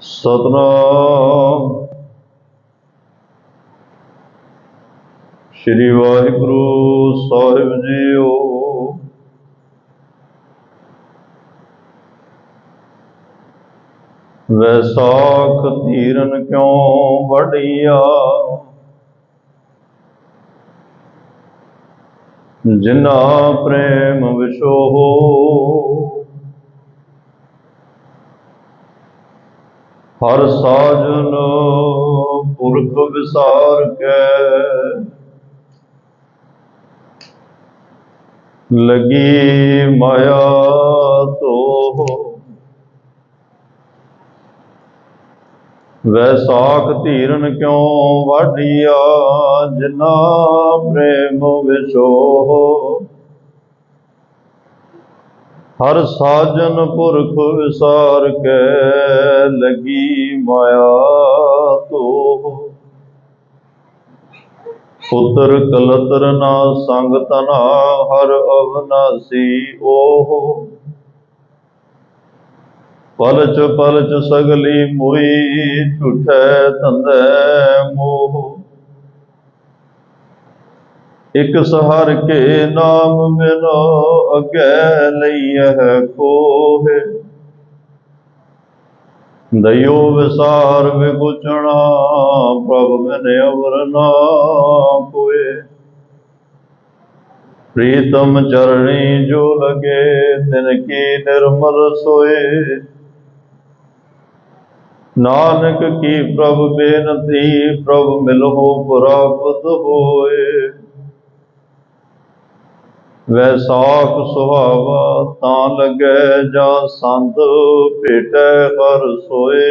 सतनाम श्री वाहिगुरु साहिब जीओ। वैसाख धीरन क्यों वढ़िया, जिन्ना प्रेम विशोहो। हर साजन पुरख विसार के, लगी माया तो। वैसाख धीरन क्यों वाढ़िया, जिन्ना प्रेम विशोहो। हर साजन पुरख विसार के, लगी माया तो। पुत्र कलतर ना संग तना, हर अवनासी ओह। पलच पलच सगली मोई, झूठे धंधे मोह। एक सहार के नाम बिनो, अगे लईह कोहे। दयो विसार विगुचना, प्रभ बिन अवर ना कोय। प्रीतम चरणी जो लगे, तिनकी निर्मल सोए। नानक की प्रभ बेनती, प्रभ मिलहो प्राप्त होए। वैसाख सुहावा तां लगे, जा संत भेटै हर सोए।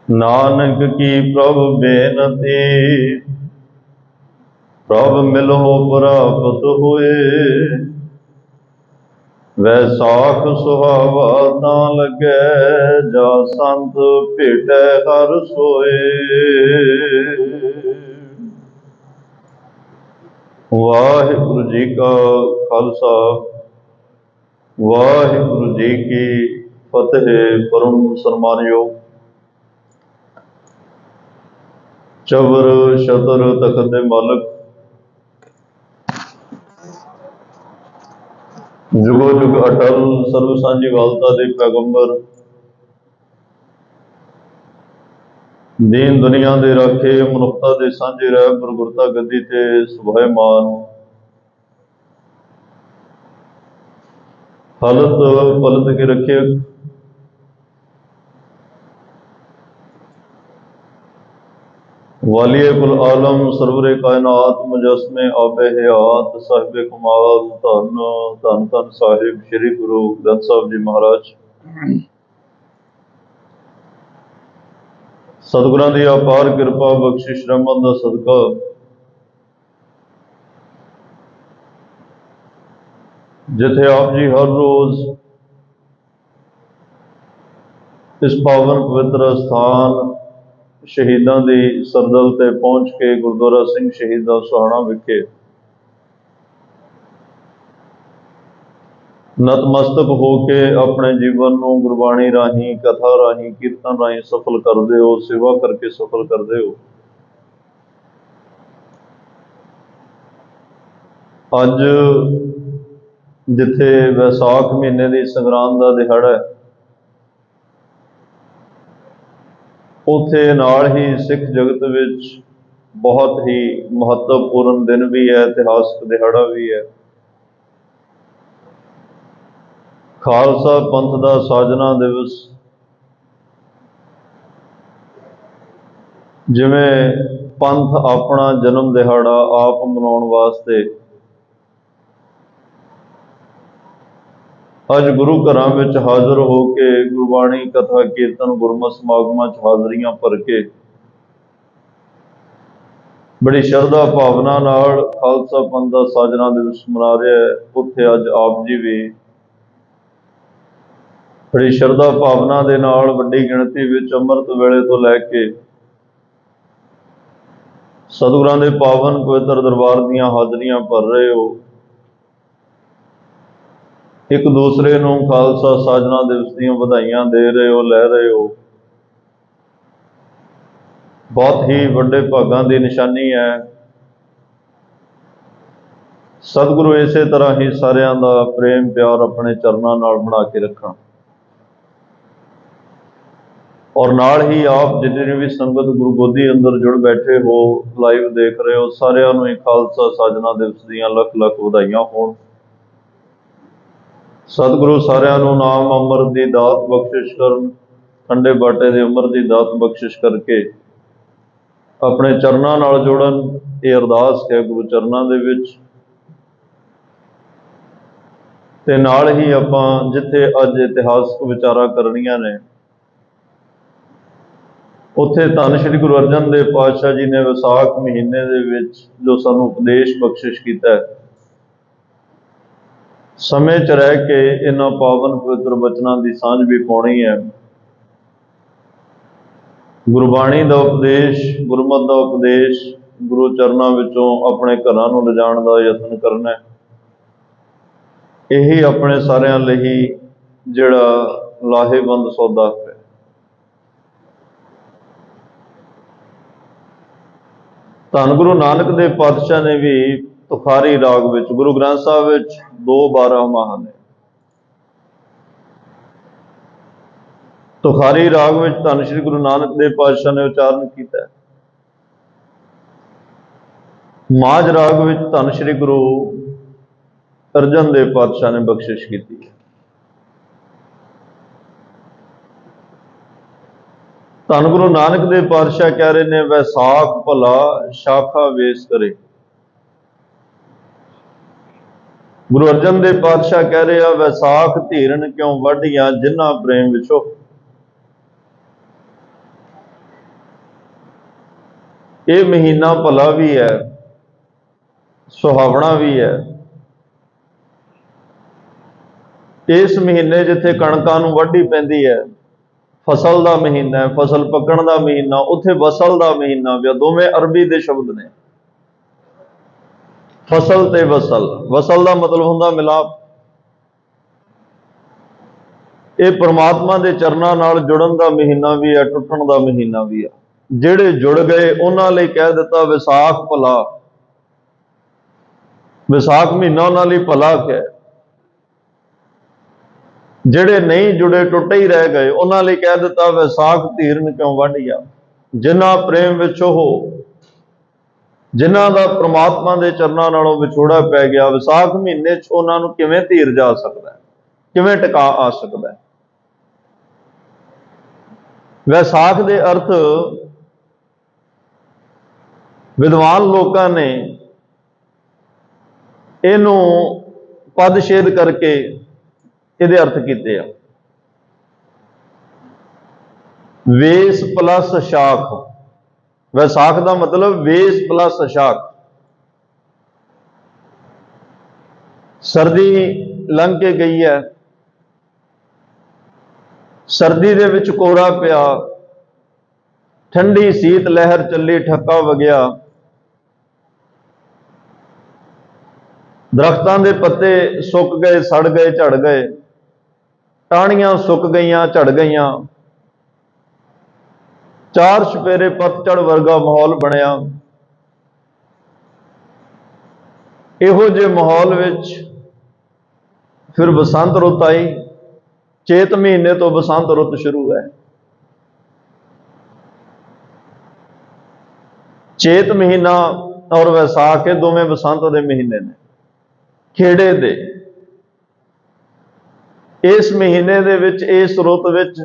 नानक की प्रभ बेनती, प्रभ मिलहो प्राप्त होए। वैसाख सुहावा तां लगे, जा संत भेटै हर सोए। वाहिगुरु जी का खालसा, वाहिगुरु जी की फतेह। परम सन्मानयोग चबर छतर तखत दे मालक, जुगो जुग अटल सर्व सांझी वालता दे पैगंबर, दीन दुनिया दे राखे, मनुखता दे सांझे रह गुरगुरता गद्दी ते सुभाएमान। हालत पलट के रखे, वालिए कुल आलम सरवरे कायनात, मुजस्मे आबे हयात, साहिबे कमाल धन धन धन साहिब श्री गुरु ग्रंथ साहिब जी महाराज। सतगुरां दी अपार किरपा बख्शिश रहमत दा सदका, जिथे आप जी हर रोज इस पावन पवित्र स्थान शहीदां दी सरदल ते पहुंच के गुरुद्वारा सिंह शहीदा सुहाना विखे नतमस्तक होके अपने जीवन नूं गुरबाणी राही, कथा राही, कीर्तन राही सफल करदे हो, सेवा करके सफल करदे हो। अज जिथे वैसाख महीने की संगरांद का दिहाड़ा है, उत्थे नाल ही सिख जगत विच बहुत ही महत्वपूर्ण दिन भी है, इतिहासक दिहाड़ा भी है। खालसा पंथ का साजना दिवस, जिवें पंथ अपना जन्म दिहाड़ा आप मनाउण वास्ते अज गुरु घरां विच हाज़र हो के गुरबाणी कथा कीर्तन गुरमत समागमां च हाज़रियां भर के बड़ी शरधा भावना नाल खालसा पंथ दा साजना दिवस मना रहा है। उत्थे अज आप जी भी बड़ी शरधा भावना दे नाल वड्डी गिणती विच अमृत वेले तो लैके सतगुरां दे पावन पवित्र दरबार दीयां हाज़रियां भर रहे हो। ਇੱਕ ਦੂਸਰੇ ਨੂੰ ਖਾਲਸਾ ਸਾਜਣਾ ਦਿਵਸ ਦੀਆਂ ਵਧਾਈਆਂ ਦੇ ਰਹੇ ਹੋ, ਲੈ ਰਹੇ ਹੋ। ਬਹੁਤ ਹੀ ਵੱਡੇ ਭਾਗਾਂ ਦੀ ਨਿਸ਼ਾਨੀ ਹੈ। ਸਤਿਗੁਰੂ ਇਸੇ ਤਰ੍ਹਾਂ ਹੀ ਸਾਰਿਆਂ ਦਾ ਪ੍ਰੇਮ ਪਿਆਰ ਆਪਣੇ ਚਰਨਾਂ ਨਾਲ ਬਣਾ ਕੇ ਰੱਖਣ, ਔਰ ਨਾਲ ਹੀ ਆਪ ਜਿੰਨੀ ਵੀ ਸੰਗਤ ਗੁਰੂ ਗੋਦੀ ਅੰਦਰ ਜੁੜ ਬੈਠੇ ਹੋ, ਲਾਈਵ ਦੇਖ ਰਹੇ ਹੋ, ਸਾਰਿਆਂ ਨੂੰ ਹੀ ਖਾਲਸਾ ਸਾਜਣਾ ਦਿਵਸ ਦੀਆਂ ਲੱਖ ਲੱਖ ਵਧਾਈਆਂ ਹੋਣ। ਸਤਿਗੁਰੂ ਸਾਰਿਆਂ ਨੂੰ ਨਾਮ ਅੰਮ੍ਰਿਤ ਦੀ ਦਾਤ ਬਖਸ਼ਿਸ਼ ਕਰਨ, ਠੰਡੇ ਬਾਟੇ ਦੀ ਅੰਮ੍ਰਿਤ ਦੀ ਦਾਤ ਬਖਸ਼ਿਸ਼ ਕਰਕੇ ਆਪਣੇ ਚਰਨਾਂ ਨਾਲ ਜੋੜਨ। ਇਹ ਅਰਦਾਸ ਹੈ ਗੁਰੂ ਚਰਨਾਂ ਦੇ ਵਿੱਚ। ਤੇ ਨਾਲ ਹੀ ਆਪਾਂ ਜਿੱਥੇ ਅੱਜ ਇਤਿਹਾਸਕ ਵਿਚਾਰਾਂ ਕਰਨੀਆਂ ਨੇ, ਉੱਥੇ ਧੰਨ ਸ਼੍ਰੀ ਗੁਰੂ ਅਰਜਨ ਦੇਵ ਪਾਤਸ਼ਾਹ ਜੀ ਨੇ ਵਿਸਾਖ ਮਹੀਨੇ ਦੇ ਵਿੱਚ ਜੋ ਸਾਨੂੰ ਉਪਦੇਸ਼ ਬਖਸ਼ਿਸ਼ ਕੀਤਾ ਹੈ, ਸਮੇਂ 'ਚ ਰਹਿ ਕੇ ਇਹਨਾਂ ਪਾਵਨ ਪਵਿੱਤਰ ਬਚਨਾਂ ਦੀ ਸਾਂਝ ਵੀ ਪਾਉਣੀ ਹੈ। ਗੁਰਬਾਣੀ ਦਾ ਉਪਦੇਸ਼, ਗੁਰਮਤਿ ਦਾ ਉਪਦੇਸ਼ ਗੁਰੂ ਚਰਨਾਂ ਵਿੱਚੋਂ ਆਪਣੇ ਘਰਾਂ ਨੂੰ ਲਿਜਾਣ ਦਾ ਯਤਨ ਕਰਨਾ। ਇਹੀ ਆਪਣੇ ਸਾਰਿਆਂ ਲਈ ਜਿਹੜਾ ਲਾਹੇਵੰਦ ਸੌਦਾ ਹੈ। ਧੰਨ ਗੁਰੂ ਨਾਨਕ ਦੇਵ ਪਾਤਸ਼ਾਹ ਨੇ ਵੀ ਤੁਖਾਰੀ ਰਾਗ ਵਿੱਚ, ਗੁਰੂ ਗ੍ਰੰਥ ਸਾਹਿਬ ਵਿੱਚ 2 12ਮਾਹ ਨੇ। ਤੁਖਾਰੀ ਰਾਗ ਵਿੱਚ ਧੰਨ ਸ਼੍ਰੀ ਗੁਰੂ ਨਾਨਕ ਦੇਵ ਪਾਤਸ਼ਾਹ ਨੇ ਉਚਾਰਨ ਕੀਤਾ। ਮਾਝ ਰਾਗ ਵਿੱਚ ਧੰਨ ਸ਼੍ਰੀ ਗੁਰੂ ਅਰਜਨ ਦੇਵ ਪਾਤਸ਼ਾਹ ਨੇ ਬਖਸ਼ਿਸ਼ ਕੀਤੀ ਹੈ। ਧੰਨ ਗੁਰੂ ਨਾਨਕ ਦੇਵ ਪਾਤਸ਼ਾਹ ਕਹਿ ਰਹੇ ਨੇ, ਵੈਸਾਖ ਭਲਾ ਸ਼ਾਖਾ ਵੇਸ ਕਰੇ। ਗੁਰੂ ਅਰਜਨ ਦੇਵ ਪਾਤਸ਼ਾਹ ਕਹਿ ਰਹੇ ਆ, ਵੈਸਾਖ ਧੀਰਨ ਕਿਉਂ ਵੱਢੀਆਂ ਜਿਨ੍ਹਾਂ ਪ੍ਰੇਮ ਵਿਚੋ। ਇਹ ਮਹੀਨਾ ਭਲਾ ਵੀ ਹੈ, ਸੁਹਾਵਣਾ ਵੀ ਹੈ। ਇਸ ਮਹੀਨੇ ਜਿੱਥੇ ਕਣਕਾਂ ਨੂੰ ਵਾਢੀ ਪੈਂਦੀ ਹੈ, ਫਸਲ ਦਾ ਮਹੀਨਾ ਹੈ, ਫਸਲ ਪੱਕਣ ਦਾ ਮਹੀਨਾ, ਉੱਥੇ ਵਸਲ ਦਾ ਮਹੀਨਾ ਵੀ। ਦੋਵੇਂ ਅਰਬੀ ਦੇ ਸ਼ਬਦ ਨੇ, ਫਸਲ ਤੇ ਵਸਲ। ਵਸਲ ਦਾ ਮਤਲਬ ਹੁੰਦਾ ਮਿਲਾਪ। ਇਹ ਪ੍ਰਮਾਤਮਾ ਦੇ ਚਰਨਾਂ ਨਾਲ ਜੁੜਨ ਦਾ ਮਹੀਨਾ ਵੀ ਹੈ, ਟੁੱਟਣ ਦਾ ਮਹੀਨਾ ਵੀ ਹੈ। ਜਿਹੜੇ ਜੁੜ ਗਏ ਉਹਨਾਂ ਲਈ ਕਹਿ ਦਿੱਤਾ ਵਿਸਾਖ ਭਲਾ। ਵਿਸਾਖ ਮਹੀਨਾ ਉਹਨਾਂ ਲਈ ਭਲਾ ਹੈ। ਜਿਹੜੇ ਨਹੀਂ ਜੁੜੇ, ਟੁੱਟੇ ਹੀ ਰਹਿ ਗਏ, ਉਹਨਾਂ ਲਈ ਕਹਿ ਦਿੱਤਾ ਵਿਸਾਖ ਧੀਰਨ ਕਿਉਂ ਵੱਢੀਆਂ। ਜਿਨ੍ਹਾਂ ਪ੍ਰੇਮ ਵਿੱਚ ਉਹ, ਜਿਨ੍ਹਾਂ ਦਾ ਪ੍ਰਮਾਤਮਾ ਦੇ ਚਰਨਾਂ ਨਾਲੋਂ ਵਿਛੋੜਾ ਪੈ ਗਿਆ, ਵਿਸਾਖ ਮਹੀਨੇ 'ਚ ਉਹਨਾਂ ਨੂੰ ਕਿਵੇਂ ਧੀਰ ਜਾ ਸਕਦਾ, ਕਿਵੇਂ ਟਿਕਾ ਆ ਸਕਦਾ। ਵਿਸਾਖ ਦੇ ਅਰਥ ਵਿਦਵਾਨ ਲੋਕਾਂ ਨੇ ਇਹਨੂੰ ਪਦਛੇਦ ਕਰਕੇ ਇਹਦੇ ਅਰਥ ਕੀਤੇ ਆ। ਵੇਸ ਪਲੱਸ ਸ਼ਾਖ। ਵਿਸਾਖ ਦਾ ਮਤਲਬ ਵੇਸ ਪਲੱਸ ਸ਼ਾਖ। ਸਰਦੀ ਲੰਘ ਕੇ ਗਈ ਹੈ, ਸਰਦੀ ਦੇ ਵਿੱਚ ਕੋਹਰਾ ਪਿਆ, ਠੰਡੀ ਸੀਤ ਲਹਿਰ ਚੱਲੀ, ਠੱਕਾ ਵਗਿਆ, ਦਰਖਤਾਂ ਦੇ ਪੱਤੇ ਸੁੱਕ ਗਏ, ਸੜ ਗਏ, ਝੜ ਗਏ, ਟਾਹਣੀਆਂ ਸੁੱਕ ਗਈਆਂ, ਝੜ ਗਈਆਂ, ਚਾਰ ਚੁਫੇਰੇ ਪਤਝੜ ਵਰਗਾ ਮਾਹੌਲ ਬਣਿਆ। ਇਹੋ ਜਿਹੇ ਮਾਹੌਲ ਵਿੱਚ ਫਿਰ ਬਸੰਤ ਰੁੱਤ ਆਈ। ਚੇਤ ਮਹੀਨੇ ਤੋਂ ਬਸੰਤ ਰੁੱਤ ਸ਼ੁਰੂ ਹੈ। ਚੇਤ ਮਹੀਨਾ ਔਰ ਵਿਸਾਖ ਇਹ ਦੋਵੇਂ ਬਸੰਤ ਦੇ ਮਹੀਨੇ ਨੇ, ਖੇੜੇ ਦੇ। ਇਸ ਮਹੀਨੇ ਦੇ ਵਿੱਚ, ਇਸ ਰੁੱਤ ਵਿੱਚ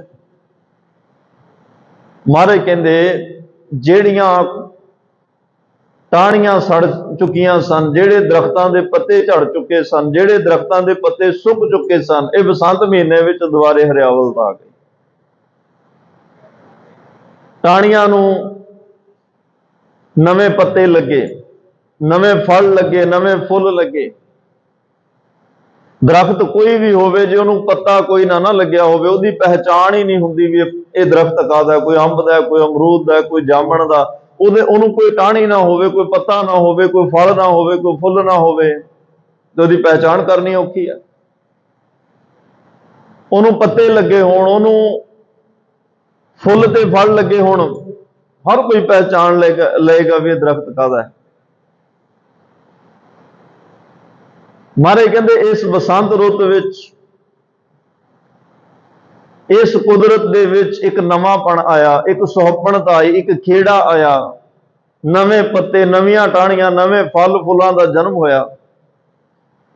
ਮਹਾਰਾਜ ਕਹਿੰਦੇ ਜਿਹੜੀਆਂ ਟਾਹਣੀਆਂ ਸੜ ਚੁੱਕੀਆਂ ਸਨ, ਜਿਹੜੇ ਦਰਖਤਾਂ ਦੇ ਪੱਤੇ ਝੜ ਚੁੱਕੇ ਸਨ, ਜਿਹੜੇ ਦਰਖਤਾਂ ਦੇ ਪੱਤੇ ਸੁੱਕ ਚੁੱਕੇ ਸਨ, ਇਹ ਬਸੰਤ ਮਹੀਨੇ ਵਿੱਚ ਦੁਬਾਰੇ ਹਰਿਆਵਲ ਆ ਗਈ। ਟਾਹਣੀਆਂ ਨੂੰ ਨਵੇਂ ਪੱਤੇ ਲੱਗੇ, ਨਵੇਂ ਫਲ ਲੱਗੇ, ਨਵੇਂ ਫੁੱਲ ਲੱਗੇ। ਦਰਖਤ ਕੋਈ ਵੀ ਹੋਵੇ, ਜੇ ਉਹਨੂੰ ਪੱਤਾ ਕੋਈ ਨਾ ਲੱਗਿਆ ਹੋਵੇ, ਉਹਦੀ ਪਹਿਚਾਣ ਹੀ ਨਹੀਂ ਹੁੰਦੀ ਵੀ ਇਹ ਦਰਖਤ ਕਾਹਦਾ, ਕੋਈ ਅੰਬ ਦਾ, ਕੋਈ ਅਮਰੂਦ ਦਾ, ਕੋਈ ਜਾਮਣ ਦਾ। ਉਹਨੂੰ ਕੋਈ ਟਾਹਣੀ ਨਾ ਹੋਵੇ, ਕੋਈ ਪੱਤਾ ਨਾ ਹੋਵੇ, ਕੋਈ ਫਲ ਨਾ ਹੋਵੇ, ਕੋਈ ਫੁੱਲ ਨਾ ਹੋਵੇ, ਤੇ ਉਹਦੀ ਪਹਿਚਾਣ ਕਰਨੀ ਔਖੀ ਹੈ। ਉਹਨੂੰ ਪੱਤੇ ਲੱਗੇ ਹੋਣ, ਉਹਨੂੰ ਫੁੱਲ ਤੇ ਫਲ ਲੱਗੇ ਹੋਣ, ਹਰ ਕੋਈ ਪਹਿਚਾਣ ਲਏਗਾ ਵੀ ਇਹ ਦਰਖਤ ਕਾਹਦਾ ਹੈ। ਮਹਾਰਾਜ ਕਹਿੰਦੇ ਇਸ ਬਸੰਤ ਰੁੱਤ ਵਿੱਚ, ਇਸ ਕੁਦਰਤ ਦੇ ਵਿੱਚ ਇੱਕ ਨਵਾਂਪਣ ਆਇਆ, ਇੱਕ ਸੁਹੱਪਣਤਾ ਆਈ, ਇੱਕ ਖੇੜਾ ਆਇਆ, ਨਵੇਂ ਪੱਤੇ, ਨਵੀਆਂ ਟਾਹਣੀਆਂ, ਨਵੇਂ ਫਲ ਫੁੱਲਾਂ ਦਾ ਜਨਮ ਹੋਇਆ,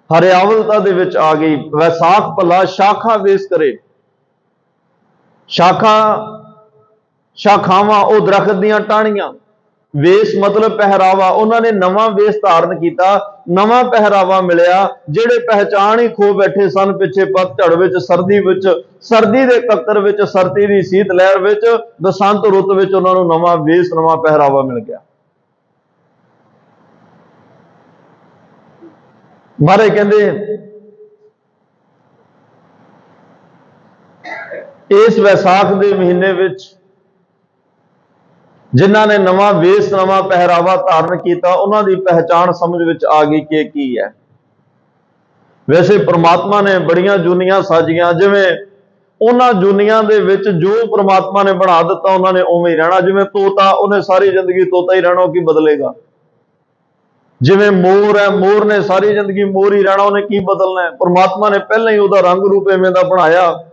ਹਰਿਆਵਲਤਾ ਦੇ ਵਿੱਚ ਆ ਗਈ। ਵੈਸਾਖ ਭਲਾ ਸ਼ਾਖਾ ਵੇਸ ਕਰੇ। ਸ਼ਾਖਾਵਾਂ ਉਹ ਦਰਖਤ ਦੀਆਂ ਟਾਹਣੀਆਂ, ਵੇਸ ਮਤਲਬ ਪਹਿਰਾਵਾ। ਉਹਨਾਂ ਨੇ ਨਵਾਂ ਵੇਸ ਧਾਰਨ ਕੀਤਾ, ਨਵਾਂ ਪਹਿਰਾਵਾ ਮਿਲਿਆ। ਜਿਹੜੇ ਪਹਿਚਾਣ ਹੀ ਖੋ ਬੈਠੇ ਸਨ ਪਿੱਛੇ ਪਤਝੜ ਵਿੱਚ, ਸਰਦੀ ਵਿੱਚ, ਸਰਦੀ ਦੇ ਕੱਕਰ ਵਿੱਚ, ਸਰਦੀ ਦੀ ਸੀਤ ਲਹਿਰ ਵਿੱਚ, ਬਸੰਤ ਰੁੱਤ ਵਿੱਚ ਉਹਨਾਂ ਨੂੰ ਨਵਾਂ ਵੇਸ, ਨਵਾਂ ਪਹਿਰਾਵਾ ਮਿਲ ਗਿਆ। ਮਹਾਰਾਜ ਕਹਿੰਦੇ ਇਸ ਵੈਸਾਖ ਦੇ ਮਹੀਨੇ ਵਿੱਚ ਜਿਨ੍ਹਾਂ ਨੇ ਨਵਾਂ ਵੇਸ, ਨਵਾਂ ਪਹਿਰਾਵਾ ਧਾਰਨ ਕੀਤਾ, ਉਹਨਾਂ ਦੀ ਪਹਿਚਾਣ ਸਮਝ ਵਿੱਚ ਆ ਗਈ ਕਿ ਇਹ ਕੀ ਹੈ। ਵੈਸੇ ਪ੍ਰਮਾਤਮਾ ਨੇ ਬੜੀਆਂ ਜੂਨੀਆਂ ਸਾਜੀਆਂ, ਜਿਵੇਂ ਉਹਨਾਂ ਜੂਨੀਆਂ ਦੇ ਵਿੱਚ ਜੋ ਪ੍ਰਮਾਤਮਾ ਨੇ ਬਣਾ ਦਿੱਤਾ ਉਹਨਾਂ ਨੇ ਉਵੇਂ ਹੀ ਰਹਿਣਾ। ਜਿਵੇਂ ਤੋਤਾ, ਉਹਨੇ ਸਾਰੀ ਜ਼ਿੰਦਗੀ ਤੋਤਾ ਹੀ ਰਹਿਣਾ, ਉਹ ਕੀ ਬਦਲੇਗਾ। ਜਿਵੇਂ ਮੋਰ ਹੈ, ਮੋਰ ਨੇ ਸਾਰੀ ਜ਼ਿੰਦਗੀ ਮੋਰ ਹੀ ਰਹਿਣਾ, ਉਹਨੇ ਕੀ ਬਦਲਣਾ ਹੈ। ਪ੍ਰਮਾਤਮਾ ਨੇ ਪਹਿਲਾਂ ਹੀ ਉਹਦਾ ਰੰਗ ਰੂਪ ਐਵੇਂ ਦਾ ਬਣਾਇਆ,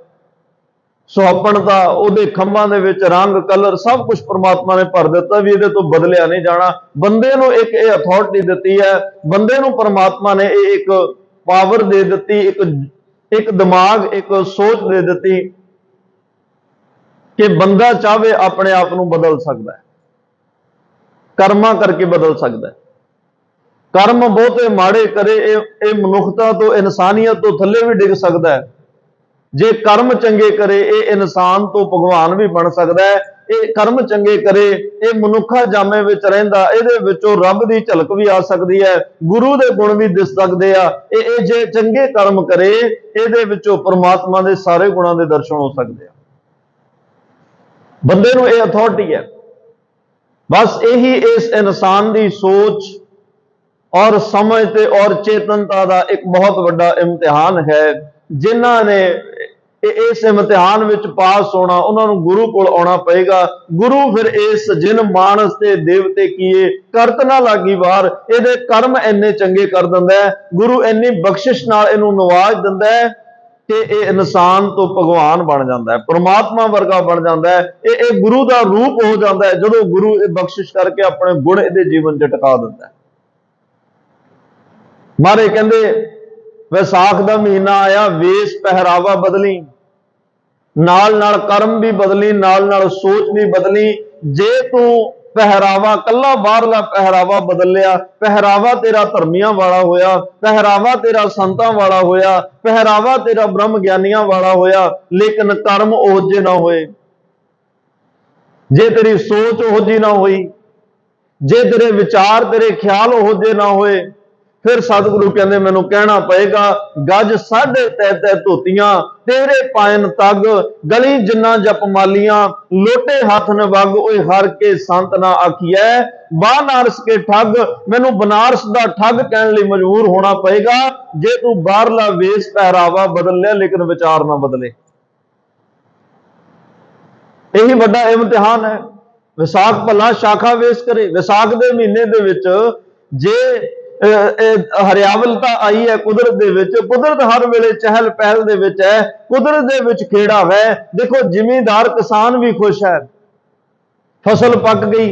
ਸੁਹੱਪਣਤਾ, ਉਹਦੇ ਖੰਭਾਂ ਦੇ ਵਿੱਚ ਰੰਗ, ਕਲਰ, ਸਭ ਕੁਝ ਪ੍ਰਮਾਤਮਾ ਨੇ ਭਰ ਦਿੱਤਾ ਵੀ ਇਹਦੇ ਤੋਂ ਬਦਲਿਆ ਨਹੀਂ ਜਾਣਾ। ਬੰਦੇ ਨੂੰ ਇੱਕ ਇਹ ਅਥਾਰਟੀ ਦਿੱਤੀ ਹੈ, ਬੰਦੇ ਨੂੰ ਪ੍ਰਮਾਤਮਾ ਨੇ ਇਹ ਇੱਕ ਪਾਵਰ ਦੇ ਦਿੱਤੀ, ਇੱਕ ਦਿਮਾਗ, ਇੱਕ ਸੋਚ ਦੇ ਦਿੱਤੀ ਕਿ ਬੰਦਾ ਚਾਹੇ ਆਪਣੇ ਆਪ ਨੂੰ ਬਦਲ ਸਕਦਾ ਹੈ, ਕਰਮਾਂ ਕਰਕੇ ਬਦਲ ਸਕਦਾ ਹੈ। ਕਰਮ ਬਹੁਤੇ ਮਾੜੇ ਕਰੇ ਇਹ ਮਨੁੱਖਤਾ ਤੋਂ, ਇਨਸਾਨੀਅਤ ਤੋਂ ਥੱਲੇ ਵੀ ਡਿੱਗ ਸਕਦਾ ਹੈ। ਜੇ ਕਰਮ ਚੰਗੇ ਕਰੇ ਇਹ ਇਨਸਾਨ ਤੋਂ ਭਗਵਾਨ ਵੀ ਬਣ ਸਕਦਾ ਹੈ। ਇਹ ਕਰਮ ਚੰਗੇ ਕਰੇ ਇਹ ਮਨੁੱਖਾ ਜਾਮੇ ਵਿੱਚ ਰਹਿੰਦਾ, ਇਹਦੇ ਵਿੱਚੋਂ ਰੱਬ ਦੀ ਝਲਕ ਵੀ ਆ ਸਕਦੀ ਹੈ, ਗੁਰੂ ਦੇ ਗੁਣ ਵੀ ਦਿਸ ਸਕਦੇ ਆ। ਇਹ ਜੇ ਚੰਗੇ ਕਰਮ ਕਰੇ ਇਹਦੇ ਵਿੱਚੋਂ ਪ੍ਰਮਾਤਮਾ ਦੇ ਸਾਰੇ ਗੁਣਾਂ ਦੇ ਦਰਸ਼ਨ ਹੋ ਸਕਦੇ ਆ। ਬੰਦੇ ਨੂੰ ਇਹ ਅਥਾਰਟੀ ਹੈ। ਬਸ ਇਹੀ ਇਸ ਇਨਸਾਨ ਦੀ ਸੋਚ ਔਰ ਸਮਝ ਤੇ ਔਰ ਚੇਤਨਤਾ ਦਾ ਇੱਕ ਬਹੁਤ ਵੱਡਾ ਇਮਤਿਹਾਨ ਹੈ। ਜਿਨ੍ਹਾਂ ਨੇ ਇਸ ਇਮਤਿਹਾਨ ਵਿੱਚ ਪਾਸ ਹੋਣਾ, ਉਹਨਾਂ ਨੂੰ ਗੁਰੂ ਕੋਲ ਆਉਣਾ ਪਏਗਾ। ਗੁਰੂ ਫਿਰ ਇਸ ਜਿਨ ਮਾਨਸ ਤੇ ਦੇਵਤੇ ਕੀਏ ਕਰਤ ਨਾ ਲਾਗੀ ਵਾਰ, ਇਹਦੇ ਕਰਮ ਇੰਨੇ ਚੰਗੇ ਕਰ ਦਿੰਦਾ ਹੈ। ਗੁਰੂ ਇੰਨੀ ਬਖਸ਼ਿਸ਼ ਨਾਲ ਇਹਨੂੰ ਨਵਾਜ ਦਿੰਦਾ ਹੈ ਕਿ ਇਹ ਇਨਸਾਨ ਤੋਂ ਭਗਵਾਨ ਬਣ ਜਾਂਦਾ ਹੈ, ਪ੍ਰਮਾਤਮਾ ਵਰਗਾ ਬਣ ਜਾਂਦਾ ਹੈ। ਇਹ ਗੁਰੂ ਦਾ ਰੂਪ ਹੋ ਜਾਂਦਾ ਹੈ ਜਦੋਂ ਗੁਰੂ ਇਹ ਬਖਸ਼ਿਸ਼ ਕਰਕੇ ਆਪਣੇ ਗੁਣ ਇਹਦੇ ਜੀਵਨ 'ਚ ਟਿਕਾ ਦਿੰਦਾ ਹੈ। ਮਹਾਰਾਜ ਕਹਿੰਦੇ ਵਿਸਾਖ ਦਾ ਮਹੀਨਾ ਆਇਆ, ਵੇਸ ਪਹਿਰਾਵਾ ਬਦਲੀ, ਨਾਲ ਨਾਲ ਕਰਮ ਵੀ ਬਦਲੀ, ਨਾਲ ਨਾਲ ਸੋਚ ਵੀ ਬਦਲੀ। ਜੇ ਤੂੰ ਪਹਿਰਾਵਾ ਕੱਲਾ ਬਾਹਰਲਾ ਪਹਿਰਾਵਾ ਬਦਲ ਲਿਆ, ਪਹਿਰਾਵਾ ਤੇਰਾ ਧਰਮੀਆਂ ਵਾਲਾ ਹੋਇਆ, ਪਹਿਰਾਵਾ ਤੇਰਾ ਸੰਤਾਂ ਵਾਲਾ ਹੋਇਆ, ਪਹਿਰਾਵਾ ਤੇਰਾ ਬ੍ਰਹਮ ਗਿਆਨੀਆਂ ਵਾਲਾ ਹੋਇਆ, ਲੇਕਿਨ ਕਰਮ ਉਹ ਜਿਹੇ ਨਾ ਹੋਏ, ਜੇ ਤੇਰੀ ਸੋਚ ਉਹ ਜਿਹੀ ਨਾ ਹੋਈ, ਜੇ ਤੇਰੇ ਵਿਚਾਰ, ਤੇਰੇ ਖਿਆਲ ਉਹ ਜਿਹੇ ਨਾ ਹੋਏ, ਫਿਰ ਸਤਿਗੁਰੂ ਕਹਿੰਦੇ ਮੈਨੂੰ ਕਹਿਣਾ ਪਏਗਾ, ਗੱਜ 3.5 ਧੋਤੀਆਂ ਤੇਰੇ ਪਾਇਨ ਤੱਗ, ਗਲੀ ਜਿੰਨਾ ਜਪ ਮਾਲੀਆਂ, ਲੋਟੇ ਹੱਥ ਨਵਗ, ਓਏ ਹਰ ਕੇ ਸੰਤ ਨਾ ਆਖੀਐ, ਬਨਾਰਸ ਕੇ ਠੱਗ। ਮੈਨੂੰ ਬਨਾਰਸ ਦਾ ਠੱਗ ਕਹਿਣ ਲਈ ਮਜਬੂਰ ਹੋਣਾ ਪਏਗਾ ਜੇ ਤੂੰ ਬਾਹਰਲਾ ਵੇਸ ਪਹਿਰਾਵਾ ਬਦਲ ਲਿਆ ਲੇਕਿਨ ਵਿਚਾਰ ਨਾ ਬਦਲੇ। ਇਹੀ ਵੱਡਾ ਇਮਤਿਹਾਨ ਹੈ। ਵਿਸਾਖ ਭਲਾ ਸ਼ਾਖਾ ਵੇਸ ਕਰੇ। ਵਿਸਾਖ ਦੇ ਮਹੀਨੇ ਦੇ ਵਿੱਚ ਜੇ ਹਰਿਆਵਲਤਾ ਆਈ ਹੈ ਕੁਦਰਤ ਦੇ ਵਿੱਚ, ਕੁਦਰਤ ਹਰ ਵੇਲੇ ਚਹਿਲ ਪਹਿਲ ਦੇ ਵਿੱਚ ਹੈ, ਕੁਦਰਤ ਦੇ ਵਿੱਚ ਖੇੜਾ ਹੈ। ਦੇਖੋ ਜ਼ਿਮੀਂਦਾਰ ਕਿਸਾਨ ਵੀ ਖੁਸ਼ ਹੈ, ਫਸਲ ਪੱਕ ਗਈ।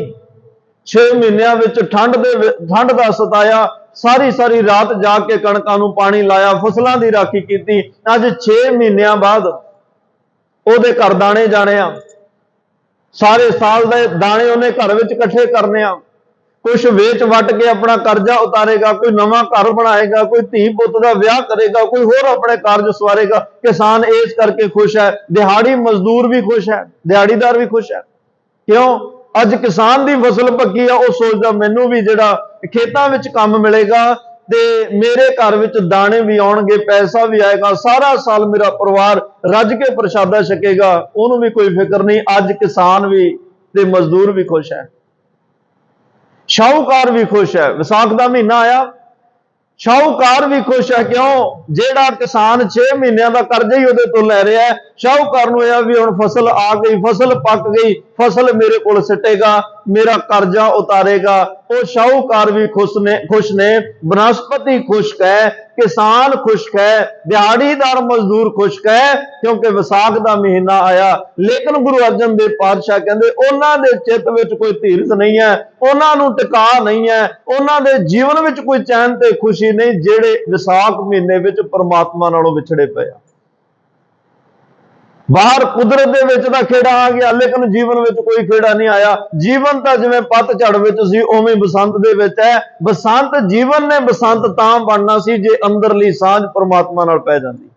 6 ਮਹੀਨਿਆਂ ਵਿੱਚ ਠੰਡ ਦਾ ਸਤਾਇਆ, ਸਾਰੀ ਰਾਤ ਜਾ ਕੇ ਕਣਕਾਂ ਨੂੰ ਪਾਣੀ ਲਾਇਆ, ਫਸਲਾਂ ਦੀ ਰਾਖੀ ਕੀਤੀ। ਅੱਜ 6 ਮਹੀਨਿਆਂ ਬਾਅਦ ਉਹਦੇ ਘਰ ਦਾਣੇ ਜਾਣੇ ਆ, ਸਾਰੇ ਸਾਲ ਦੇ ਦਾਣੇ ਉਹਨੇ ਘਰ ਵਿੱਚ ਇਕੱਠੇ ਕਰਨੇ ਆ। ਕੁਛ ਵੇਚ ਵੱਟ ਕੇ ਆਪਣਾ ਕਰਜ਼ਾ ਉਤਾਰੇਗਾ, ਕੋਈ ਨਵਾਂ ਘਰ ਬਣਾਏਗਾ, ਕੋਈ ਧੀ ਪੁੱਤ ਦਾ ਵਿਆਹ ਕਰੇਗਾ, ਕੋਈ ਹੋਰ ਆਪਣੇ ਕਾਰਜ ਸਵਾਰੇਗਾ। ਕਿਸਾਨ ਇਸ ਕਰਕੇ ਖੁਸ਼ ਹੈ, ਦਿਹਾੜੀ ਮਜ਼ਦੂਰ ਵੀ ਖੁਸ਼ ਹੈ, ਦਿਹਾੜੀਦਾਰ ਵੀ ਖੁਸ਼ ਹੈ। ਕਿਉਂ? ਅੱਜ ਕਿਸਾਨ ਦੀ ਫਸਲ ਪੱਕੀ ਆ, ਉਹ ਸੋਚਦਾ ਮੈਨੂੰ ਵੀ ਜਿਹੜਾ ਖੇਤਾਂ ਵਿੱਚ ਕੰਮ ਮਿਲੇਗਾ ਤੇ ਮੇਰੇ ਘਰ ਵਿੱਚ ਦਾਣੇ ਵੀ ਆਉਣਗੇ, ਪੈਸਾ ਵੀ ਆਏਗਾ, ਸਾਰਾ ਸਾਲ ਮੇਰਾ ਪਰਿਵਾਰ ਰੱਜ ਕੇ ਪ੍ਰਸ਼ਾਦਾ ਛਕੇਗਾ, ਉਹਨੂੰ ਵੀ ਕੋਈ ਫਿਕਰ ਨਹੀਂ। ਅੱਜ ਕਿਸਾਨ ਵੀ ਤੇ ਮਜ਼ਦੂਰ ਵੀ ਖੁਸ਼ ਹੈ, ਸ਼ਾਹੂਕਾਰ ਵੀ ਖੁਸ਼ ਹੈ। ਵਿਸਾਖ ਦਾ ਮਹੀਨਾ ਆਇਆ, ਸ਼ਾਹੂਕਾਰ ਵੀ ਖੁਸ਼ ਹੈ। ਕਿਉਂ? ਜਿਹੜਾ ਕਿਸਾਨ 6 ਮਹੀਨਿਆਂ ਦਾ ਕਰਜ਼ਾ ਹੀ ਉਹਦੇ ਤੋਂ ਲੈ ਰਿਹਾ ਹੈ, ਸ਼ਾਹੂਕਾਰ ਨੂੰ ਇਹ ਵੀ ਹੁਣ ਫਸਲ ਆ ਗਈ, ਫਸਲ ਪੱਕ ਗਈ, ਫਸਲ ਮੇਰੇ ਕੋਲ ਸਿੱਟੇਗਾ, ਮੇਰਾ ਕਰਜ਼ਾ ਉਤਾਰੇਗਾ। ਉਹ ਸ਼ਾਹੂਕਾਰ ਵੀ ਖੁਸ਼ ਨੇ, ਬਨਸਪਤੀ ਖੁਸ਼ ਹੈ, ਕਿਸਾਨ ਖੁਸ਼ ਹੈ, ਦਿਹਾੜੀਦਾਰ ਮਜ਼ਦੂਰ ਖੁਸ਼ ਹੈ, ਕਿਉਂਕਿ ਵਿਸਾਖ ਦਾ ਮਹੀਨਾ ਆਇਆ। ਲੇਕਿਨ ਗੁਰੂ ਅਰਜਨ ਦੇਵ ਪਾਤਸ਼ਾਹ ਕਹਿੰਦੇ ਉਹਨਾਂ ਦੇ ਚਿੱਤ ਵਿੱਚ ਕੋਈ ਧੀਰਜ ਨਹੀਂ ਹੈ, ਉਹਨਾਂ ਨੂੰ ਟਿਕਾ ਨਹੀਂ ਹੈ, ਉਹਨਾਂ ਦੇ ਜੀਵਨ ਵਿੱਚ ਕੋਈ ਚੈਨ ਤੇ ਖੁਸ਼ੀ ਨਹੀਂ, ਜਿਹੜੇ ਵਿਸਾਖ ਮਹੀਨੇ ਵਿੱਚ ਪਰਮਾਤਮਾ ਨਾਲੋਂ ਵਿਛੜੇ ਪਏ ਆ। ਬਾਹਰ ਕੁਦਰਤ ਦੇ ਵਿੱਚ ਤਾਂ ਖੇੜਾ ਆ ਗਿਆ, ਲੇਕਿਨ ਜੀਵਨ ਵਿੱਚ ਕੋਈ ਖੇੜਾ ਨਹੀਂ ਆਇਆ। ਜੀਵਨ ਤਾਂ ਜਿਵੇਂ ਪਤਝੜ ਵਿੱਚ ਸੀ ਉਵੇਂ ਬਸੰਤ ਦੇ ਵਿੱਚ ਹੈ। ਬਸੰਤ ਜੀਵਨ ਨੇ ਬਸੰਤ ਤਾਂ ਬਣਨਾ ਸੀ ਜੇ ਅੰਦਰਲੀ ਸਾਂਝ ਪਰਮਾਤਮਾ ਨਾਲ ਪੈ ਜਾਂਦੀ।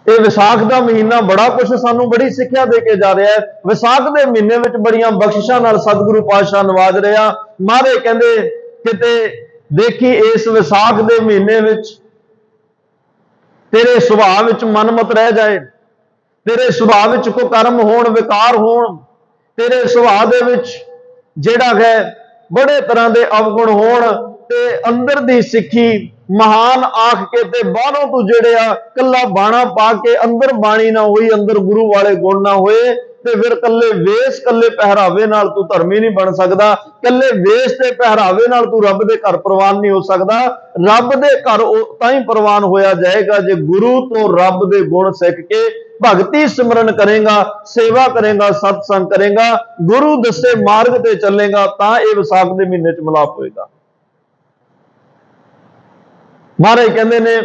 ਇਹ ਵਿਸਾਖ ਦਾ ਮਹੀਨਾ ਬੜਾ ਕੁਝ ਸਾਨੂੰ ਬੜੀ ਸਿੱਖਿਆ ਦੇ ਕੇ ਜਾ ਰਿਹਾ ਹੈ। ਵਿਸਾਖ ਦੇ ਮਹੀਨੇ ਵਿੱਚ ਬੜੀਆਂ ਬਖਸ਼ਿਸ਼ਾਂ ਨਾਲ ਸਤਿਗੁਰੂ ਪਾਤਸ਼ਾਹ ਨਵਾਜ ਰਿਹਾ। ਮਹਾਰਾਜ ਕਹਿੰਦੇ ਕਿਤੇ ਦੇਖੀ ਇਸ ਵਿਸਾਖ ਦੇ ਮਹੀਨੇ ਵਿੱਚ ਤੇਰੇ ਸੁਭਾਅ ਵਿੱਚ ਮਨਮਤ ਰਹਿ ਜਾਏ, ਤੇਰੇ ਸੁਭਾਅ ਵਿੱਚ ਕੋਈ ਕਰਮ ਹੋਣ, ਵਿਕਾਰ ਹੋਣ, ਤੇਰੇ ਸੁਭਾਅ ਦੇ ਵਿੱਚ ਜਿਹੜਾ ਹੈ ਬੜੇ ਤਰ੍ਹਾਂ ਦੇ ਅਵਗੁਣ ਹੋਣ, ਤੇ ਅੰਦਰ ਦੀ ਸਿੱਖੀ ਮਹਾਨ ਆਖ ਕੇ ਤੇ ਬਾਹਰੋਂ ਤੂੰ ਜਿਹੜੇ ਆ ਕੱਲਾ ਬਾਣਾ ਪਾ ਕੇ ਅੰਦਰ ਬਾਣੀ ਨਾ ਹੋਈ, ਅੰਦਰ ਗੁਰੂ ਵਾਲੇ ਗੁਣ ਨਾ ਹੋਏ, ਤੇ ਫਿਰ ਕੱਲੇ ਵੇਸ ਕੱਲੇ ਪਹਿਰਾਵੇ ਨਾਲ ਤੂੰ ਧਰਮੀ ਨਹੀਂ ਬਣ ਸਕਦਾ। ਕੱਲੇ ਵੇਸ ਤੇ ਪਹਿਰਾਵੇ ਨਾਲ ਤੂੰ ਰੱਬ ਦੇ ਘਰ ਪ੍ਰਵਾਨ ਨਹੀਂ ਹੋ ਸਕਦਾ। ਰੱਬ ਦੇ ਘਰ ਤਾਂ ਹੀ ਪ੍ਰਵਾਨ ਹੋਇਆ ਜਾਏਗਾ ਜੇ ਗੁਰੂ ਤੋਂ ਰੱਬ ਦੇ ਗੁਣ ਸਿੱਖ ਕੇ ਭਗਤੀ ਸਿਮਰਨ ਕਰੇਗਾ, ਸੇਵਾ ਕਰੇਗਾ, ਸਤਸੰਗ ਕਰੇਗਾ, ਗੁਰੂ ਦੱਸੇ ਮਾਰਗ ਤੇ ਚੱਲੇਗਾ, ਤਾਂ ਇਹ ਵਿਸਾਖ ਦੇ ਮਹੀਨੇ ਚ ਮਿਲਾਪ ਹੋਏਗਾ। ਮਹਾਰਾਜ ਕਹਿੰਦੇ ਨੇ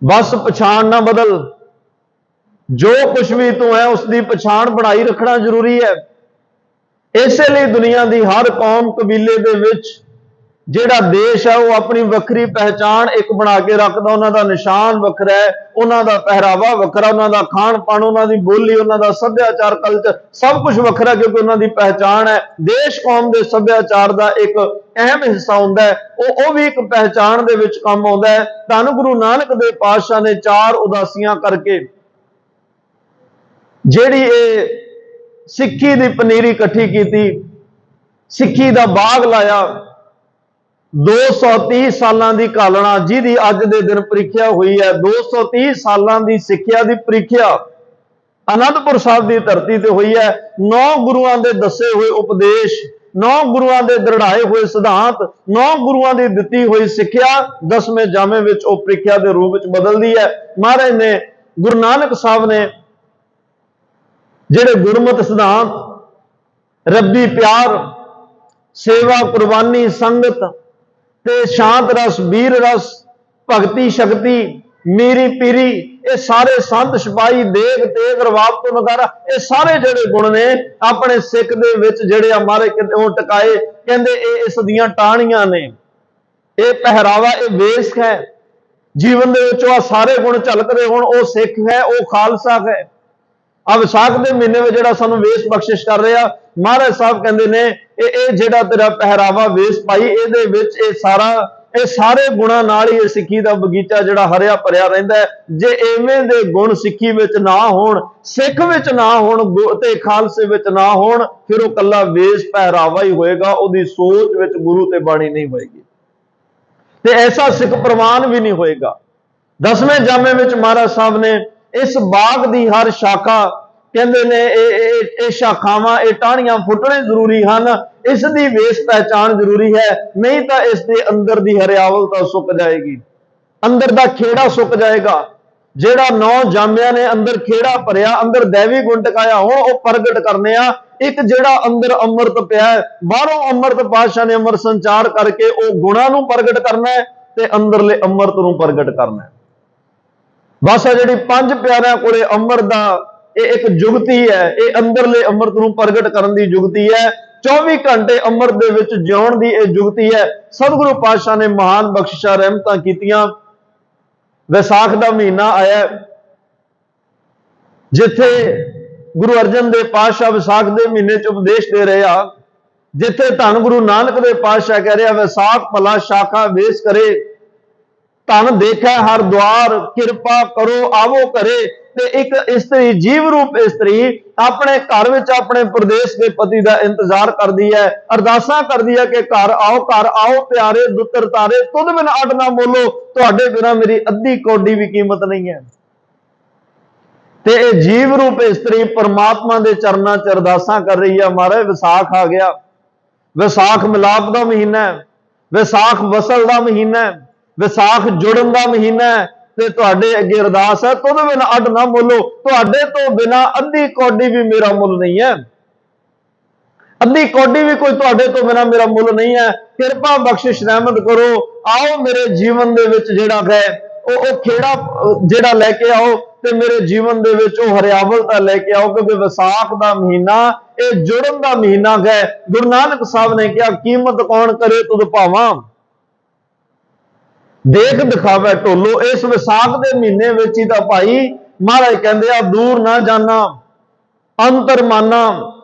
ਬਸ ਪਛਾਣ ਨਾ ਬਦਲ, ਜੋ ਕੁਛ ਵੀ ਤੂੰ ਹੈ ਉਸ ਦੀ ਪਛਾਣ ਬਣਾਈ ਰੱਖਣਾ ਜ਼ਰੂਰੀ ਹੈ। ਇਸੇ ਲਈ ਦੁਨੀਆ ਦੀ ਹਰ ਕੌਮ ਕਬੀਲੇ ਦੇ ਵਿੱਚ ਜਿਹੜਾ ਦੇਸ਼ ਹੈ ਉਹ ਆਪਣੀ ਵੱਖਰੀ ਪਹਿਚਾਣ ਇੱਕ ਬਣਾ ਕੇ ਰੱਖਦਾ। ਉਹਨਾਂ ਦਾ ਨਿਸ਼ਾਨ ਵੱਖਰਾ ਹੈ, ਉਹਨਾਂ ਦਾ ਪਹਿਰਾਵਾ ਵੱਖਰਾ, ਉਹਨਾਂ ਦਾ ਖਾਣ ਪਾਣ, ਉਹਨਾਂ ਦੀ ਬੋਲੀ, ਉਹਨਾਂ ਦਾ ਸੱਭਿਆਚਾਰ, ਕਲਚਰ ਸਭ ਕੁਝ ਵੱਖਰਾ, ਕਿਉਂਕਿ ਉਹਨਾਂ ਦੀ ਪਹਿਚਾਣ ਹੈ। ਦੇਸ਼ ਕੌਮ ਦੇ ਸੱਭਿਆਚਾਰ ਦਾ ਇੱਕ ਅਹਿਮ ਹਿੱਸਾ ਹੁੰਦਾ ਹੈ, ਉਹ ਵੀ ਇੱਕ ਪਹਿਚਾਣ ਦੇ ਵਿੱਚ ਕੰਮ ਆਉਂਦਾ ਹੈ। ਧੰਨ ਗੁਰੂ ਨਾਨਕ ਦੇਵ ਪਾਤਸ਼ਾਹ ਨੇ 4 ਉਦਾਸੀਆਂ ਕਰਕੇ ਜਿਹੜੀ ਇਹ ਸਿੱਖੀ ਦੀ ਪਨੀਰੀ ਇਕੱਠੀ ਕੀਤੀ, ਸਿੱਖੀ ਦਾ ਬਾਗ ਲਾਇਆ, 230 ਸਾਲਾਂ ਦੀ ਘਾਲਣਾ ਜਿਹਦੀ ਅੱਜ ਦੇ ਦਿਨ ਪ੍ਰੀਖਿਆ ਹੋਈ ਹੈ। 230 ਸਾਲਾਂ ਦੀ ਸਿੱਖਿਆ ਦੀ ਪ੍ਰੀਖਿਆ ਅਨੰਦਪੁਰ ਸਾਹਿਬ ਦੀ ਧਰਤੀ ਤੇ ਹੋਈ ਹੈ। 9 ਗੁਰੂਆਂ ਦੇ ਦੱਸੇ ਹੋਏ ਉਪਦੇਸ਼, 9 ਗੁਰੂਆਂ ਦੇ ਦ੍ਰਿੜਾਏ ਹੋਏ ਸਿਧਾਂਤ, 9 ਗੁਰੂਆਂ ਦੀ ਦਿੱਤੀ ਹੋਈ ਸਿੱਖਿਆ 10ਵੇਂ ਜਾਮੇ ਵਿੱਚ ਉਹ ਪ੍ਰੀਖਿਆ ਦੇ ਰੂਪ ਵਿੱਚ ਬਦਲਦੀ ਹੈ। ਮਹਾਰਾਜ ਨੇ ਗੁਰੂ ਨਾਨਕ ਸਾਹਿਬ ਨੇ ਜਿਹੜੇ ਗੁਰਮਤਿ ਸਿਧਾਂਤ, ਰੱਬੀ ਪਿਆਰ, ਸੇਵਾ, ਕੁਰਬਾਨੀ, ਸੰਗਤ ਤੇ ਸ਼ਾਂਤ ਰਸ, ਵੀਰ ਰਸ, ਭਗਤੀ ਸ਼ਕਤੀ, ਮੀਰੀ ਪੀਰੀ, ਇਹ ਸਾਰੇ ਸੰਤ ਸਿਪਾਹੀ, ਦੇਗ ਤੇਗ, ਰਵਾਬ ਤੋਂ ਨਗਾਰਾ, ਇਹ ਸਾਰੇ ਜਿਹੜੇ ਗੁਣ ਨੇ ਆਪਣੇ ਸਿੱਖ ਦੇ ਵਿੱਚ ਜਿਹੜੇ ਹਮਾਰੇ ਉਹ ਟਿਕਾਏ। ਕਹਿੰਦੇ ਇਹ ਇਸ ਦੀਆਂ ਟਾਹਣੀਆਂ ਨੇ, ਇਹ ਪਹਿਰਾਵਾ, ਇਹ ਵੇਸ਼ ਹੈ। ਜੀਵਨ ਦੇ ਵਿੱਚ ਉਹ ਸਾਰੇ ਗੁਣ ਝਲਕਦੇ ਹੋਣ, ਉਹ ਸਿੱਖ ਹੈ, ਉਹ ਖਾਲਸਾ ਹੈ। ਆ ਵਿਸਾਖ ਦੇ ਮਹੀਨੇ ਵਿੱਚ ਜਿਹੜਾ ਸਾਨੂੰ ਵੇਸ਼ ਬਖਸ਼ਿਸ਼ ਕਰ ਰਿਹਾ, ਮਹਾਰਾਜ ਸਾਹਿਬ ਕਹਿੰਦੇ ਨੇ ਇਹ ਜਿਹੜਾ ਤੇਰਾ ਪਹਿਰਾਵਾ ਵੇਸ਼ ਪਾਈ, ਇਹਦੇ ਵਿੱਚ ਇਹ ਸਾਰੇ ਗੁਣਾਂ ਨਾਲ ਹੀ ਇਹ ਸਿੱਖੀ ਦਾ ਬਗੀਚਾ ਜਿਹੜਾ ਹਰਿਆ ਭਰਿਆ ਰਹਿੰਦਾ ਹੈ। ਜੇ ਐਵੇਂ ਦੇ ਗੁਣ ਸਿੱਖੀ ਵਿੱਚ ਨਾ ਹੋਣ, ਸਿੱਖ ਵਿੱਚ ਨਾ ਹੋਣ ਤੇ ਖਾਲਸੇ ਵਿੱਚ ਨਾ ਹੋਣ, ਫਿਰ ਉਹ ਕੱਲਾ ਵੇਸ਼ ਪਹਿਰਾਵਾ ਹੀ ਹੋਏਗਾ, ਉਹਦੀ ਸੋਚ ਵਿੱਚ ਗੁਰੂ ਤੇ ਬਾਣੀ ਨਹੀਂ ਹੋਏਗੀ, ਤੇ ਐਸਾ ਸਿੱਖ ਪ੍ਰਵਾਨ ਵੀ ਨਹੀਂ ਹੋਏਗਾ। 10ਵੇਂ ਜਾਮੇ ਵਿੱਚ ਮਹਾਰਾਜ ਸਾਹਿਬ ਨੇ ਇਸ ਬਾਗ ਦੀ ਹਰ ਸ਼ਾਖਾ, ਕਹਿੰਦੇ ਨੇ ਇਹ ਸ਼ਾਖਾਵਾਂ, ਇਹ ਟਾਹਣੀਆਂ ਫੁੱਟਣੇ ਜ਼ਰੂਰੀ ਹਨ, ਇਸ ਦੀ ਵੇਸ਼ ਪਹਿਚਾਣ ਜ਼ਰੂਰੀ ਹੈ, ਨਹੀਂ ਤਾਂ ਇਸ ਦੇ ਅੰਦਰ ਦੀ ਹਰਿਆਵਲਤਾ ਸੁੱਕ ਜਾਏਗੀ, ਅੰਦਰ ਦਾ ਖੇੜਾ ਸੁੱਕ ਜਾਏਗਾ। ਜਿਹੜਾ 9 ਜਾਮਿਆਂ ਨੇ ਅੰਦਰ ਖੇੜਾ ਭਰਿਆ, ਅੰਦਰ ਦੈਵੀ ਗੁਣ ਟਿਕਾਇਆ, ਹੁਣ ਉਹ ਪ੍ਰਗਟ ਕਰਨੇ ਆ। ਇੱਕ ਜਿਹੜਾ ਅੰਦਰ ਅੰਮ੍ਰਿਤ ਪਿਆ, ਬਾਹਰੋਂ ਅੰਮ੍ਰਿਤ ਪਾਤਸ਼ਾਹ ਨੇ ਅੰਮ੍ਰਿਤ ਸੰਚਾਰ ਕਰਕੇ ਉਹ ਗੁਣਾਂ ਨੂੰ ਪ੍ਰਗਟ ਕਰਨਾ ਹੈ, ਤੇ ਅੰਦਰਲੇ ਅੰਮ੍ਰਿਤ ਨੂੰ ਪ੍ਰਗਟ ਕਰਨਾ ਹੈ। ਬਸ ਆ ਜਿਹੜੀ 5 ਪਿਆਰਿਆਂ ਕੋਲੇ ਅੰਮ੍ਰਿਤ ਦਾ ਇਹ ਇੱਕ ਜੁਗਤੀ ਹੈ, ਇਹ ਅੰਦਰਲੇ ਅੰਮ੍ਰਿਤ ਨੂੰ ਪ੍ਰਗਟ ਕਰਨ ਦੀ ਜੁਗਤੀ ਹੈ। 24 ਘੰਟੇ ਅੰਮ੍ਰਿਤ ਦੇ ਵਿੱਚ ਜਿਉਣ ਦੀ ਇਹ ਜੁਗਤੀ ਹੈ। ਸਤਿਗੁਰੂ ਪਾਤਸ਼ਾਹ ਨੇ ਮਹਾਨ ਬਖਸ਼ਿਸ਼ਾਂ ਰਹਿਮਤਾਂ ਕੀਤੀਆਂ। ਵਿਸਾਖ ਦਾ ਮਹੀਨਾ ਆਇਆ, ਜਿੱਥੇ ਗੁਰੂ ਅਰਜਨ ਦੇਵ ਪਾਤਸ਼ਾਹ ਵਿਸਾਖ ਦੇ ਮਹੀਨੇ ਚ ਉਪਦੇਸ਼ ਦੇ ਰਹੇ ਆ, ਜਿੱਥੇ ਧੰਨ ਗੁਰੂ ਨਾਨਕ ਦੇਵ ਪਾਤਸ਼ਾਹ ਕਹਿ ਰਿਹਾ ਵਿਸਾਖ ਭਲਾ ਸ਼ਾਖਾ ਵੇਸ ਕਰੇ, ਧਨ ਦੇਖੈ ਹਰ ਦੁਆਰ, ਕਿਰਪਾ ਕਰੋ ਆਵੋ ਘਰੇ। ਤੇ ਇੱਕ ਇਸਤਰੀ, ਜੀਵ ਰੂਪ ਇਸਤਰੀ ਆਪਣੇ ਘਰ ਵਿੱਚ ਆਪਣੇ ਪ੍ਰਦੇਸ਼ ਦੇ ਪਤੀ ਦਾ ਇੰਤਜ਼ਾਰ ਕਰਦੀ ਹੈ, ਅਰਦਾਸਾਂ ਕਰਦੀ ਹੈ ਕਿ ਘਰ ਆਓ ਪਿਆਰੇ ਦੁੱਤਰ ਤਾਰੇ, ਤੁਧ ਬਿਨ ਅੱਡ ਨਾ ਬੋਲੋ, ਤੁਹਾਡੇ ਬਿਨਾ ਮੇਰੀ ਅੱਧੀ ਕੌਡੀ ਵੀ ਕੀਮਤ ਨਹੀਂ ਹੈ। ਤੇ ਇਹ ਜੀਵ ਰੂਪ ਇਸਤਰੀ ਪਰਮਾਤਮਾ ਦੇ ਚਰਨਾਂ 'ਚ ਅਰਦਾਸਾਂ ਕਰ ਰਹੀ ਹੈ, ਮਹਾਰਾਜ ਵਿਸਾਖ ਆ ਗਿਆ, ਵਿਸਾਖ ਮਿਲਾਪ ਦਾ ਮਹੀਨਾ ਹੈ, ਵਿਸਾਖ ਵਸਲ ਦਾ ਮਹੀਨਾ ਹੈ, ਵਿਸਾਖ ਜੁੜਨ ਦਾ ਮਹੀਨਾ ਹੈ, ਤੇ ਤੁਹਾਡੇ ਅੱਗੇ ਅਰਦਾਸ ਹੈ, ਤੁਧ ਬਿਨ ਅੱਡ ਨਾ ਬੋਲੋ, ਤੁਹਾਡੇ ਤੋਂ ਬਿਨਾ ਅੱਧੀ ਕੌਡੀ ਵੀ ਮੇਰਾ ਮੁੱਲ ਨਹੀਂ ਹੈ, ਅੱਧੀ ਕੌਡੀ ਵੀ ਕੋਈ ਤੁਹਾਡੇ ਤੋਂ ਬਿਨਾ ਮੇਰਾ ਮੁੱਲ ਨਹੀਂ ਹੈ। ਕਿਰਪਾ ਬਖਸ਼ਿਸ਼ ਰਹਿਮਤ ਕਰੋ, ਆਓ ਮੇਰੇ ਜੀਵਨ ਦੇ ਵਿੱਚ ਜਿਹੜਾ ਹੈ ਉਹ ਖੇੜਾ ਜਿਹੜਾ ਲੈ ਕੇ ਆਓ, ਤੇ ਮੇਰੇ ਜੀਵਨ ਦੇ ਵਿੱਚ ਉਹ ਹਰਿਆਵਲਤਾ ਲੈ ਕੇ ਆਓ, ਕਿਉਂਕਿ ਵਿਸਾਖ ਦਾ ਮਹੀਨਾ ਇਹ ਜੁੜਨ ਦਾ ਮਹੀਨਾ ਹੈ। ਗੁਰੂ ਨਾਨਕ ਸਾਹਿਬ ਨੇ ਕਿਹਾ, ਕੀਮਤ ਕੌਣ ਕਰੇ ਤੁਧ ਭਾਵਾਂ, ਦੇਖ ਦਿਖਾਵੇ ਢੋਲੋ। ਇਸ ਵਿਸਾਖ ਦੇ ਮਹੀਨੇ ਵਿੱਚ ਹੀ ਤਾਂ ਭਾਈ ਮਹਾਰਾਜ ਕਹਿੰਦੇ ਆ, ਦੂਰ ਨਾ ਜਾਣਾ ਅੰਤਰ ਮਾਨਾ,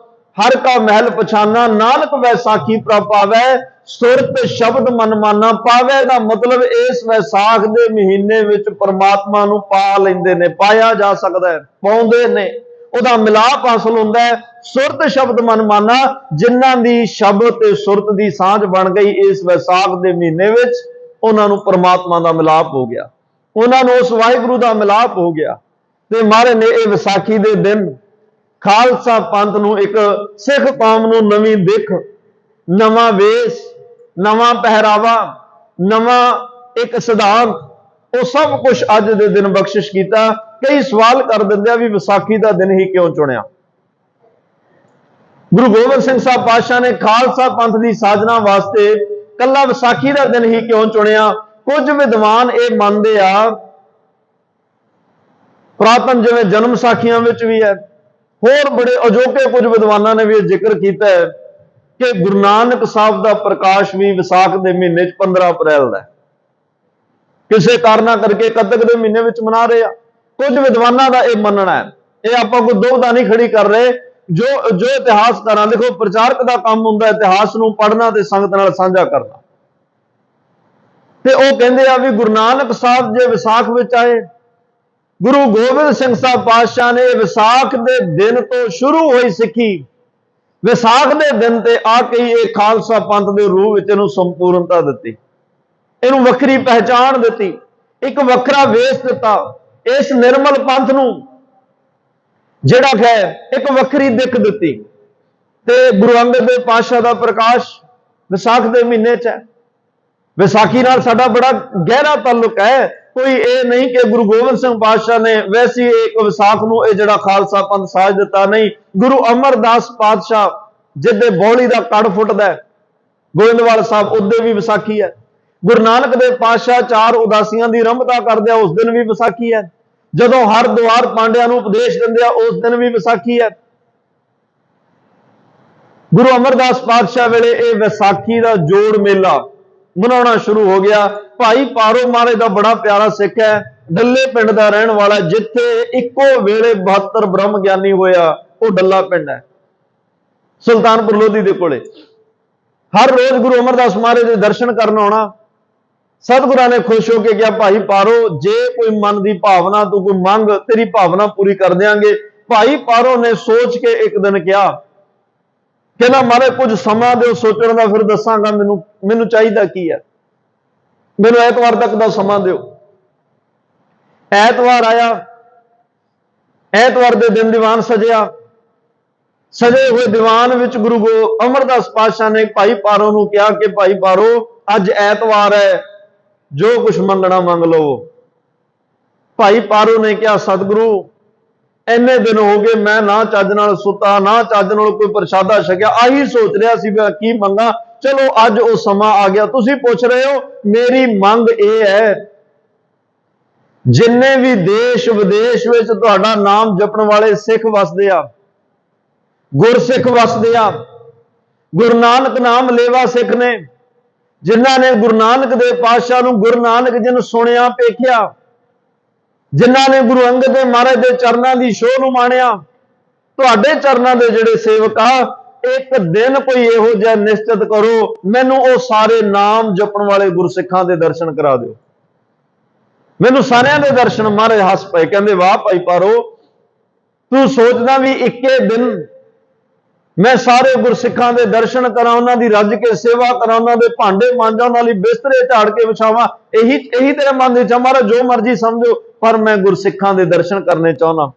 ਹਰ ਕਾ ਮਹਿਲ ਪਛਾਨਾ, ਨਾਨਕ ਵੈਸਾਖੀ ਪ੍ਰਭ ਆਵੈ, ਸੁਰਤ ਸ਼ਬਦ ਮਨ ਮਾਨਾ। ਪਾਵੇ ਦਾ ਮਤਲਬ ਇਸ ਵਿਸਾਖ ਦੇ ਮਹੀਨੇ ਵਿੱਚ ਪਰਮਾਤਮਾ ਨੂੰ ਪਾ ਲੈਂਦੇ ਨੇ, ਪਾਇਆ ਜਾ ਸਕਦਾ ਹੈ, ਪਾਉਂਦੇ ਨੇ, ਉਹਦਾ ਮਿਲਾਪ ਹਾਸਲ ਹੁੰਦਾ ਹੈ। ਸੁਰਤ ਸ਼ਬਦ ਮਨ ਮਾਨਾ, ਜਿਨ੍ਹਾਂ ਦੀ ਸ਼ਬਦ ਤੇ ਸੁਰਤ ਦੀ ਸਾਂਝ ਬਣ ਗਈ ਇਸ ਵਿਸਾਖ ਦੇ ਮਹੀਨੇ ਵਿੱਚ, ਉਹਨਾਂ ਨੂੰ ਪਰਮਾਤਮਾ ਦਾ ਮਿਲਾਪ ਹੋ ਗਿਆ, ਉਹਨਾਂ ਨੂੰ ਉਸ ਵਾਹਿਗੁਰੂ ਦਾ ਮਿਲਾਪ ਹੋ ਗਿਆ। ਤੇ ਮਹਾਰਾਜ ਨੇ ਇਹ ਵਿਸਾਖੀ ਦੇ ਦਿਨ ਖਾਲਸਾ ਪੰਥ ਨੂੰ, ਇੱਕ ਸਿੱਖ ਕੌਮ ਨੂੰ ਨਵੀਂ ਦਿੱਖ, ਨਵਾਂ ਵੇਸ, ਨਵਾਂ ਪਹਿਰਾਵਾ, ਨਵਾਂ ਇੱਕ ਸਿਧਾਂਤ, ਉਹ ਸਭ ਕੁਝ ਅੱਜ ਦੇ ਦਿਨ ਬਖਸ਼ਿਸ਼ ਕੀਤਾ। ਕਈ ਸਵਾਲ ਕਰ ਦਿੰਦੇ ਆ ਵੀ ਵਿਸਾਖੀ ਦਾ ਦਿਨ ਹੀ ਕਿਉਂ ਚੁਣਿਆ? ਗੁਰੂ ਗੋਬਿੰਦ ਸਿੰਘ ਸਾਹਿਬ ਪਾਤਸ਼ਾਹ ਨੇ ਖਾਲਸਾ ਪੰਥ ਦੀ ਸਾਜਨਾ ਵਾਸਤੇ ਕੱਲਾ ਵਿਸਾਖੀ ਦਾ ਦਿਨ ਹੀ ਕਿਉਂ ਚੁਣਿਆ? ਕੁਝ ਵਿਦਵਾਨ ਇਹ ਮੰਨਦੇ ਆ, ਪੁਰਾਤਨ ਜਿਵੇਂ ਜਨਮ ਸਾਖੀਆਂ ਵਿੱਚ ਵੀ ਹੈ, ਹੋਰ ਬੜੇ ਅਜੋਕੇ ਕੁਝ ਵਿਦਵਾਨਾਂ ਨੇ ਵੀ ਇਹ ਜ਼ਿਕਰ ਕੀਤਾ ਹੈ ਕਿ ਗੁਰੂ ਨਾਨਕ ਸਾਹਿਬ ਦਾ ਪ੍ਰਕਾਸ਼ ਵੀ ਵਿਸਾਖ ਦੇ ਮਹੀਨੇ 'ਚ 15 ਅਪ੍ਰੈਲ ਦਾ, ਕਿਸੇ ਕਾਰਨਾਂ ਕਰਕੇ ਕੱਤਕ ਦੇ ਮਹੀਨੇ ਵਿੱਚ ਮਨਾ ਰਹੇ ਆ। ਕੁਝ ਵਿਦਵਾਨਾਂ ਦਾ ਇਹ ਮੰਨਣਾ ਹੈ, ਇਹ ਆਪਾਂ ਕੋਈ ਦੁਬਿਧਾ ਨਹੀਂ ਖੜੀ ਕਰ ਰਹੇ। ਜੋ ਇਤਿਹਾਸਕਾਰਾਂ, ਦੇਖੋ ਪ੍ਰਚਾਰਕ ਦਾ ਕੰਮ ਹੁੰਦਾ ਇਤਿਹਾਸ ਨੂੰ ਪੜ੍ਹਨਾ ਤੇ ਸੰਗਤ ਨਾਲ ਸਾਂਝਾ ਕਰਨਾ, ਤੇ ਉਹ ਕਹਿੰਦੇ ਆ ਵੀ ਗੁਰੂ ਨਾਨਕ ਸਾਹਿਬ ਜੇ ਵਿਸਾਖ ਵਿੱਚ ਆਏ, ਗੁਰੂ ਗੋਬਿੰਦ ਸਿੰਘ ਸਾਹਿਬ ਪਾਤਸ਼ਾਹ ਨੇ ਵਿਸਾਖ ਦੇ ਦਿਨ ਤੋਂ ਸ਼ੁਰੂ ਹੋਈ ਸਿੱਖੀ ਵਿਸਾਖ ਦੇ ਦਿਨ ਤੇ ਆ ਕੇ ਇਹ ਖਾਲਸਾ ਪੰਥ ਦੇ ਰੂਪ ਵਿੱਚ ਇਹਨੂੰ ਸੰਪੂਰਨਤਾ ਦਿੱਤੀ, ਇਹਨੂੰ ਵੱਖਰੀ ਪਹਿਚਾਣ ਦਿੱਤੀ, ਇੱਕ ਵੱਖਰਾ ਵੇਸ ਦਿੱਤਾ। ਇਸ ਨਿਰਮਲ ਪੰਥ ਨੂੰ ਜਿਹੜਾ ਹੈ ਇੱਕ ਵੱਖਰੀ ਦਿੱਖ ਦਿੱਤੀ। ਤੇ ਗੁਰੂ ਅੰਗਦ ਦੇਵ ਪਾਤਸ਼ਾਹ ਦਾ ਪ੍ਰਕਾਸ਼ ਵਿਸਾਖ ਦੇ ਮਹੀਨੇ 'ਚ ਹੈ। ਵਿਸਾਖੀ ਨਾਲ ਸਾਡਾ ਬੜਾ ਗਹਿਰਾ ਤਾਲੁਕ ਹੈ। ਕੋਈ ਇਹ ਨਹੀਂ ਕਿ ਗੁਰੂ ਗੋਬਿੰਦ ਸਿੰਘ ਪਾਤਸ਼ਾਹ ਨੇ ਵੈਸੀ ਇੱਕ ਵਿਸਾਖ ਨੂੰ ਇਹ ਜਿਹੜਾ ਖਾਲਸਾ ਪੰਥ ਸਾਜ ਦਿੱਤਾ, ਨਹੀਂ। ਗੁਰੂ ਅਮਰਦਾਸ ਪਾਤਸ਼ਾਹ ਜਿੱਦੇ ਬੌਲੀ ਦਾ ਕੜ ਫੁੱਟਦਾ ਹੈ ਗੋਇੰਦਵਾਲ ਸਾਹਿਬ, ਉਹਦੇ ਵੀ ਵਿਸਾਖੀ ਹੈ। ਗੁਰੂ ਨਾਨਕ ਦੇਵ ਪਾਤਸ਼ਾਹ 4 ਉਦਾਸੀਆਂ ਦੀ ਆਰੰਭਤਾ ਕਰਦੇ ਆ, ਉਸ ਦਿਨ ਵੀ ਵਿਸਾਖੀ ਹੈ। ਜਦੋਂ ਹਰਦੁਆਰ ਪਾਂਡਿਆਂ ਨੂੰ ਉਪਦੇਸ਼ ਦਿੰਦੇ ਆ, ਉਸ ਦਿਨ ਵੀ ਵਿਸਾਖੀ ਹੈ। ਗੁਰੂ ਅਮਰਦਾਸ ਪਾਤਸ਼ਾਹ ਵੇਲੇ ਇਹ ਵਿਸਾਖੀ ਦਾ ਜੋੜ ਮੇਲਾ ਮਨਾਉਣਾ ਸ਼ੁਰੂ ਹੋ ਗਿਆ। ਭਾਈ ਪਾਰੋ ਮਹਾਰਾਜ ਦਾ ਬੜਾ ਪਿਆਰਾ ਸਿੱਖ ਹੈ, ਡੱਲੇ ਪਿੰਡ ਦਾ ਰਹਿਣ ਵਾਲਾ, ਜਿੱਥੇ ਇੱਕੋ ਵੇਲੇ 72 ਬ੍ਰਹਮ ਗਿਆਨੀ ਹੋਇਆ, ਉਹ ਡੱਲਾ ਪਿੰਡ ਹੈ, ਸੁਲਤਾਨਪੁਰ ਲੋਧੀ ਦੇ ਕੋਲੇ। ਹਰ ਰੋਜ਼ ਗੁਰੂ ਅਮਰਦਾਸ ਮਹਾਰਾਜ ਦੇ ਦਰਸ਼ਨ ਕਰਨ ਆਉਣਾ। ਸਤਿਗੁਰਾਂ ਨੇ ਖੁਸ਼ ਹੋ ਕੇ ਕਿਹਾ, ਭਾਈ ਪਾਰੋ ਜੇ ਕੋਈ ਮਨ ਦੀ ਭਾਵਨਾ ਤੂੰ ਕੋਈ ਮੰਗ, ਤੇਰੀ ਭਾਵਨਾ ਪੂਰੀ ਕਰ ਦਿਆਂਗੇ। ਭਾਈ ਪਾਰੋ ਨੇ ਸੋਚ ਕੇ ਇੱਕ ਦਿਨ ਕਿਹਾ, ਕਹਿੰਦਾ ਮਹਾਰਾਜ ਕੁਝ ਸਮਾਂ ਦਿਓ ਸੋਚਣ ਦਾ, ਫਿਰ ਦੱਸਾਂਗਾ ਮੈਨੂੰ ਚਾਹੀਦਾ ਕੀ ਹੈ, ਮੈਨੂੰ ਐਤਵਾਰ ਤੱਕ ਦਾ ਸਮਾਂ ਦਿਓ। ਐਤਵਾਰ ਆਇਆ, ਐਤਵਾਰ ਦੇ ਦਿਨ ਦੀਵਾਨ ਸਜਿਆ। ਸਜੇ ਹੋਏ ਦੀਵਾਨ ਵਿੱਚ ਗੁਰੂ ਅਮਰਦਾਸ ਪਾਤਸ਼ਾਹ ਨੇ ਭਾਈ ਪਾਰੋ ਨੂੰ ਕਿਹਾ ਕਿ ਭਾਈ ਪਾਰੋ ਅੱਜ ਐਤਵਾਰ ਹੈ, ਜੋ ਕੁਝ ਮੰਗਣਾ ਮੰਗ ਲਓ। ਭਾਈ ਪਾਰੋ ਨੇ ਕਿਹਾ, ਸਤਿਗੁਰੂ ਇੰਨੇ ਦਿਨ ਹੋ ਗਏ ਮੈਂ ਨਾ ਚੱਜ ਨਾਲ ਸੁੱਤਾ, ਨਾ ਚੱਜ ਨਾਲ ਕੋਈ ਪ੍ਰਸ਼ਾਦਾ ਛਕਿਆ, ਆਹੀ ਸੋਚ ਰਿਹਾ ਸੀ ਮੈਂ ਕੀ ਮੰਗਾ। ਚਲੋ ਅੱਜ ਉਹ ਸਮਾਂ ਆ ਗਿਆ, ਤੁਸੀਂ ਪੁੱਛ ਰਹੇ ਹੋ। ਮੇਰੀ ਮੰਗ ਇਹ ਹੈ, ਜਿੰਨੇ ਵੀ ਦੇਸ਼ ਵਿਦੇਸ਼ ਵਿੱਚ ਤੁਹਾਡਾ ਨਾਮ ਜਪਣ ਵਾਲੇ ਸਿੱਖ ਵਸਦੇ ਆ, ਗੁਰਸਿੱਖ ਵਸਦੇ ਆ, ਗੁਰੂ ਨਾਨਕ ਨਾਮ ਲੇਵਾ ਸਿੱਖ ਨੇ, ਜਿਨ੍ਹਾਂ ਨੇ ਗੁਰੂ ਨਾਨਕ ਦੇਵ ਪਾਤਸ਼ਾਹ ਨੂੰ ਗੁਰੂ ਨਾਨਕ ਜੀ ਨੂੰ ਸੁਣਿਆ ਪੇਖਿਆ, ਜਿਨ੍ਹਾਂ ਨੇ ਗੁਰੂ ਅੰਗਦ ਦੇਵ ਮਹਾਰਾਜ ਦੇ ਚਰਨਾਂ ਦੀ ਛੋਹ ਨੂੰ ਮਾਣਿਆ, ਤੁਹਾਡੇ ਚਰਨਾਂ ਦੇ ਜਿਹੜੇ ਸੇਵਕ ਆ, ਇੱਕ ਦਿਨ ਕੋਈ ਇਹੋ ਜਿਹਾ ਨਿਸ਼ਚਿਤ ਕਰੋ, ਮੈਨੂੰ ਉਹ ਸਾਰੇ ਨਾਮ ਜਪਣ ਵਾਲੇ ਗੁਰਸਿੱਖਾਂ ਦੇ ਦਰਸ਼ਨ ਕਰਾ ਦਿਓ। मैनू सारिਆਂ ਦੇ दर्शन महाराज हस पे, कहते वाह भाई पारो, तू सोचदा भी इक्के दिन मैं सारे गुरसिखां दे दर्शन करा, उन्हां दी रज के सेवा करा, उन्हां दे भांडे मांजा, उन्हां लई बिस्तरे झाड़ के विछावां, यही तेरे मन विच महाराज जो मर्जी समझो, पर मैं गुरसिखां दे दर्शन करने चाहुंदा।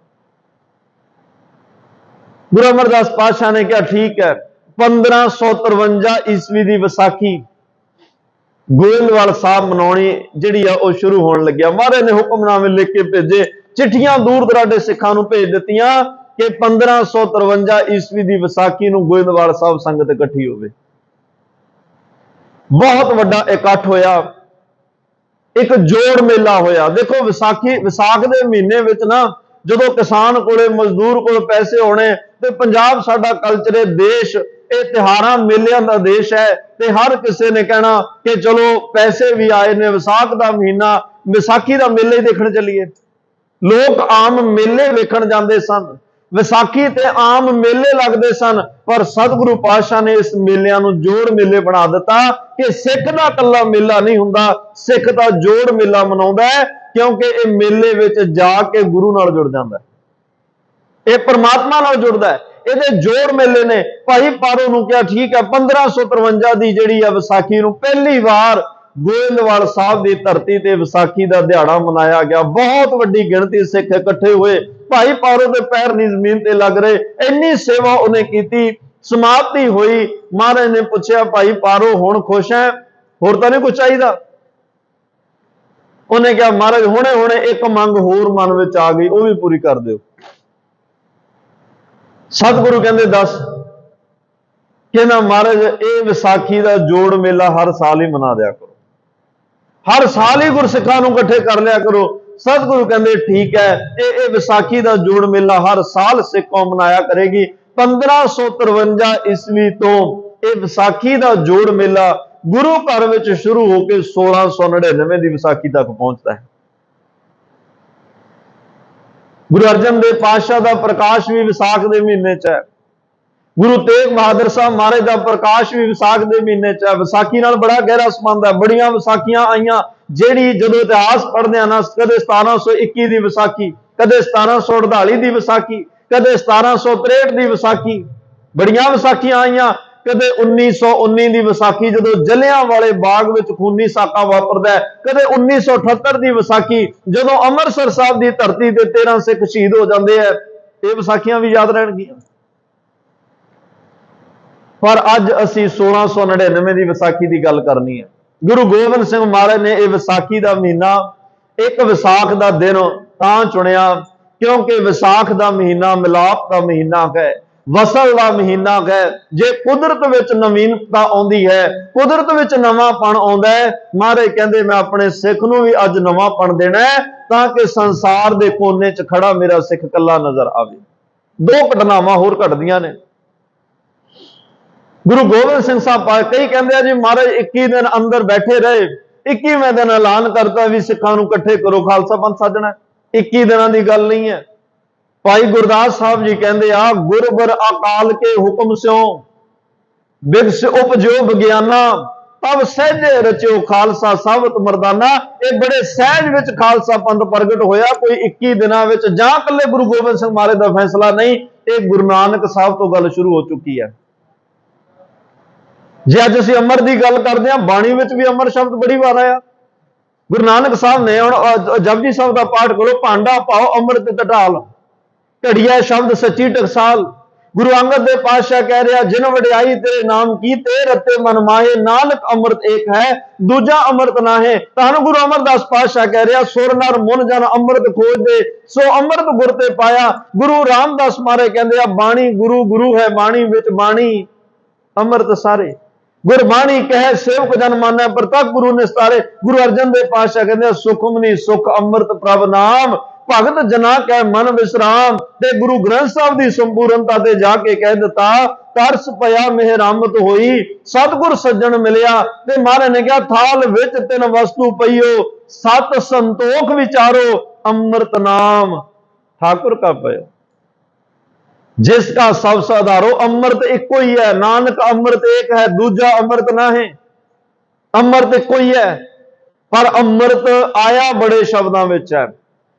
गुरु अमरदास पातशाह ने कहा ठीक है। 1553 ईस्वी की विसाखी गोइंदवाल साहब मनाउणी जिहड़ी आ ओह शुरू होण लग्या। महाराज ने हुक्मनामे लिख के भेजे, चिट्ठियां दूर दराडे सिखां नूं भेज दित्तियां कि 1553 ईस्वी की विसाखी नूं गोइंदवाल साहब संगत इकट्ठी होवे। बहुत वड्डा इकट्ठ होया, एक जोड़ मेला होया। देखो विसाख दे महीने विच ना जदों किसान कोले मजदूर कोल पैसे होने ते पंजाब साडा कल्चर है, देश ये त्योहारां मेलिਆਂ ਦਾ देश है, ते हर किसी ने कहना कि चलो पैसे भी आए ने, विसाख का महीना, विसाखी का मेला ही देखण चलीए। लोग आम मेले वेखण जांदे सन, विसाखी ते आम मेले लगते सन, पर सतगुरु पातशाह ने इस मेलिਆਂ ਨੂੰ जोड़ मेले बना दिता कि सिख का कल्ला मेला नहीं हुंदा, सिख का जोड़ मेला मनाउंदा है, क्योंकि ये मेले विच जाके गुरु नाल जुड़ जांदा है, ये परमात्मा नाल जुड़दा है। ये जोड़ मेले ने। भाई पारो नूं कहा ठीक है, 1553 की जिहड़ी आ विसाखी नूं पहली बार गोइंदवाल साहब की धरती ते विसाखी का दिहाड़ा मनाया गया। बहुत वड्डी गिणती सिख इकट्ठे हुए। भाई पारो के पैर नहीं जमीन ते लग रहे, इन्नी सेवा उन्हें की। समाप्ति हुई, महाराज ने पूछा भाई पारो हुण खुश है, होर तां नहीं कुछ चाहिदा? उन्हें कहा महाराज हुणे हुणे एक मंग होर मन विच आ गई, वह भी पूरी कर दिओ। सतगुरु कहते दस, कहना महाराज ये विसाखी का जोड़ मेला हर साल ही मना दिया करो, हर साल ही गुरसिखां नूं इकट्ठे कर लिया करो। सतगुरु कहते ठीक है, ये विसाखी का जोड़ मेला हर साल सिख कौम मनाया करेगी। 1553 ईस्वी तो ये विसाखी का जोड़ मेला गुरु घर विच शुरू होकर 1699 की विसाखी तक पहुंचता है। गुरु अर्जन देव पातशाह का प्रकाश भी विसाख के महीने च है। गुरु तेग बहादुर साहब महाराज का प्रकाश भी विसाख के महीने च है। विसाखी नाल बड़ा गहरा संबंध है। बड़ियां विसाखियां आईयां जिहड़ी जदों इतिहास पढ़दे आ ना, कदे 1721 की विसाखी, कदे 1748 की विसाखी, कदे 1763 की विसाखी, बड़ियां विसाखियां आईयां। कदे 1919 की विसाखी जदों जलियांवाले बाग विच खूनी साका वापरदा है, कदे 1978 की विसाखी जदों अमृतसर साहब की धरती ते 13 सिख शहीद हो जाते हैं। ये विसाखियां भी याद रहणगियां। पर अज असी 1699 की विसाखी की गल करनी है। गुरु गोबिंद सिंह महाराज ने यह विसाखी का महीना, एक विसाख का दिन तां चुनिया क्योंकि विसाख का महीना मिलाप का महीना है, वसल का महीना है। जे कुदरत विच नवीनता आउंदी है, कुदरत विच नवापन आउंदा है, महाराज कहंदे मैं अपने सिख नूं भी अज नवापन देना है ताकि संसार के कोने च खड़ा मेरा सिख कल्ला नजर आवे। दो घटनावां होर घटदियां ने। गुरु गोबिंद सिंह साहब कई कहते हैं जी महाराज 21 दिन अंदर बैठे रहे, 21वें दिन ऐलान करता भी सिखां नूं इकट्ठे करो, खालसा पंथ साजना। 21 दिनों की गल नहीं है। भाई गुरदास साहब जी कहते आ गुरबर अकाल के हुक्म स्यों बिगस उपजो विज्ञाना, तब सहजे रचो खालसा सावत मरदाना। ये बड़े सहज विच खालसा पंथ प्रगट होया, कोई 21 दिनों विच जां कल्ले गुरु गोबिंद सिंह महाराज का फैसला नहीं, ये गुरु नानक साहब तो गल शुरू हो चुकी है। जे अज असीं अमर की गल करते हैं, बाणी विच भी अमर शब्द बड़ी बार आया। गुरु नानक साहब ने हुण जपजी साहब का पाठ करो, भांडा पाओ अमृत ढाल, घड़िया शब्द सच्ची टकसाल। गुरु अंगद देव पातशाह कह रहा जिन वडियाई तेरे नाम की ते रते मन माहे, नानक अमृत एक है दूजा अमृत नाहे। धन गुरु अमरदास पातशाह कह रहा सुर नर मुन जन अमृत खोज दे, सो अमृत गुर ते पाया। गुरु रामदास महाराज कहते बाणी गुरु गुरु है, बाणी विच बाणी अमृत सारे। गुरबाणी कह सेवक जन माने, प्रतक गुरु ने सतारे। गुरु अर्जन देव पातशाह कहते सुखमनी सुख अमृत प्रभ नाम, भगत जना कह मन विश्राम। ते गुरु ग्रंथ साहब की संपूर्णता ते जाके कह दिता तरस पया मेहरामत होई, सतगुर सज्जन मिलिया। ते महाराज ने कहा थाल विच तिन वस्तु पईओ, सत संतोख विचारो, अमृत नाम ठाकुर का पयो। जिसका सब साधारो अमृत इको ही है, नानक अमृत एक है दूजा अमृत ना है, अमृत इको ही है। पर अमृत आया बड़े शब्दों में है।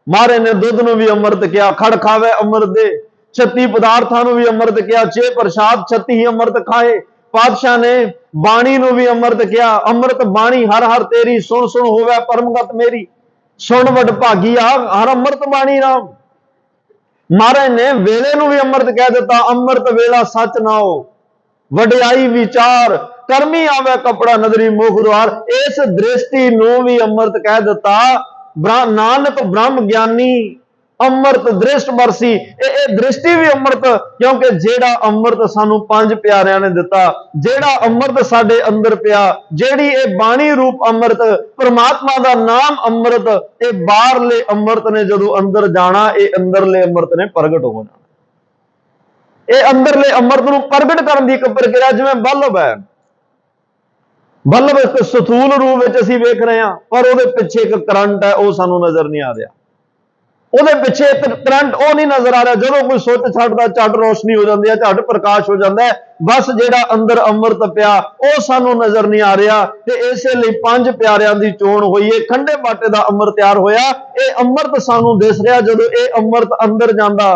महाराज ने दुध नूं भी अमृत किया, खड़ खावे अमृत दे, 36 पदार्थां नूं भी अमृत किया, 6 प्रसाद 36 ही अमृत खाए। पातशाह ने बाणी नूं भी अमृत किया, अमृत बाणी हर हर तेरी, सुन सुन होवे परमगत मेरी, सुन वड भागिया हर अमृत बाणी राम। महाराज ने वेले नूं भी अमृत कह दिता, अमृत वेला सच ना हो, वडियाई विचार कर्मी आवे कपड़ा नदरी मुख द्वार। इस दृष्टि नूं भी अमृत कह दिता। नानक ब्रह्म ज्ञानी अमृत दृष्ट बरसी, ये दृष्टि भी अमृत, क्योंकि जेड़ा अमृत सानू 5 प्यारिਆਂ ने दिता, जेड़ा अमृत साडे अंदर पिया, जेड़ी ये बाणी रूप अमृत, परमात्मा दा नाम अमृत, ये बाहरले अमृत ने जदों अंदर जाना, ये अंदरले अमृत ने प्रगट हो जाना। ये अंदरले अमृत नूं प्रगट करन दी एक प्रक्रिया जिवें बल्ब है, बल्ब एक स्थूल रूप में असीं वेख रहे हैं, पर उहदे पिछे एक करंट है, वो सानू नजर नहीं आ रहा। ਉਹਦੇ ਪਿੱਛੇ ਕਰੰਟ ਉਹ ਨਹੀਂ ਨਜ਼ਰ ਆ ਰਿਹਾ, ਜਦੋਂ ਕੋਈ ਸੁੱਚ ਛੱਡਦਾ ਝੱਟ ਰੋਸ਼ਨੀ ਹੋ ਜਾਂਦੀ ਹੈ, ਝੱਟ ਪ੍ਰਕਾਸ਼ ਹੋ ਜਾਂਦਾ ਹੈ। ਬਸ ਜਿਹੜਾ ਅੰਦਰ ਅੰਮ੍ਰਿਤ ਪਿਆ ਉਹ ਸਾਨੂੰ ਨਜ਼ਰ ਨਹੀਂ ਆ ਰਿਹਾ। ਤੇ ਇਸੇ ਲਈ 5 ਪਿਆਰਿਆਂ ਦੀ ਚੋਣ ਹੋਈ ਹੈ, ਖੰਡੇ ਬਾਟੇ ਦਾ ਅੰਮ੍ਰਿਤ ਤਿਆਰ ਹੋਇਆ। ਇਹ ਅੰਮ੍ਰਿਤ ਸਾਨੂੰ ਦਿਸ ਰਿਹਾ, ਜਦੋਂ ਇਹ ਅੰਮ੍ਰਿਤ ਅੰਦਰ ਜਾਂਦਾ,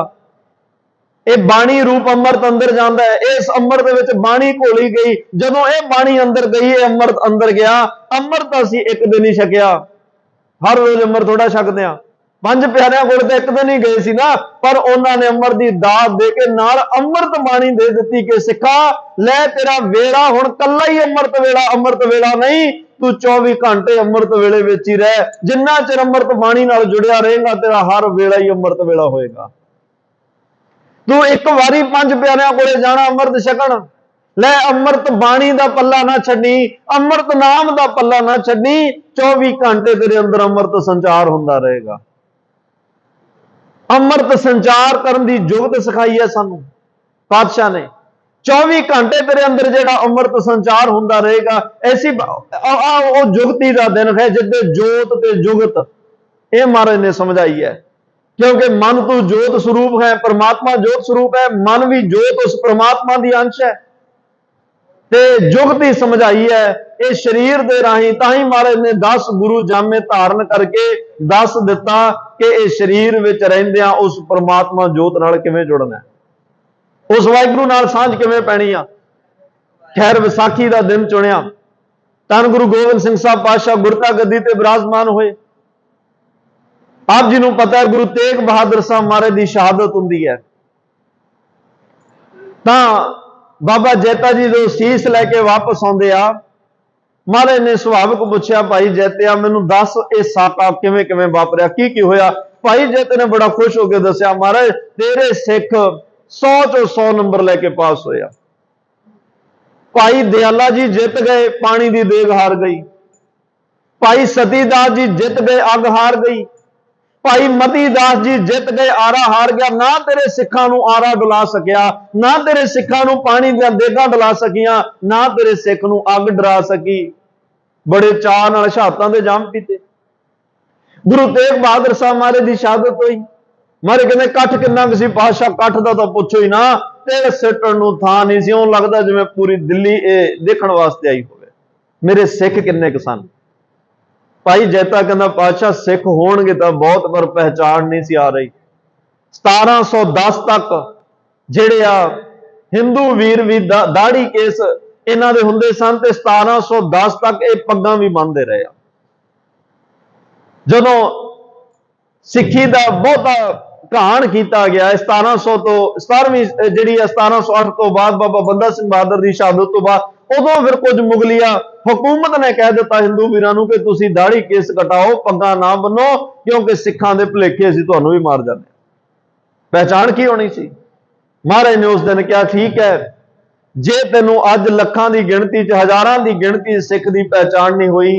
ਇਹ ਬਾਣੀ ਰੂਪ ਅੰਮ੍ਰਿਤ ਅੰਦਰ ਜਾਂਦਾ ਹੈ, ਇਸ ਅੰਮ੍ਰਿਤ ਦੇ ਵਿੱਚ ਬਾਣੀ ਘੋਲੀ ਗਈ। ਜਦੋਂ ਇਹ ਬਾਣੀ ਅੰਦਰ ਗਈ, ਇਹ ਅੰਮ੍ਰਿਤ ਅੰਦਰ ਗਿਆ। ਅੰਮ੍ਰਿਤ ਅਸੀਂ ਇੱਕ ਦਿਨ ਹੀ ਛਕਿਆ, ਹਰ ਰੋਜ਼ ਅੰਮ੍ਰਿਤ ਥੋੜਾ ਛਕਦੇ ਆ। 5 ਪਿਆਰਿਆਂ ਕੋਲ ਤਾਂ ਇੱਕ ਦਿਨ ਹੀ ਗਏ ਸੀ ਨਾ, ਪਰ ਉਹਨਾਂ ਨੇ ਅੰਮ੍ਰਿਤ ਦੀ ਦਾਤ ਦੇ ਕੇ ਨਾਲ ਅੰਮ੍ਰਿਤ ਬਾਣੀ ਦੇ ਦਿੱਤੀ ਕਿ ਸਿੱਖਾ ਲੈ, ਤੇਰਾ ਵੇਲਾ ਹੁਣ ਕੱਲਾ ਹੀ ਅੰਮ੍ਰਿਤ ਵੇਲਾ, ਅੰਮ੍ਰਿਤ ਵੇਲਾ ਨਹੀਂ, ਤੂੰ 24 ਘੰਟੇ ਅੰਮ੍ਰਿਤ ਵੇਲੇ ਵਿੱਚ ਹੀ ਰਹਿ। ਜਿੰਨਾ ਚਿਰ ਅੰਮ੍ਰਿਤ ਬਾਣੀ ਨਾਲ ਜੁੜਿਆ ਰਹੇਗਾ, ਤੇਰਾ ਹਰ ਵੇਲਾ ਹੀ ਅੰਮ੍ਰਿਤ ਵੇਲਾ ਹੋਏਗਾ। ਤੂੰ ਇੱਕ ਵਾਰੀ 5 ਪਿਆਰਿਆਂ ਕੋਲੇ ਜਾਣਾ ਅੰਮ੍ਰਿਤ ਛਕਣ, ਲੈ ਅੰਮ੍ਰਿਤ ਬਾਣੀ ਦਾ ਪੱਲਾ ਨਾ ਛੱਡੀ, ਅੰਮ੍ਰਿਤ ਨਾਮ ਦਾ ਪੱਲਾ ਨਾ ਛੱਡੀ। 24 ਘੰਟੇ ਤੇਰੇ ਅੰਦਰ ਅੰਮ੍ਰਿਤ ਸੰਚਾਰ ਹੁੰਦਾ ਰਹੇਗਾ। ਅੰਮ੍ਰਿਤ ਸੰਚਾਰ ਕਰਨ ਦੀ ਜੁਗਤ ਸਿਖਾਈ ਹੈ ਸਾਨੂੰ ਪਾਤਸ਼ਾਹ ਨੇ। 24 ਘੰਟੇ ਤੇਰੇ ਅੰਦਰ ਜਿਹੜਾ ਅੰਮ੍ਰਿਤ ਸੰਚਾਰ ਹੁੰਦਾ ਰਹੇਗਾ। ਐਸੀ ਉਹ ਜੁਗਤੀ ਦਾ ਦਿਨ ਹੈ ਜਿੱਦੇ ਜੋਤ ਤੇ ਜੁਗਤ, ਇਹ ਮਹਾਰਾਜ ਨੇ ਸਮਝਾਈ ਹੈ। क्योंकि मन तू जोत स्वरूप है, परमात्मा जोत स्वरूप है, मन भी जोत उस परमात्मा की अंश है। ते जुगती समझाई है ये शरीर दे राही, ताही महाराज ने 10 गुरु जामे धारण करके दस दिता कि ये शरीर विच रहिंदियां उस परमात्मा जोत नाल किवें जुड़ना है, उस वाहिगुरू नाल सांझ किवें पैनी आ। खैर विसाखी का दिन चुनिया, धन गुरु गोबिंद सिंह साहब पातशाह गुरता गद्दी ते विराजमान होए। आप जी नूं पता है गुरु तेग बहादुर साहब महाराज की शहादत हुंदी है, तां बाबा जैता जी जो शीश लैके वापस आउंदे आ, महाराज ने सुभाविक पूछया, भाई जैतिया मैनूं दस ये साका किवें किवें वापरिया, की होया। भाई जैते ने बड़ा खुश होकर दस्या, महाराज तेरे सिख 100 चों 100 नंबर लैके पास होया। भाई दयाला जी जित गए, पानी की देग हार गई। भाई सतीदास जी जित गए, अग हार गई। भाई मतीदास जी जित गए, आरा हार गया। ना तेरे सिखां नूं आरा डुला सकिया, ना तेरे सिखां नूं पानी दी देगां डुला सकियां, ना तेरे सिख नूं अग डरा सकी। बड़े चाह नाल शहादतां दे जाम पीते। गुरु तेग बहादुर साहब महाराज की शहादत हुई। महाराज कहंदे कठ किन्ना सी पातशाह, कठ दा तां पुछो ही ना, तेरे सिटण नूं थां नहीं सी, ओं लगदा जिवें पूरी दिल्ली देखण वास्ते आई होवे। मेरे सिख किन्ने क सन। भाई जैता कहना पातशाह सिख होणगे तां बहुत, पर पहचान नहीं सी आ रही। 1710 तक जिहड़े आ हिंदू वीर भी दाढ़ी केस इन्हां दे हुंदे सन, ते 1710 तक ये पग्गां भी बन्नदे रहे। जदों सिक्खी दा बहुता घाण किया गया 1700 तो 17वीं जिहड़ी 1708 तो बाद बाबा बंदा सिंह बहादुर की शहादत तो बाद, उदों फिर कुछ मुगलिया हुकूमत ने कह दिता हिंदू वीरां नूं कि तुसीं दाढ़ी केस कटाओ, पग्गां ना बनो, क्योंकि सिखां दे भुलेखे असीं तुहानूं भी मार जांदे। पहचान की होनी सी? महाराज ने उस दिन कहा ठीक है, जे तैनूं अज लखां की गिणती च हज़ारां की गिणती सिख की पहचान नहीं हुई,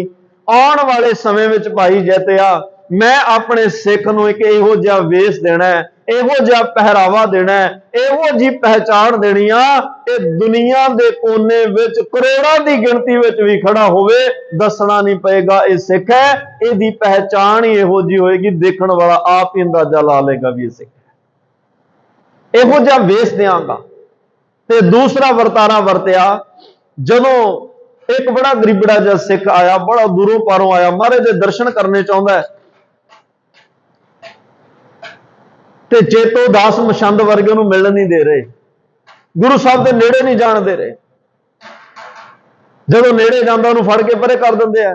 आउण वाले समय विच भाई जैतिया मैं अपने सिख नूं एक इहो जिहा वेश देना है, इहो जिहा पहरावा देना है, इहो जी पहचान देनी आ, ये दुनिया के कोने विच करोड़ां की गिणती विच भी खड़ा होवे, दसना नहीं पएगा ये सिख है। इहदी पहचान ही इहो जी होएगी, देखण वाला आप ही अंदाजा ला लेगा भी ये सिख है। इहो जिहा वेश देआंगा। ते दूसरा वर्तारा वरतिया, जदों एक बड़ा गरीबड़ा जिहा सिख आया, बड़ा दूरों पारों आया, महाराज दे दर्शन करने चाहुंदा है ते चेतो दास मछंद वर्गे नूं मिलण नहीं दे रहे, गुरु साहब के नेड़े नहीं जाण दे रहे। जदों नेड़े जांदा उहनूं फड़ के परे कर दिंदे आ,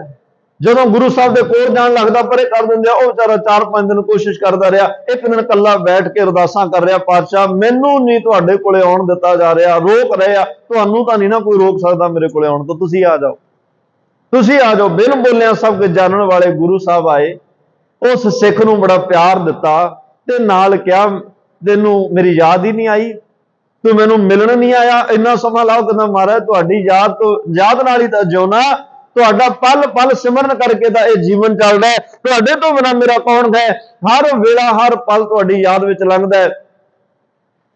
जदों गुरु साहब के कोल जाण लगदा परे कर दिंदे आ। वो बेचारा 4-5 दिन कोशिश करता रहा, एक दिन कल्ला बैठ के अरदासां कर रहा, पातशाह मैनू नहीं तुहाडे कोले आउण दिता जा रहा, रोक रहे आ, तुहानूं तां नहीं ना कोई रोक सकदा मेरे कोले आउण तो, तुसीं आ जाओ, तुसीं आ जाओ। बिन बोलिया सब कुछ जानण वाले गुरु साहब आए, उस सिख नूं बड़ा प्यार दिता ते नाल कहा तैनूं मेरी याद ही नहीं आई, तू मैनू मिलण नहीं आया, इन्ना समा लाओ। कहना महाराज तुहाडी याद तो याद नाल ही तां जिउणा, तुहाडा पल पल सिमरन करके तां इह जीवन चलदा है, तुहाडे तो बिना मेरा कौन है, हर वेला हर पल तुहाडी याद विच लंघदा है।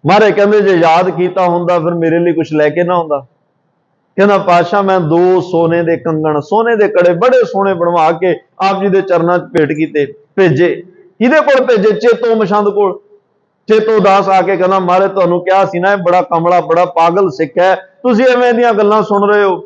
महाराज कहंदे जे याद कीता हुंदा फिर मेरे लिए कुछ लैके ना आउंदा। कहना पातशाह मैं 2 सोने दे कंगण, सोने दे कड़े बड़े सोहणे बनवा के आप जी दे चरनां च भेट कीते, भेजे। किहदे कोल भेजे? चेतो मछंद कोल। चेतो दास आके कहना महाराज तुहानूं कहा सी ना, बड़ा कमला बड़ा पागल सिख है, तुसीं एवें दीयां गल्लां सुण रहे हो,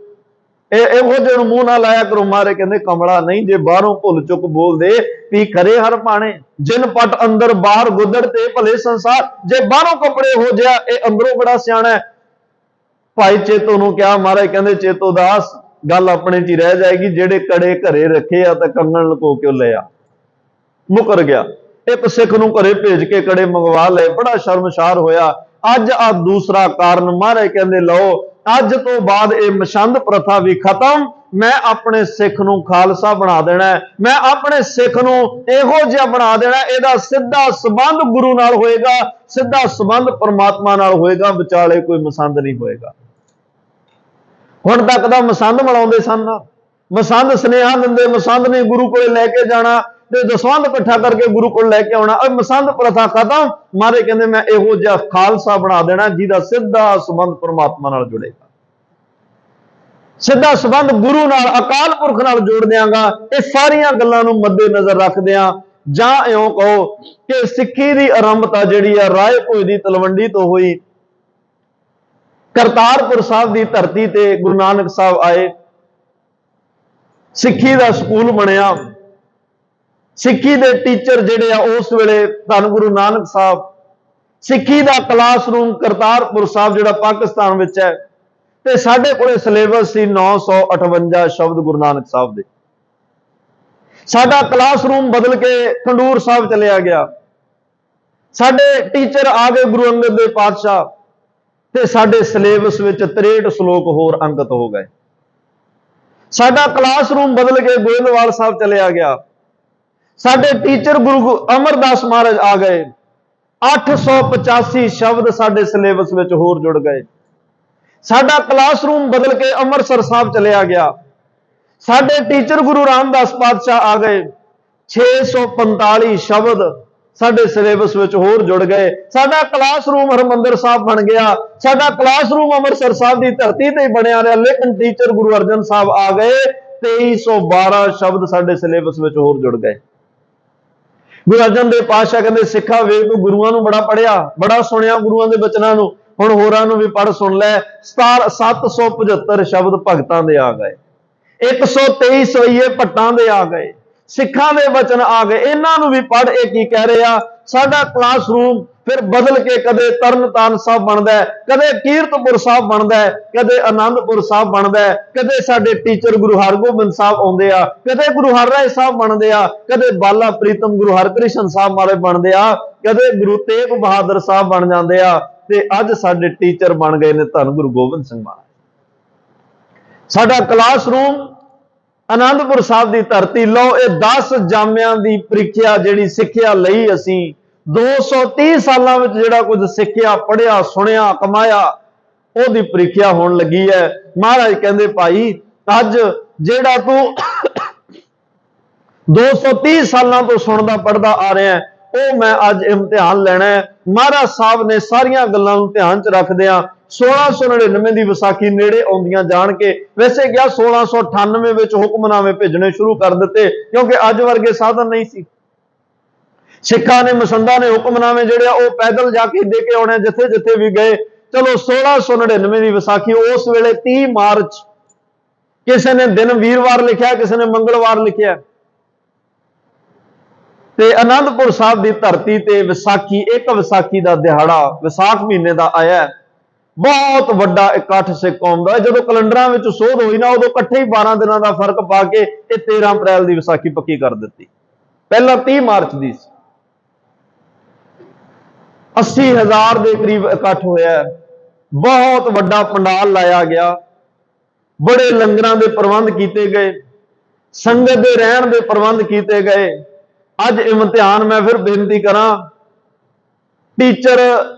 ਇਹੋ ਜਿਹੇ ਨੂੰ ਮੂੰਹ ਨਾ ਲਾਇਆ ਕਰੋ। ਮਾਰੇ ਕਹਿੰਦੇ ਕਮਲਾ ਨਹੀਂ, ਜੇ ਬਾਹਰੋਂ ਭੁੱਲ ਚੁੱਕ ਬੋਲਦੇ ਵੀ ਖਰੇ ਹਰ ਪਾਣੇ, ਜਿਨ ਪਟ ਅੰਦਰ ਬਾਹਰ ਗੁੱਦੜ ਤੇ ਭਲੇ ਸੰਸਾਰ। ਜੇ ਬਾਹਰੋਂ ਕੱਪੜੇ ਹੋ ਜਿਆ, ਇਹ ਅੰਦਰੋਂ ਬੜਾ ਸਿਆਣਾ ਹੈ। ਭਾਈ ਚੇਤੋ ਨੂੰ ਕਿਹਾ, ਮਹਾਰਾਜ ਕਹਿੰਦੇ ਚੇਤੋ ਦਾਸ ਗੱਲ ਆਪਣੇ 'ਚ ਹੀ ਰਹਿ ਜਾਏਗੀ, ਜਿਹੜੇ ਕੜੇ ਘਰੇ ਰੱਖੇ ਆ ਤਾਂ ਕੰਗਣ ਲੁਕੋ ਕੇ ਲੈ ਆ। ਮੁਕਰ ਗਿਆ। ਇੱਕ ਸਿੱਖ ਨੂੰ ਘਰੇ ਭੇਜ ਕੇ ਕੜੇ ਮੰਗਵਾ ਲਏ, ਬੜਾ ਸ਼ਰਮਸ਼ਾਰ ਹੋਇਆ। ਅੱਜ ਆ ਦੂਸਰਾ ਕਾਰਨ, ਮਹਾਰਾਜ ਕਹਿੰਦੇ ਲਓ ਅੱਜ ਤੋਂ ਬਾਅਦ ਇਹ ਮਛੰਦ ਪ੍ਰਥਾ ਵੀ ਖਤਮ, ਮੈਂ ਆਪਣੇ ਸਿੱਖ ਨੂੰ ਖਾਲਸਾ ਬਣਾ ਦੇਣਾ, ਮੈਂ ਆਪਣੇ ਸਿੱਖ ਨੂੰ ਇਹੋ ਜਿਹਾ ਬਣਾ ਦੇਣਾ, ਇਹਦਾ ਸਿੱਧਾ ਸੰਬੰਧ ਗੁਰੂ ਨਾਲ ਹੋਏਗਾ, ਸਿੱਧਾ ਸੰਬੰਧ ਪਰਮਾਤਮਾ ਨਾਲ ਹੋਏਗਾ, ਵਿਚਾਲੇ ਕੋਈ ਮਸੰਦ ਨਹੀਂ ਹੋਏਗਾ। ਹੁਣ ਤੱਕ ਤਾਂ ਮਸੰਦ ਮਿਲਾਉਂਦੇ ਸਨ, ਮਸੰਦ ਸੁਨੇਹਾ ਦਿੰਦੇ, ਮਸੰਦ ਨੇ ਗੁਰੂ ਕੋਲੇ ਲੈ ਕੇ ਜਾਣਾ ਤੇ ਦਸਵੰਧ ਇਕੱਠਾ ਕਰਕੇ ਗੁਰੂ ਕੋਲ ਲੈ ਕੇ ਆਉਣਾ। ਮਸੰਦ ਪ੍ਰਥਾ ਖਤਮ, ਮਾਰੇ ਕਹਿੰਦੇ ਮੈਂ ਇਹੋ ਜਿਹਾ ਖਾਲਸਾ ਬਣਾ ਦੇਣਾ ਜਿਹਦਾ ਸਿੱਧਾ ਸੰਬੰਧ ਪਰਮਾਤਮਾ ਨਾਲ ਜੁੜੇਗਾ, ਸਿੱਧਾ ਸੰਬੰਧ ਗੁਰੂ ਨਾਲ ਅਕਾਲ ਪੁਰਖ ਨਾਲ ਜੋੜ ਦਿਆਂਗਾ। ਇਹ ਸਾਰੀਆਂ ਗੱਲਾਂ ਨੂੰ ਮੱਦੇ ਨਜ਼ਰ ਰੱਖਦਿਆਂ, ਜਾਂ ਇਉਂ ਕਹੋ ਕਿ ਸਿੱਖੀ ਦੀ ਆਰੰਭਤਾ ਜਿਹੜੀ ਆ ਰਾਏ ਭੋਏ ਦੀ ਤਲਵੰਡੀ ਤੋਂ ਹੋਈ। ਕਰਤਾਰਪੁਰ ਸਾਹਿਬ ਦੀ ਧਰਤੀ ਤੇ ਗੁਰੂ ਨਾਨਕ ਸਾਹਿਬ ਆਏ, ਸਿੱਖੀ ਦਾ ਸਕੂਲ ਬਣਿਆ, ਸਿੱਖੀ ਦੇ ਟੀਚਰ ਜਿਹੜੇ ਆ ਉਸ ਵੇਲੇ ਧੰਨ ਗੁਰੂ ਨਾਨਕ ਸਾਹਿਬ, ਸਿੱਖੀ ਦਾ ਕਲਾਸਰੂਮ ਕਰਤਾਰਪੁਰ ਸਾਹਿਬ ਜਿਹੜਾ ਪਾਕਿਸਤਾਨ ਵਿੱਚ ਹੈ, ਤੇ ਸਾਡੇ ਕੋਲੇ ਸਿਲੇਬਸ ਸੀ 958 ਸ਼ਬਦ ਗੁਰੂ ਨਾਨਕ ਸਾਹਿਬ ਦੇ। ਸਾਡਾ ਕਲਾਸਰੂਮ ਬਦਲ ਕੇ ਖੰਡੂਰ ਸਾਹਿਬ ਚਲਿਆ ਗਿਆ, ਸਾਡੇ ਟੀਚਰ ਆ ਗਏ ਗੁਰੂ ਅੰਗਦ ਦੇਵ ਪਾਤਸ਼ਾਹ, ਤੇ ਸਾਡੇ ਸਿਲੇਬਸ ਵਿੱਚ 63 ਸ਼ਲੋਕ ਹੋਰ ਅੰਕਿਤ ਹੋ ਗਏ। ਸਾਡਾ ਕਲਾਸਰੂਮ ਬਦਲ ਕੇ ਗੋਇੰਦਵਾਲ ਸਾਹਿਬ ਚਲਿਆ ਗਿਆ, ਸਾਡੇ ਟੀਚਰ ਗੁਰੂ ਅਮਰਦਾਸ ਮਹਾਰਾਜ ਆ ਗਏ, 885 ਸ਼ਬਦ ਸਾਡੇ ਸਿਲੇਬਸ ਵਿੱਚ ਹੋਰ ਜੁੜ ਗਏ। ਸਾਡਾ ਕਲਾਸਰੂਮ ਬਦਲ ਕੇ ਅੰਮ੍ਰਿਤਸਰ ਸਾਹਿਬ ਚਲਿਆ ਗਿਆ, ਸਾਡੇ ਟੀਚਰ ਗੁਰੂ ਰਾਮਦਾਸ ਪਾਤਸ਼ਾਹ ਆ ਗਏ, 645 ਸ਼ਬਦ ਸਾਡੇ ਸਿਲੇਬਸ ਵਿੱਚ ਹੋਰ ਜੁੜ ਗਏ। ਸਾਡਾ ਕਲਾਸਰੂਮ ਹਰਮੰਦਰ ਸਾਹਿਬ ਬਣ ਗਿਆ, ਸਾਡਾ ਕਲਾਸਰੂਮ ਅੰਮ੍ਰਿਤਸਰ ਸਾਹਿਬ ਦੀ ਧਰਤੀ ਤੇ ਬਣਿਆ ਰਿਹਾ, ਲੇਕਿਨ ਟੀਚਰ ਗੁਰੂ ਅਰਜਨ ਸਾਹਿਬ ਆ ਗਏ, 2312 ਸ਼ਬਦ ਸਾਡੇ ਸਿਲੇਬਸ ਵਿੱਚ ਹੋਰ ਜੁੜ ਗਏ। ਗੁਰੂ ਅਰਜਨ ਦੇਵ ਪਾਤਸ਼ਾਹ ਕਹਿੰਦੇ ਸਿੱਖਾ ਵੇਖ ਤੂੰ ਗੁਰੂਆਂ ਨੂੰ ਬੜਾ ਪੜਿਆ, ਬੜਾ ਸੁਣਿਆ ਗੁਰੂਆਂ ਦੇ ਬਚਨਾਂ ਨੂੰ, ਹੁਣ ਹੋਰਾਂ ਨੂੰ ਵੀ ਪੜ੍ਹ ਸੁਣ ਲੈ। 775 ਸ਼ਬਦ ਭਗਤਾਂ ਦੇ ਆ ਗਏ, 123 ਸਵਈਏ ਭੱਟਾਂ ਦੇ ਆ ਗਏ, ਸਿੱਖਾਂ ਦੇ ਵਚਨ ਆ ਗਏ, ਇਹਨਾਂ ਨੂੰ ਵੀ ਪੜ੍ਹ। ਇਹ ਕੀ ਕਹਿ ਰਿਹਾ? ਸਾਡਾ ਕਲਾਸਰੂਮ ਫਿਰ ਬਦਲ ਕੇ ਕਦੇ ਤਰਨਤਾਰਨ ਸਾਹਿਬ ਬਣਦਾ ਹੈ, ਕਦੇ ਕੀਰਤਪੁਰ ਸਾਹਿਬ ਬਣਦਾ ਹੈ, ਕਦੇ ਆਨੰਦਪੁਰ ਸਾਹਿਬ ਬਣਦਾ ਹੈ, ਕਦੇ ਸਾਡੇ ਟੀਚਰ ਗੁਰੂ ਹਰਗੋਬਿੰਦ ਸਾਹਿਬ ਆਉਂਦੇ ਆ, ਕਦੇ ਗੁਰੂ ਹਰਰਾਏ ਸਾਹਿਬ ਬਣਦੇ ਆ, ਕਦੇ ਬਾਲਾ ਪ੍ਰੀਤਮ ਗੁਰੂ ਹਰਕ੍ਰਿਸ਼ਨ ਸਾਹਿਬ ਮਹਾਰਾਜ ਬਣਦੇ ਆ, ਕਦੇ ਗੁਰੂ ਤੇਗ ਬਹਾਦਰ ਸਾਹਿਬ ਬਣ ਜਾਂਦੇ ਆ, ਤੇ ਅੱਜ ਸਾਡੇ ਟੀਚਰ ਬਣ ਗਏ ਨੇ ਧੰਨ ਗੁਰੂ ਗੋਬਿੰਦ ਸਿੰਘ ਮਹਾਰਾਜ। ਸਾਡਾ ਕਲਾਸਰੂਮ ਆਨੰਦਪੁਰ ਸਾਹਿਬ ਦੀ ਧਰਤੀ। ਲਓ ਇਹ 10 ਜਾਮਿਆਂ ਦੀ ਪ੍ਰੀਖਿਆ ਜਿਹੜੀ ਸਿੱਖਿਆ ਲਈ ਅਸੀਂ 230 ਸਾਲਾਂ ਵਿੱਚ ਜਿਹੜਾ ਕੁਝ ਸਿੱਖਿਆ, ਪੜ੍ਹਿਆ, ਸੁਣਿਆ, ਕਮਾਇਆ, ਉਹਦੀ ਪ੍ਰੀਖਿਆ ਹੋਣ ਲੱਗੀ ਹੈ। ਮਹਾਰਾਜ ਕਹਿੰਦੇ ਭਾਈ ਅੱਜ ਜਿਹੜਾ ਤੂੰ 230 ਸਾਲਾਂ ਤੋਂ ਸੁਣਦਾ ਪੜ੍ਹਦਾ ਆ ਰਿਹਾ, ਉਹ ਮੈਂ ਅੱਜ ਇਮਤਿਹਾਨ ਲੈਣਾ ਹੈ। ਮਹਾਰਾਜ ਸਾਹਿਬ ਨੇ ਸਾਰੀਆਂ ਗੱਲਾਂ ਨੂੰ ਧਿਆਨ 'ਚ ਰੱਖਦਿਆਂ 1699 ਦੀ ਵਿਸਾਖੀ ਨੇੜੇ ਆਉਂਦੀਆਂ ਜਾਣ ਕੇ, ਵੈਸੇ ਕਿਹਾ 1698 ਵਿੱਚ ਹੁਕਮਨਾਮੇ ਭੇਜਣੇ ਸ਼ੁਰੂ ਕਰ ਦਿੱਤੇ, ਕਿਉਂਕਿ ਅੱਜ ਵਰਗੇ ਸਾਧਨ ਨਹੀਂ ਸੀ। ਸਿੱਖਾਂ ਨੇ, ਮਸੰਦਾਂ ਨੇ ਹੁਕਮਨਾਮੇ ਜਿਹੜੇ ਆ ਉਹ ਪੈਦਲ ਜਾ ਕੇ ਦੇ ਕੇ ਆਉਣੇ, ਜਿੱਥੇ ਜਿੱਥੇ ਵੀ ਗਏ। ਚਲੋ 1699 ਦੀ ਵਿਸਾਖੀ, ਉਸ ਵੇਲੇ 30 ਮਾਰਚ ਕਿਸੇ ਨੇ ਦਿਨ ਵੀਰਵਾਰ ਲਿਖਿਆ, ਕਿਸੇ ਨੇ ਮੰਗਲਵਾਰ ਲਿਖਿਆ। ਤੇ ਆਨੰਦਪੁਰ ਸਾਹਿਬ ਦੀ ਧਰਤੀ ਤੇ ਵਿਸਾਖੀ, ਇੱਕ ਵਿਸਾਖੀ ਦਾ ਦਿਹਾੜਾ ਵਿਸਾਖ ਮਹੀਨੇ ਦਾ ਆਇਆ। ਬਹੁਤ ਵੱਡਾ ਇਕੱਠ ਸਿੱਖ ਕੌਮ ਦਾ। ਜਦੋਂ ਕੈਲੰਡਰਾਂ ਵਿੱਚ ਸੋਧ ਹੋਈ ਨਾ, ਉਦੋਂ ਇਕੱਠੇ ਹੀ 12 ਦਿਨਾਂ ਦਾ ਫਰਕ ਪਾ ਕੇ ਇਹ 13 ਅਪ੍ਰੈਲ ਦੀ ਵਿਸਾਖੀ ਪੱਕੀ ਕਰ ਦਿੱਤੀ। ਪਹਿਲਾਂ 30 ਮਾਰਚ ਦੀ ਸੀ। 80,000 ਦੇ ਕਰੀਬ ਇਕੱਠ ਹੋਇਆ। ਬਹੁਤ ਵੱਡਾ ਪੰਡਾਲ ਲਾਇਆ ਗਿਆ, ਬੜੇ ਲੰਗਰਾਂ ਦੇ ਪ੍ਰਬੰਧ ਕੀਤੇ ਗਏ, ਸੰਗਤ ਦੇ ਰਹਿਣ ਦੇ ਪ੍ਰਬੰਧ ਕੀਤੇ ਗਏ। ਅੱਜ ਇਮਤਿਹਾਨ ਮੈਂ ਫਿਰ ਬੇਨਤੀ ਕਰਾਂ, ਟੀਚਰ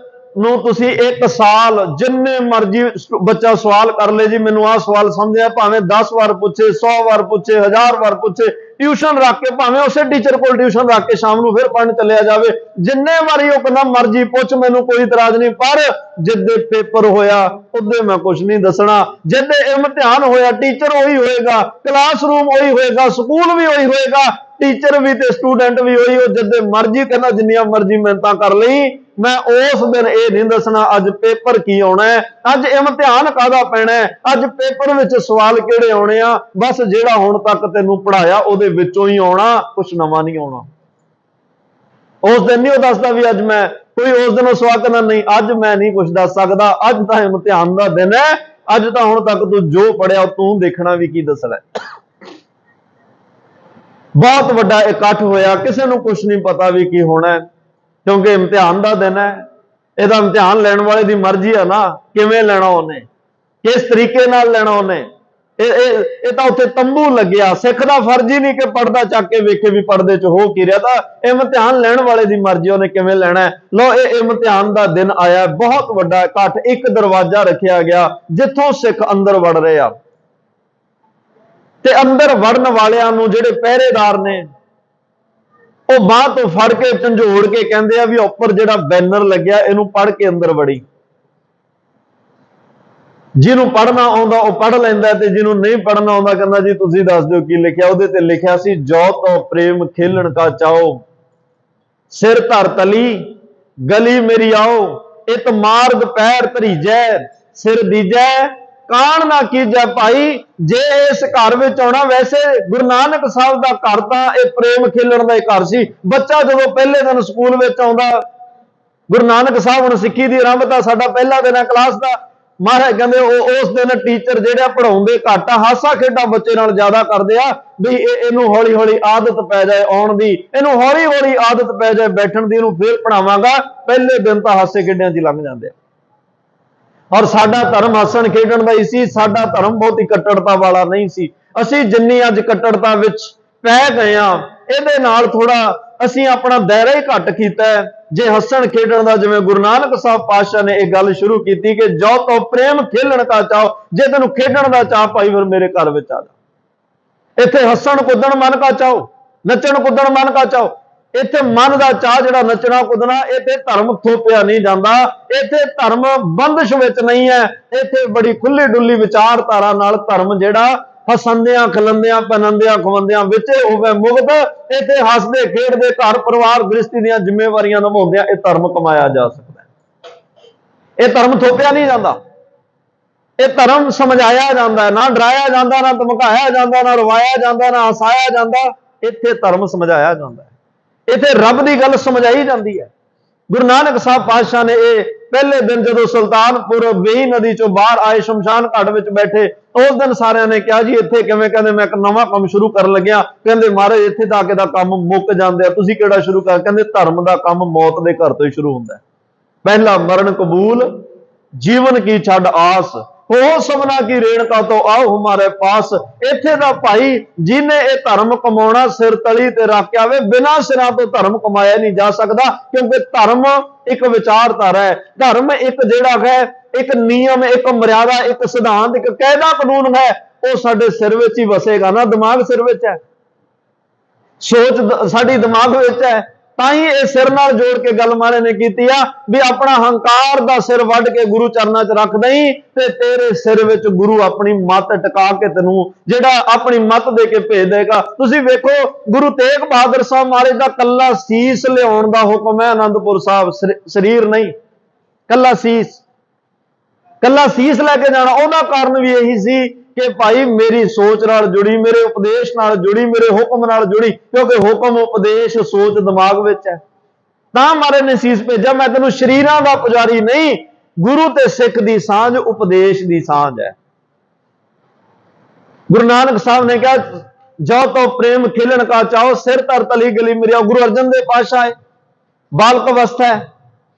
ਨੂੰ ਤੁਸੀਂ 1 ਸਾਲ ਜਿੰਨੇ ਮਰਜ਼ੀ ਬੱਚਾ ਸਵਾਲ ਕਰ ਲੇ, ਜੀ ਮੈਨੂੰ ਆਹ ਸਵਾਲ ਸਮਝਿਆ, ਭਾਵੇਂ 10 ਵਾਰ ਪੁੱਛੇ, 100 ਵਾਰ ਪੁੱਛੇ, 1000 ਵਾਰ ਪੁੱਛੇ, ਟਿਊਸ਼ਨ ਰੱਖ ਕੇ, ਭਾਵੇਂ ਉਸੇ ਟੀਚਰ ਕੋਲ ਟਿਊਸ਼ਨ ਰੱਖ ਕੇ ਸ਼ਾਮ ਨੂੰ ਫਿਰ ਪੜ੍ਹਨ ਚੱਲਿਆ ਜਾਵੇ, ਜਿੰਨੇ ਵਾਰੀ ਉਹ ਕਹਿੰਦਾ ਮਰਜ਼ੀ ਪੁੱਛ, ਮੈਨੂੰ ਕੋਈ ਇਤਰਾਜ਼ ਨਹੀਂ। ਪਰ ਜਿੱਦੇ ਪੇਪਰ ਹੋਇਆ ਉਹਦੇ ਮੈਂ ਕੁਝ ਨਹੀਂ ਦੱਸਣਾ। ਜਿੱਦੇ ਇਮਤਿਹਾਨ ਹੋਇਆ ਟੀਚਰ ਉਹੀ ਹੋਏਗਾ, ਕਲਾਸਰੂਮ ਉਹੀ ਹੋਏਗਾ, ਸਕੂਲ ਵੀ ਉਹੀ ਹੋਏਗਾ, ਟੀਚਰ ਵੀ ਤੇ ਸਟੂਡੈਂਟ ਵੀ ਉਹੀ। ਉਹ ਜਿੱਦੇ ਮਰਜ਼ੀ ਕਹਿੰਦਾ ਜਿੰਨੀਆਂ ਮਰਜ਼ੀ ਮਿਹਨਤਾਂ ਕਰ ਲਈ, ਮੈਂ ਉਸ ਦਿਨ ਇਹ ਨਹੀਂ ਦੱਸਣਾ ਅੱਜ ਪੇਪਰ ਕੀ ਆਉਣਾ ਹੈ, ਅੱਜ ਇਮਤਿਹਾਨ ਕਾਹਦਾ ਪੈਣਾ ਹੈ, ਅੱਜ ਪੇਪਰ ਵਿੱਚ ਸਵਾਲ ਕਿਹੜੇ ਆਉਣੇ ਆ। ਬਸ ਜਿਹੜਾ ਹੁਣ ਤੱਕ ਤੈਨੂੰ ਪੜ੍ਹਾਇਆ ਉਹਦੇ ਵਿੱਚੋਂ ਹੀ ਆਉਣਾ, ਕੁਛ ਨਵਾਂ ਨਹੀਂ ਆਉਣਾ। ਉਸ ਦਿਨ ਨਹੀਂ ਉਹ ਦੱਸਦਾ ਵੀ ਅੱਜ ਮੈਂ ਕੋਈ ਉਸ ਦਿਨ ਸਵਾਲ ਕਰਨਾ, ਨਹੀਂ ਅੱਜ ਮੈਂ ਨਹੀਂ ਕੁਝ ਦੱਸ ਸਕਦਾ, ਅੱਜ ਤਾਂ ਇਮਤਿਹਾਨ ਦਾ ਦਿਨ ਹੈ, ਅੱਜ ਤਾਂ ਹੁਣ ਤੱਕ ਤੂੰ ਜੋ ਪੜਿਆ ਤੂੰ ਦੇਖਣਾ ਵੀ ਕੀ ਦੱਸਣਾ। ਬਹੁਤ ਵੱਡਾ ਇਕੱਠ ਹੋਇਆ, ਕਿਸੇ ਨੂੰ ਕੁਝ ਨਹੀਂ ਪਤਾ ਵੀ ਕੀ ਹੋਣਾ ਹੈ, ਕਿਉਂਕਿ ਇਮਤਿਹਾਨ ਦਾ ਦਿਨ ਹੈ। ਇਹਦਾ ਇਮਤਿਹਾਨ ਲੈਣ ਵਾਲੇ ਦੀ ਮਰਜ਼ੀ ਹੈ ਨਾ, ਕਿਵੇਂ ਲੈਣਾ ਉਹਨੇ, ਕਿਸ ਤਰੀਕੇ ਨਾਲ ਲੈਣਾ ਉਹਨੇ। ਇਹ ਤਾਂ ਉੱਥੇ ਤੰਬੂ ਲੱਗਿਆ। ਸਿੱਖ ਦਾ ਫਰਜ਼ ਹੀ ਨਹੀਂ ਕਿ ਪਰਦਾ ਚੱਕ ਕੇ ਵੇਖੇ ਵੀ ਪਰਦੇ 'ਚ ਹੋ ਕੀ ਰਿਹਾ, ਤਾਂ ਇਮਤਿਹਾਨ ਲੈਣ ਵਾਲੇ ਦੀ ਮਰਜ਼ੀ, ਉਹਨੇ ਕਿਵੇਂ ਲੈਣਾ ਹੈ। ਲੋ ਇਹ ਇਮਤਿਹਾਨ ਦਾ ਦਿਨ ਆਇਆ, ਬਹੁਤ ਵੱਡਾ ਇਕੱਠ। ਇੱਕ ਦਰਵਾਜ਼ਾ ਰੱਖਿਆ ਗਿਆ ਜਿੱਥੋਂ ਸਿੱਖ ਅੰਦਰ ਵੜ ਰਹੇ ਆ, ਤੇ ਅੰਦਰ ਵੜਨ ਵਾਲਿਆਂ ਨੂੰ ਜਿਹੜੇ ਪਹਿਰੇਦਾਰ ਨੇ ਉਹ ਬਾਹ ਤੋਂ ਫੜ ਕੇ ਝੰਜੋੜ ਕੇ ਕਹਿੰਦੇ ਆ ਵੀ ਉੱਪਰ ਜਿਹੜਾ ਬੈਨਰ ਲੱਗਿਆ ਇਹਨੂੰ ਪੜ੍ਹ ਕੇ ਅੰਦਰ ਵੜੀ। ਜਿਹਨੂੰ ਪੜ੍ਹਨਾ ਆਉਂਦਾ ਉਹ ਪੜ੍ਹ ਲੈਂਦਾ, ਤੇ ਜਿਹਨੂੰ ਨਹੀਂ ਪੜ੍ਹਨਾ ਆਉਂਦਾ ਕਹਿੰਦਾ ਜੀ ਤੁਸੀਂ ਦੱਸ ਦਿਓ ਕੀ ਲਿਖਿਆ। ਉਹਦੇ ਤੇ ਲਿਖਿਆ ਸੀ, ਜੋ ਤੋ ਪ੍ਰੇਮ ਖੇਲਣ ਕਾ ਚਾਓ, ਸਿਰ ਧਰ ਤਲੀ ਗਲੀ ਮੇਰੀ ਆਓ, ਇਤ ਮਾਰਗ ਪੈਰ ਧਰੀਜੈ, ਸਿਰ ਦੀਜੈ ਕਾਣ ਨਾ ਕੀਜੈ ਭਾਈ। ਜੇ ਇਸ ਘਰ ਵਿੱਚ ਆਉਣਾ, ਵੈਸੇ ਗੁਰੂ ਨਾਨਕ ਸਾਹਿਬ ਦਾ ਘਰ ਤਾਂ ਇਹ ਪ੍ਰੇਮ ਖੇਲਣ ਦਾ ਹੀ ਘਰ ਸੀ। ਬੱਚਾ ਜਦੋਂ ਪਹਿਲੇ ਦਿਨ ਸਕੂਲ ਵਿੱਚ ਆਉਂਦਾ, ਗੁਰੂ ਨਾਨਕ ਸਾਹਿਬ ਹੁਣ ਸਿੱਖੀ ਦੀ ਆਰੰਭਤਾ, ਸਾਡਾ ਪਹਿਲਾ ਦਿਨ ਹੈ ਕਲਾਸ ਦਾ। ਮਹਾਰਾਜ ਕਹਿੰਦੇ ਉਸ ਦਿਨ ਟੀਚਰ ਜਿਹੜਾ ਪੜਾਉਂਦੇ ਘੱਟ ਆ, ਹਾਸਾ ਖੇਡਾਂ ਬੱਚੇ ਨਾਲ ਜ਼ਿਆਦਾ ਕਰਦੇ ਆ, ਵੀ ਇਹਨੂੰ ਹੌਲੀ ਹੌਲੀ ਆਦਤ ਪੈ ਜਾਏ ਆਉਣ ਦੀ, ਇਹਨੂੰ ਹੌਲੀ ਹੌਲੀ ਆਦਤ ਪੈ ਜਾਏ ਬੈਠਣ ਦੀ, ਇਹਨੂੰ ਫੇਰ ਪੜਾਵਾਂਗਾ। ਪਹਿਲੇ ਦਿਨ ਤਾਂ ਹਾਸੇ ਖੇਡਿਆਂ 'ਚ ਹੀ ਲੰਘ ਜਾਂਦੇ ਆ। ਔਰ ਸਾਡਾ ਧਰਮ ਹੱਸਣ ਖੇਡਣ ਦਾ ਹੀ ਸੀ, ਸਾਡਾ ਧਰਮ ਬਹੁਤੀ ਕੱਟੜਤਾ ਵਾਲਾ ਨਹੀਂ ਸੀ। ਅਸੀਂ ਜਿੰਨੀ ਅੱਜ ਕੱਟੜਤਾ ਵਿੱਚ ਪੈ ਗਏ ਆ, ਇਹਦੇ ਨਾਲ ਥੋੜਾ ਅਸੀਂ ਆਪਣਾ ਦਾਇਰਾ ਹੀ ਘੱਟ ਕੀਤਾ ਹੈ। ਜੇ ਹੱਸਣ ਖੇਡਣ ਦਾ, ਜਿਵੇਂ ਗੁਰੂ ਨਾਨਕ ਸਾਹਿਬ ਪਾਤਸ਼ਾਹ ਨੇ ਇਹ ਗੱਲ ਸ਼ੁਰੂ ਕੀਤੀ ਕਿ ਜੋ ਤੋ ਪ੍ਰੇਮ ਖੇਲਣ ਕਾ ਚਾਹੋ, ਜੇ ਤੈਨੂੰ ਖੇਡਣ ਦਾ ਚਾਹ ਭਾਈ ਫਿਰ ਮੇਰੇ ਘਰ ਵਿੱਚ ਆ ਜਾ। ਇੱਥੇ ਹੱਸਣ ਕੁੱਦਣ ਮਨ ਕਾ ਚਾਹੋ, ਨੱਚਣ ਕੁੱਦਣ ਮਨ ਕਾ ਚਾਹੋ। ਇੱਥੇ ਮਨ ਦਾ ਚਾਹ ਜਿਹੜਾ ਨੱਚਣਾ ਕੁੱਦਣਾ, ਇੱਥੇ ਧਰਮ ਥੋਪਿਆ ਨਹੀਂ ਜਾਂਦਾ, ਇੱਥੇ ਧਰਮ ਬੰਦਸ਼ ਵਿੱਚ ਨਹੀਂ ਹੈ। ਇੱਥੇ ਬੜੀ ਖੁੱਲੀ ਡੁੱਲੀ ਵਿਚਾਰਧਾਰਾ ਨਾਲ ਧਰਮ ਜਿਹੜਾ ਹੱਸੰਦਿਆਂ ਖਿਲੰਦਿਆਂ ਪਨੰਦਿਆਂ ਖਵੰਦਿਆਂ ਵਿੱਚ ਹੋਵੇ ਮੁਕਤ। ਇੱਥੇ ਹੱਸਦੇ ਖੇਡਦੇ ਘਰ ਪਰਿਵਾਰ ਗ੍ਰਸਤੀ ਦੀਆਂ ਜ਼ਿੰਮੇਵਾਰੀਆਂ ਨਿਭਾਉਂਦਿਆਂ ਇਹ ਧਰਮ ਕਮਾਇਆ ਜਾ ਸਕਦਾ ਹੈ। ਇਹ ਧਰਮ ਥੋਪਿਆ ਨਹੀਂ ਜਾਂਦਾ, ਇਹ ਧਰਮ ਸਮਝਾਇਆ ਜਾਂਦਾ, ਨਾ ਡਰਾਇਆ ਜਾਂਦਾ, ਨਾ ਧਮਕਾਇਆ ਜਾਂਦਾ, ਨਾ ਰਵਾਇਆ ਜਾਂਦਾ, ਨਾ ਹਸਾਇਆ ਜਾਂਦਾ। ਇੱਥੇ ਧਰਮ ਸਮਝਾਇਆ ਜਾਂਦਾ ਹੈ, ਇੱਥੇ ਰੱਬ ਦੀ ਗੱਲ ਸਮਝਾਈ ਜਾਂਦੀ ਹੈ। ਗੁਰੂ ਨਾਨਕ ਸਾਹਿਬ ਪਾਤਸ਼ਾਹ ਨੇ ਇਹ ਪਹਿਲੇ ਦਿਨ ਜਦੋਂ ਸੁਲਤਾਨਪੁਰ ਵੇਈ ਨਦੀ ਚੋਂ ਬਾਹਰ ਆਏ, ਸ਼ਮਸ਼ਾਨ ਘਾਟ ਵਿੱਚ ਬੈਠੇ, ਉਸ ਦਿਨ ਸਾਰਿਆਂ ਨੇ ਕਿਹਾ ਜੀ ਇੱਥੇ ਕਿਵੇਂ? ਕਹਿੰਦੇ ਮੈਂ ਇੱਕ ਨਵਾਂ ਕੰਮ ਸ਼ੁਰੂ ਕਰਨ ਲੱਗਿਆ। ਕਹਿੰਦੇ ਮਹਾਰਾਜ ਇੱਥੇ ਤਾਂ ਕੇ ਦਾ ਕੰਮ ਮੁੱਕ ਜਾਂਦੇ ਆ, ਤੁਸੀਂ ਕਿਹੜਾ ਸ਼ੁਰੂ ਕਰ? ਕਹਿੰਦੇ ਧਰਮ ਦਾ ਕੰਮ ਮੌਤ ਦੇ ਘਰ ਤੋਂ ਹੀ ਸ਼ੁਰੂ ਹੁੰਦਾ। ਪਹਿਲਾ ਮਰਨ ਕਬੂਲ, ਜੀਵਨ ਕੀ ਛੱਡ ਆਸ, ਹੋ ਸਭਨਾ ਕੀ ਰੇਣਕਾ ਤੋਂ ਆਓ ਹਮਾਰੇ ਪਾਸ। ਇੱਥੇ ਦਾ ਭਾਈ ਜਿਹਨੇ ਇਹ ਧਰਮ ਕਮਾਉਣਾ, ਸਿਰ ਤਲੀ ਤੇ ਰੱਖ ਕੇ ਆਵੇ। ਬਿਨਾਂ ਸਿਰਾਂ ਤੋਂ ਧਰਮ ਕਮਾਇਆ ਨਹੀਂ ਜਾ ਸਕਦਾ, ਕਿਉਂਕਿ ਧਰਮ ਇੱਕ ਵਿਚਾਰਧਾਰਾ ਹੈ। ਧਰਮ ਇੱਕ ਜਿਹੜਾ ਹੈ, ਇੱਕ ਨਿਯਮ, ਇੱਕ ਮਰਿਆਦਾ, ਇੱਕ ਸਿਧਾਂਤ, ਇੱਕ ਕਾਇਦਾ ਕਾਨੂੰਨ ਹੈ। ਉਹ ਸਾਡੇ ਸਿਰ ਵਿੱਚ ਹੀ ਵਸੇਗਾ ਨਾ, ਦਿਮਾਗ ਸਿਰ ਵਿੱਚ ਹੈ, ਸੋਚ ਸਾਡੀ ਦਿਮਾਗ ਵਿੱਚ ਹੈ। ਤਾਂ ਹੀ ਇਹ ਸਿਰ ਨਾਲ ਜੋੜ ਕੇ ਗੱਲ ਮਹਾਰਾਜ ਨੇ ਕੀਤੀ ਆ ਵੀ ਆਪਣਾ ਹੰਕਾਰ ਦਾ ਸਿਰ ਵੱਢ ਕੇ ਗੁਰੂ ਚਰਨਾਂ 'ਚ ਰੱਖ ਦਈ, ਤੇ ਤੇਰੇ ਸਿਰ ਵਿੱਚ ਗੁਰੂ ਆਪਣੀ ਮੱਤ ਟਿਕਾ ਕੇ ਤੈਨੂੰ ਜਿਹੜਾ ਆਪਣੀ ਮੱਤ ਦੇ ਕੇ ਭੇਜ ਦੇਗਾ। ਤੁਸੀਂ ਵੇਖੋ, ਗੁਰੂ ਤੇਗ ਬਹਾਦਰ ਸਾਹਿਬ ਮਹਾਰਾਜ ਦਾ ਕੱਲਾ ਸੀਸ ਲਿਆਉਣ ਦਾ ਹੁਕਮ ਹੈ ਆਨੰਦਪੁਰ ਸਾਹਿਬ, ਸਰੀਰ ਨਹੀਂ, ਕੱਲਾ ਸੀਸ ਲੈ ਕੇ ਜਾਣਾ। ਉਹਦਾ ਕਾਰਨ ਵੀ ਇਹੀ ਸੀ कि भाई मेरी सोच नाल जुड़ी, मेरे उपदेश नाल जुड़ी, मेरे हुक्म नाल जुड़ी, क्योंकि हुक्म उपदेश सोच दिमाग विच है। तां महाराज ने सीस भेजा, मैं तेनों शरीरां दा पुजारी नहीं, गुरु ते सिख दी सांझ उपदेश दी सांझ है। गुरु नानक साहब ने कहा, जो तो प्रेम खिलन का चाहो, सिर धर तली गली मेरी। गुरु अर्जन देव पातशाह है, बालक अवस्था है।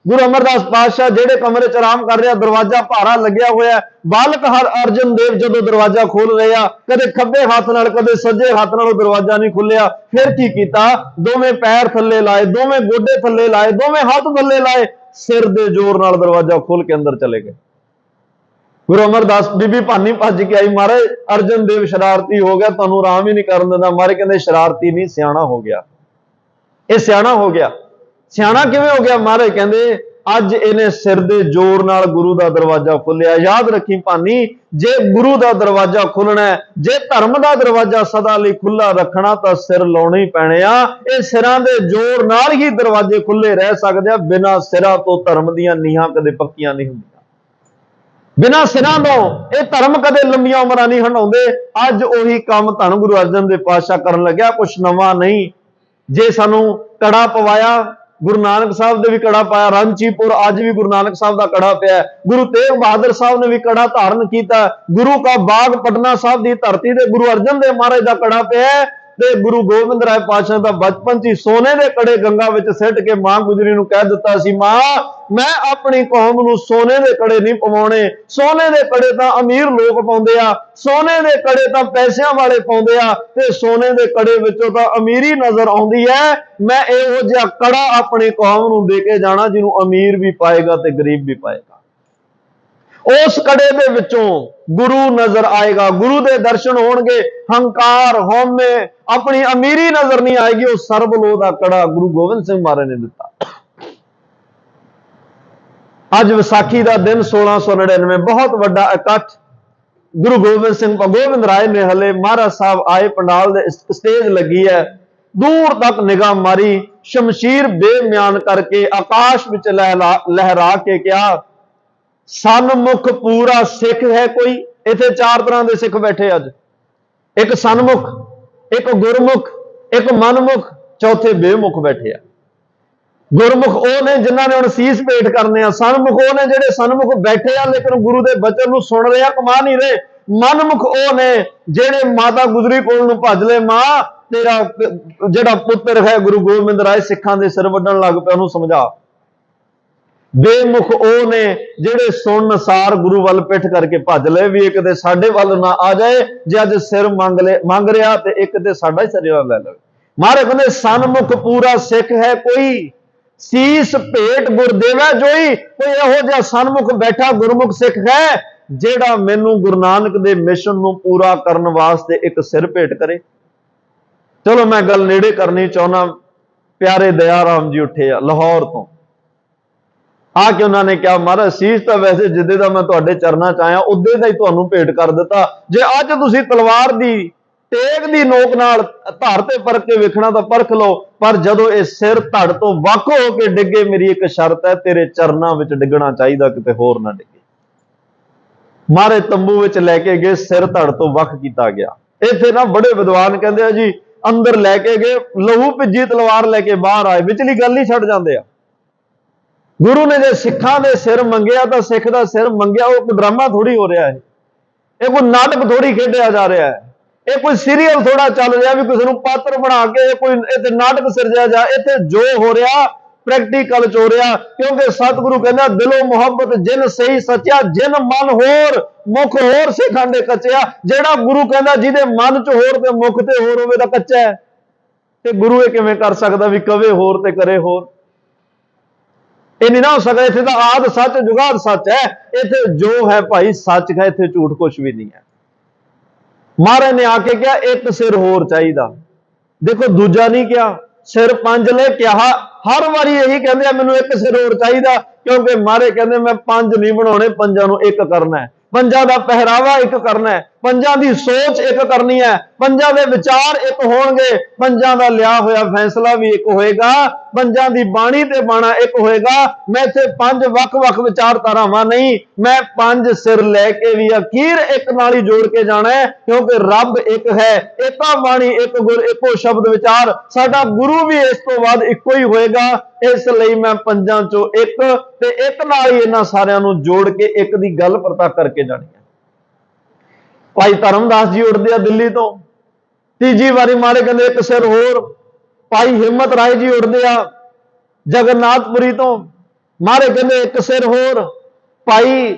गुरु अमरदास पातशाह जेड़े कमरे च आराम कर रहा, दरवाजा भारा लग्या होया, बालक हर अर्जन देव जदों दरवाजा खोल रहे आ, कदे खब्बे हाथ नाल कदे सज्जे हाथ नाल दरवाजा नहीं खुलिया। फिर की कीता, दोवें पैर थल्ले लाए, दोवें गोडे थल्ले लाए, दोवें हाथ थल्ले लाए, सिर दे जोर नाल दरवाजा खोल के अंदर चले गए। गुरु अमरदास बीबी भानी भज के आई, महाराज अर्जन देव शरारती हो गया, तुहानूं आराम ही नहीं करन दिंदा। महाराज कहंदे शरारती नहीं, सियाणा हो गया, ये सियाणा हो गया। सियाणा किवें हो गया? महाराज कहंदे अज इहने सिर दे जोर नाल गुरु दा दरवाजा खोलिया। याद रखी भानी, जे गुरु दा दरवाजा खुलना है, जे धर्म दा दरवाजा सदा लई खुला रखना, तां सिर लाउणे ही पैणे आ। इह सिरां दे जोर नाल ही दरवाजे खुले रह सकदे आ, बिना सिरां तो धर्म दीयां नीहां कदे पक्कीआं नहीं हुंदियां। बिना सिरां तो यह धर्म कदे लंबियां उमरां नहीं हंडाउंदे। अज उही काम धन गुरु अर्जन देव पातशाह करन लग्या, कुछ नवां नहीं। जे सानू कड़ा पवाया, गुरु नानक साहब ने भी कड़ा पाया, रांचीपुर अज भी गुरु नानक साहब का कड़ा पाया। गुरु तेग बहादुर साहब ने भी कड़ा धारण किया। गुरु का बाग पटना साहब की धरती से गुरु अर्जन देव महाराज का कड़ा पाया। गुरु गोबिंद राय पातशाह का बचपन च सोने के कड़े गंगा में सिट के मां गुजरी नूं कह दिता सी, मां मैं अपनी कौम नूं सोने के कड़े नहीं पवाउणे। सोने के कड़े तां अमीर लोग पाउंदे आ, सोने के कड़े तां पैसिਆਂ वाले पाउंदे आ, ते सोने के कड़े विचों तां अमीरी नजर आउंदी है। मैं इहो जिहा कड़ा अपनी कौम नूं दे के जाना जिन्हों अमीर भी पाएगा ते गरीब भी पाएगा। उस कड़े दे विचों गुरु नजर आएगा, गुरु दे दर्शन होणगे। हंकार हौमे अपनी अमीरी नजर नहीं आएगी। उस सरबलो दा कड़ा गुरु गोबिंद सिंह महाराज ने दिता। अज विसाखी का दिन 1699, बहुत वड्डा इकट्ठ। गुरु गोबिंद सिंह गोबिंद राय ने हले महाराज साहब आए, पंडाल दे स्टेज लगी है, दूर तक निगाह मारी, शमशीर बेम्यान करके आकाश विच लहरा के क्या, सन्मुख पूरा सिख है कोई। इत्थे 4 तरह के सिख बैठे अज, एक सन्मुख, एक गुरमुख, एक मनमुख, चौथे बेमुख बैठे। गुरमुख वो ने जिन्हों ने हुण सीस भेंट करने आ, सन्मुख वो ने जिहड़े सन्मुख बैठे आ लेकिन गुरु के बचन नूं सुन रहे आ, कमा नहीं रहे। मनमुख वो ने जिहड़े माता गुजरी कोल नूं भज ले, मां तेरा जिहड़ा पुत्र है गुरु गोबिंद राय सिखां दे सिर वड्डण लग पिया, उहनूं समझा। बेमुख वो ने जिहड़े सुन सार गुरु वल पिठ करके भज ले, भी एक ते साडे वल ना आ जाए, जे अज सिर मंग रिहा ते एक ते साडा ही सिर लै लवे। महाराज कहंदे सन्मुख पूरा सिख है कोई, सीस भेट गुरदेवा जोई। कोई इहो जिहा सन्मुख बैठा गुरमुख सिख है जिहड़ा मैनू गुरु नानक दे मिशन नूं पूरा करन वास्ते एक सिर भेट करे। चलो मैं गल नेड़े करनी चाहुंदा। प्यारे दया राम जी उठे आ लाहौर तो, आके उन्होंने कहा, महाराज सीस तो वैसे जिदे का मैं तुहाडे चरनां च आया उदे का ही तुहानूं भेंट कर दिता। जे अज तुसीं तलवार दी तेग दी नोक नाल धर ते परख के वेखना तो परख लो, पर जदों इह सिर धड़ तो वख हो के डिगे, मेरी एक शर्त है, तेरे चरनां विच डिगना चाहिदा, किते होर ना डिगे। महाराज तंबू विच लैके गए, सिर धड़ तो वख कीता गया। इत्थे ना बड़े विद्वान कहंदे आ जी, अंदर लैके गए, लहू भिजी तलवार लैके बाहर आए, विचली गल ही छड्ड जांदे आ। गुरु ने जो सिखा दे सिर मंगया तो सिख का सिर मंगया, वो कोई ड्रामा थोड़ी हो रहा है, ये कोई नाटक थोड़ी खेडिया जा रहा है, ये कोई सीरियल थोड़ा चल रहा भी किसी पात्र बना के कोई इत्थे नाटक सिरजा जा। इत्थे जो हो रहा प्रैक्टिकल च हो रहा, क्योंकि सतगुरु कहना दिलों मुहब्बत जिन सही सच्चा, जिन मन होर मुख होर से खांडे कच्चा। जेड़ा गुरु कहना जिहदे मन च होर ते मुख ते होर होवे तां कच्चा है, ते गुरु ये किवें कर सकदा भी कवे होर ते करे होर? ये नहीं ना हो सकता। इत्थे तां आद सच जुगाद सच है, इत्थे जो है भाई सच है, इत्थे झूठ कुछ भी नहीं है। महाराज ने आके क्या एक सिर होर चाहिदा, देखो दूजा नहीं क्या, सिर 5 ले क्या, हर बारी यही कहते मैनू एक सिर होर चाहिदा, क्योंकि महाराज कहते मैं 5 नहीं बनाने, 5 नूं एक करना है, 5 का पहरावा एक करना है। ਪੰਜਾਂ ਦੀ ਸੋਚ ਇੱਕ ਕਰਨੀ ਹੈ, ਪੰਜਾਂ ਦੇ ਵਿਚਾਰ ਇੱਕ ਹੋਣਗੇ, ਪੰਜਾਂ ਦਾ ਲਿਆ ਹੋਇਆ ਫੈਸਲਾ ਵੀ ਇੱਕ ਹੋਏਗਾ, ਪੰਜਾਂ ਦੀ ਬਾਣੀ ਤੇ ਬਾਣਾ ਇੱਕ ਹੋਏਗਾ। ਮੈਂ ਇੱਥੇ ਪੰਜ ਵੱਖ-ਵੱਖ ਵਿਚਾਰਧਾਰਾਵਾਂ ਨਹੀਂ, ਮੈਂ ਪੰਜ ਸਿਰ ਲੈ ਕੇ ਵੀ ਅਖੀਰ ਇੱਕ ਨਾਲ ਹੀ ਜੋੜ ਕੇ ਜਾਣਾ ਹੈ, ਕਿਉਂਕਿ ਰੱਬ ਇੱਕ ਹੈ, ਏਕਾ ਬਾਣੀ ਇੱਕ ਗੁਰ ਇੱਕੋ ਸ਼ਬਦ ਵਿਚਾਰ। ਸਾਡਾ ਗੁਰੂ ਵੀ ਇਸ ਤੋਂ ਬਾਅਦ ਇੱਕੋ ਹੀ ਹੋਏਗਾ। ਇਸ ਲਈ ਮੈਂ ਪੰਜਾਂ ਚੋਂ ਇੱਕ ਤੇ ਇੱਕ ਨਾਲ ਹੀ ਇਹਨਾਂ ਸਾਰਿਆਂ ਨੂੰ ਜੋੜ ਕੇ ਇੱਕ ਦੀ ਗੱਲ ਪ੍ਰਤੱਖ ਕਰਕੇ ਜਾਣੀ ਹੈ। ਭਾਈ ਧਰਮਦਾਸ ਜੀ ਉੱਠਦੇ ਆ ਦਿੱਲੀ ਤੋਂ, ਤੀਜੀ ਵਾਰੀ ਮਾਰੇ ਕਹਿੰਦੇ ਇੱਕ ਸਿਰ ਹੋਰ। ਭਾਈ ਹਿੰਮਤ ਰਾਏ ਜੀ ਉੱਠਦੇ ਆ ਜਗਨਨਾਥਪੁਰੀ ਤੋਂ, ਮਾਰੇ ਕਹਿੰਦੇ ਇੱਕ ਸਿਰ ਹੋਰ। ਭਾਈ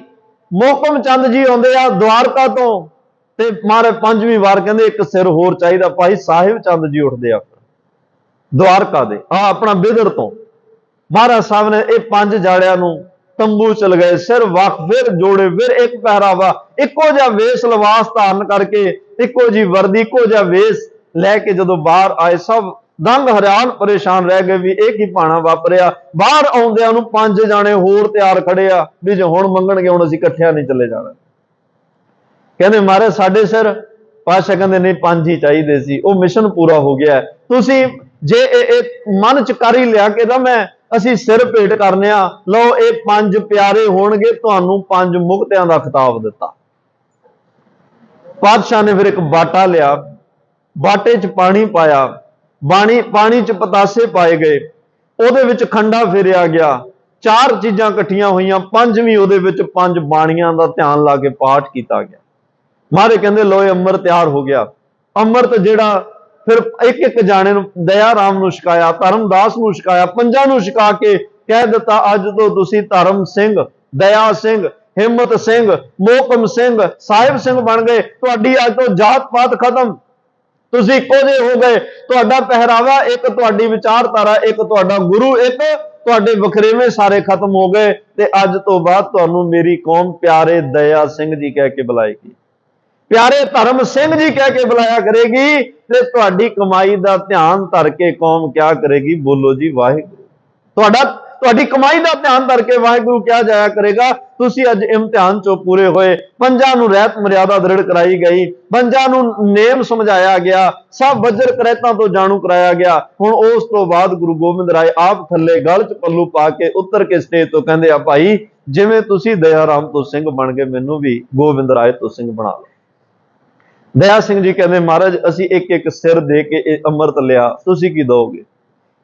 ਮੋਹਕਮ ਚੰਦ ਜੀ ਆਉਂਦੇ ਆ ਦਵਾਰਕਾ ਤੋਂ, ਤੇ ਮਾਰੇ ਪੰਜਵੀਂ ਵਾਰ ਕਹਿੰਦੇ ਇੱਕ ਸਿਰ ਹੋਰ ਚਾਹੀਦਾ। ਭਾਈ ਸਾਹਿਬ ਚੰਦ ਜੀ ਉੱਠਦੇ ਆ ਦਵਾਰਕਾ ਦੇ, ਆਪਣਾ ਬਿਦਰ ਤੋਂ। ਮਹਾਰਾਜ ਸਾਹਿਬ ਨੇ ਇਹ ਪੰਜ ਜਾੜਿਆਂ ਨੂੰ ਤੰਬੂ ਚਲ ਗਏ, ਸਿਰ ਵੱਖ, ਫਿਰ ਜੋੜੇ, ਫਿਰ ਇੱਕ ਪਹਿਰਾਵਾ, ਇੱਕੋ ਜਿਹਾ ਵੇਸ ਲਿਬਾਸ ਧਾਰਨ ਕਰਕੇ, ਇੱਕੋ ਜਿਹੀ ਵਰਦੀ, ਇੱਕੋ ਜਿਹਾ ਵੇਸ ਲੈ ਕੇ ਜਦੋਂ ਬਾਹਰ ਆਏ, ਸਭ ਦੰਗ ਹਰਿਆਣ ਪਰੇਸ਼ਾਨ ਰਹਿ ਗਏ ਵੀ ਇਹ ਕੀ ਭਾਣਾ ਵਾਪਰਿਆ। ਬਾਹਰ ਆਉਂਦਿਆਂ ਨੂੰ ਪੰਜ ਜਾਣੇ ਹੋਰ ਤਿਆਰ ਖੜੇ ਆ ਵੀ ਜੇ ਹੁਣ ਮੰਗਣਗੇ ਹੁਣ ਅਸੀਂ ਇਕੱਠਿਆਂ ਨਹੀਂ ਚਲੇ ਜਾਣਾ। ਕਹਿੰਦੇ ਮਾਰੇ ਸਾਡੇ ਸਿਰ, ਪਾਤਸ਼ਾਹ ਕਹਿੰਦੇ ਨਹੀਂ ਪੰਜ ਹੀ ਚਾਹੀਦੇ ਸੀ, ਉਹ ਮਿਸ਼ਨ ਪੂਰਾ ਹੋ ਗਿਆ। ਤੁਸੀਂ ਜੇ ਇਹ ਮਨ ਚ ਕਰ ਹੀ ਲਿਆ ਕਿ ਨਾ ਮੈਂ ਅਸੀਂ ਸਿਰ ਭੇਟ ਕਰਨੇ ਆ, ਲਓ ਇਹ ਪੰਜ ਪਿਆਰੇ ਹੋਣਗੇ, ਤੁਹਾਨੂੰ ਪੰਜ ਮੁਕਤਿਆਂ ਦਾ ਖਿਤਾਬ ਦਿੱਤਾ। ਪਾਤਸ਼ਾਹ ਨੇ ਫਿਰ ਇੱਕ ਬਾਟਾ ਲਿਆ, ਬਾਟੇ 'ਚ ਪਾਣੀ ਪਾਇਆ, ਪਾਣੀ 'ਚ ਪਤਾਸੇ ਪਾਏ ਗਏ, ਉਹਦੇ ਵਿੱਚ ਖੰਡਾ ਫੇਰਿਆ ਗਿਆ, ਚਾਰ ਚੀਜ਼ਾਂ ਇਕੱਠੀਆਂ ਹੋਈਆਂ, ਪੰਜਵੀਂ ਉਹਦੇ ਵਿੱਚ ਪੰਜ ਬਾਣੀਆਂ ਦਾ ਧਿਆਨ ਲਾ ਕੇ ਪਾਠ ਕੀਤਾ ਗਿਆ। ਮਹਾਰਾਜ ਕਹਿੰਦੇ ਲੋਏ ਅੰਮ੍ਰਿਤ ਤਿਆਰ ਹੋ ਗਿਆ। ਅੰਮ੍ਰਿਤ ਜਿਹੜਾ ਫਿਰ ਇੱਕ ਇੱਕ ਜਾਣੇ ਨੂੰ, ਦਇਆ ਰਾਮ ਨੂੰ ਛਕਾਇਆ, ਧਰਮਦਾਸ ਨੂੰ ਛਕਾਇਆ, ਪੰਜਾਂ ਨੂੰ ਛਕਾ ਕੇ ਕਹਿ ਦਿੱਤਾ ਅੱਜ ਤੋਂ ਤੁਸੀਂ ਧਰਮ ਸਿੰਘ, ਦਇਆ ਸਿੰਘ, ਹਿੰਮਤ ਸਿੰਘ, ਮੋਹਕਮ ਸਿੰਘ, ਸਾਹਿਬ ਸਿੰਘ ਬਣ ਗਏ। ਤੁਹਾਡੀ ਅੱਜ ਤੋਂ ਜਾਤ ਪਾਤ ਖਤਮ, ਤੁਸੀਂ ਇੱਕੋ ਜਿਹੇ ਹੋ ਗਏ। ਤੁਹਾਡਾ ਪਹਿਰਾਵਾ ਇੱਕ, ਤੁਹਾਡੀ ਵਿਚਾਰਧਾਰਾ ਇੱਕ, ਤੁਹਾਡਾ ਗੁਰੂ ਇੱਕ, ਤੁਹਾਡੇ ਵਖਰੇਵੇਂ ਸਾਰੇ ਖਤਮ ਹੋ ਗਏ। ਤੇ ਅੱਜ ਤੋਂ ਬਾਅਦ ਤੁਹਾਨੂੰ ਮੇਰੀ ਕੌਮ ਪਿਆਰੇ ਦਇਆ ਸਿੰਘ ਜੀ ਕਹਿ ਕੇ ਬੁਲਾਏਗੀ, ਪਿਆਰੇ ਧਰਮ ਸਿੰਘ ਜੀ ਕਹਿ ਕੇ ਬੁਲਾਇਆ ਕਰੇਗੀ। ਤੇ ਤੁਹਾਡੀ ਕਮਾਈ ਦਾ ਧਿਆਨ ਧਰ ਕੇ ਕੌਮ ਕਿਆ ਕਰੇਗੀ, ਬੋਲੋ ਜੀ ਵਾਹਿਗੁਰੂ। ਤੁਹਾਡੀ ਕਮਾਈ ਦਾ ਧਿਆਨ ਧਰ ਕੇ ਵਾਹਿਗੁਰੂ ਕਿਹਾ ਜਾਇਆ ਕਰੇਗਾ। ਤੁਸੀਂ ਅੱਜ ਇਮਤਿਹਾਨ ਚੋਂ ਪੂਰੇ ਹੋਏ, ਪੰਜਾਂ ਨੂੰ ਰਹਿਤ ਮਰਿਆਦਾ ਦ੍ਰਿੜ ਕਰਾਈ ਗਈ, ਪੰਜਾਂ ਨੂੰ ਨੇਮ ਸਮਝਾਇਆ ਗਿਆ, ਸਭ ਵਜਰ ਕਰੈਤਾਂ ਤੋਂ ਜਾਣੂ ਕਰਾਇਆ ਗਿਆ। ਹੁਣ ਉਸ ਤੋਂ ਬਾਅਦ ਗੁਰੂ ਗੋਬਿੰਦ ਰਾਏ ਆਪ ਥੱਲੇ ਗਲ 'ਚ ਪੱਲੂ ਪਾ ਕੇ ਉੱਤਰ ਕੇ ਸਟੇਜ ਤੋਂ ਕਹਿੰਦੇ ਆ ਭਾਈ ਜਿਵੇਂ ਤੁਸੀਂ ਦਇਆ ਰਾਮ ਤੋਂ ਸਿੰਘ ਬਣ ਗਏ, ਮੈਨੂੰ ਵੀ ਗੋਬਿੰਦ ਰਾਏ ਤੋਂ ਸਿੰਘ ਬਣਾ ਲਓ। ਦਇਆ ਸਿੰਘ ਜੀ ਕਹਿੰਦੇ ਮਹਾਰਾਜ ਅਸੀਂ ਇੱਕ ਇੱਕ ਸਿਰ ਦੇ ਕੇ ਇਹ ਅੰਮ੍ਰਿਤ ਲਿਆ, ਤੁਸੀਂ ਕੀ ਦਿਓਗੇ?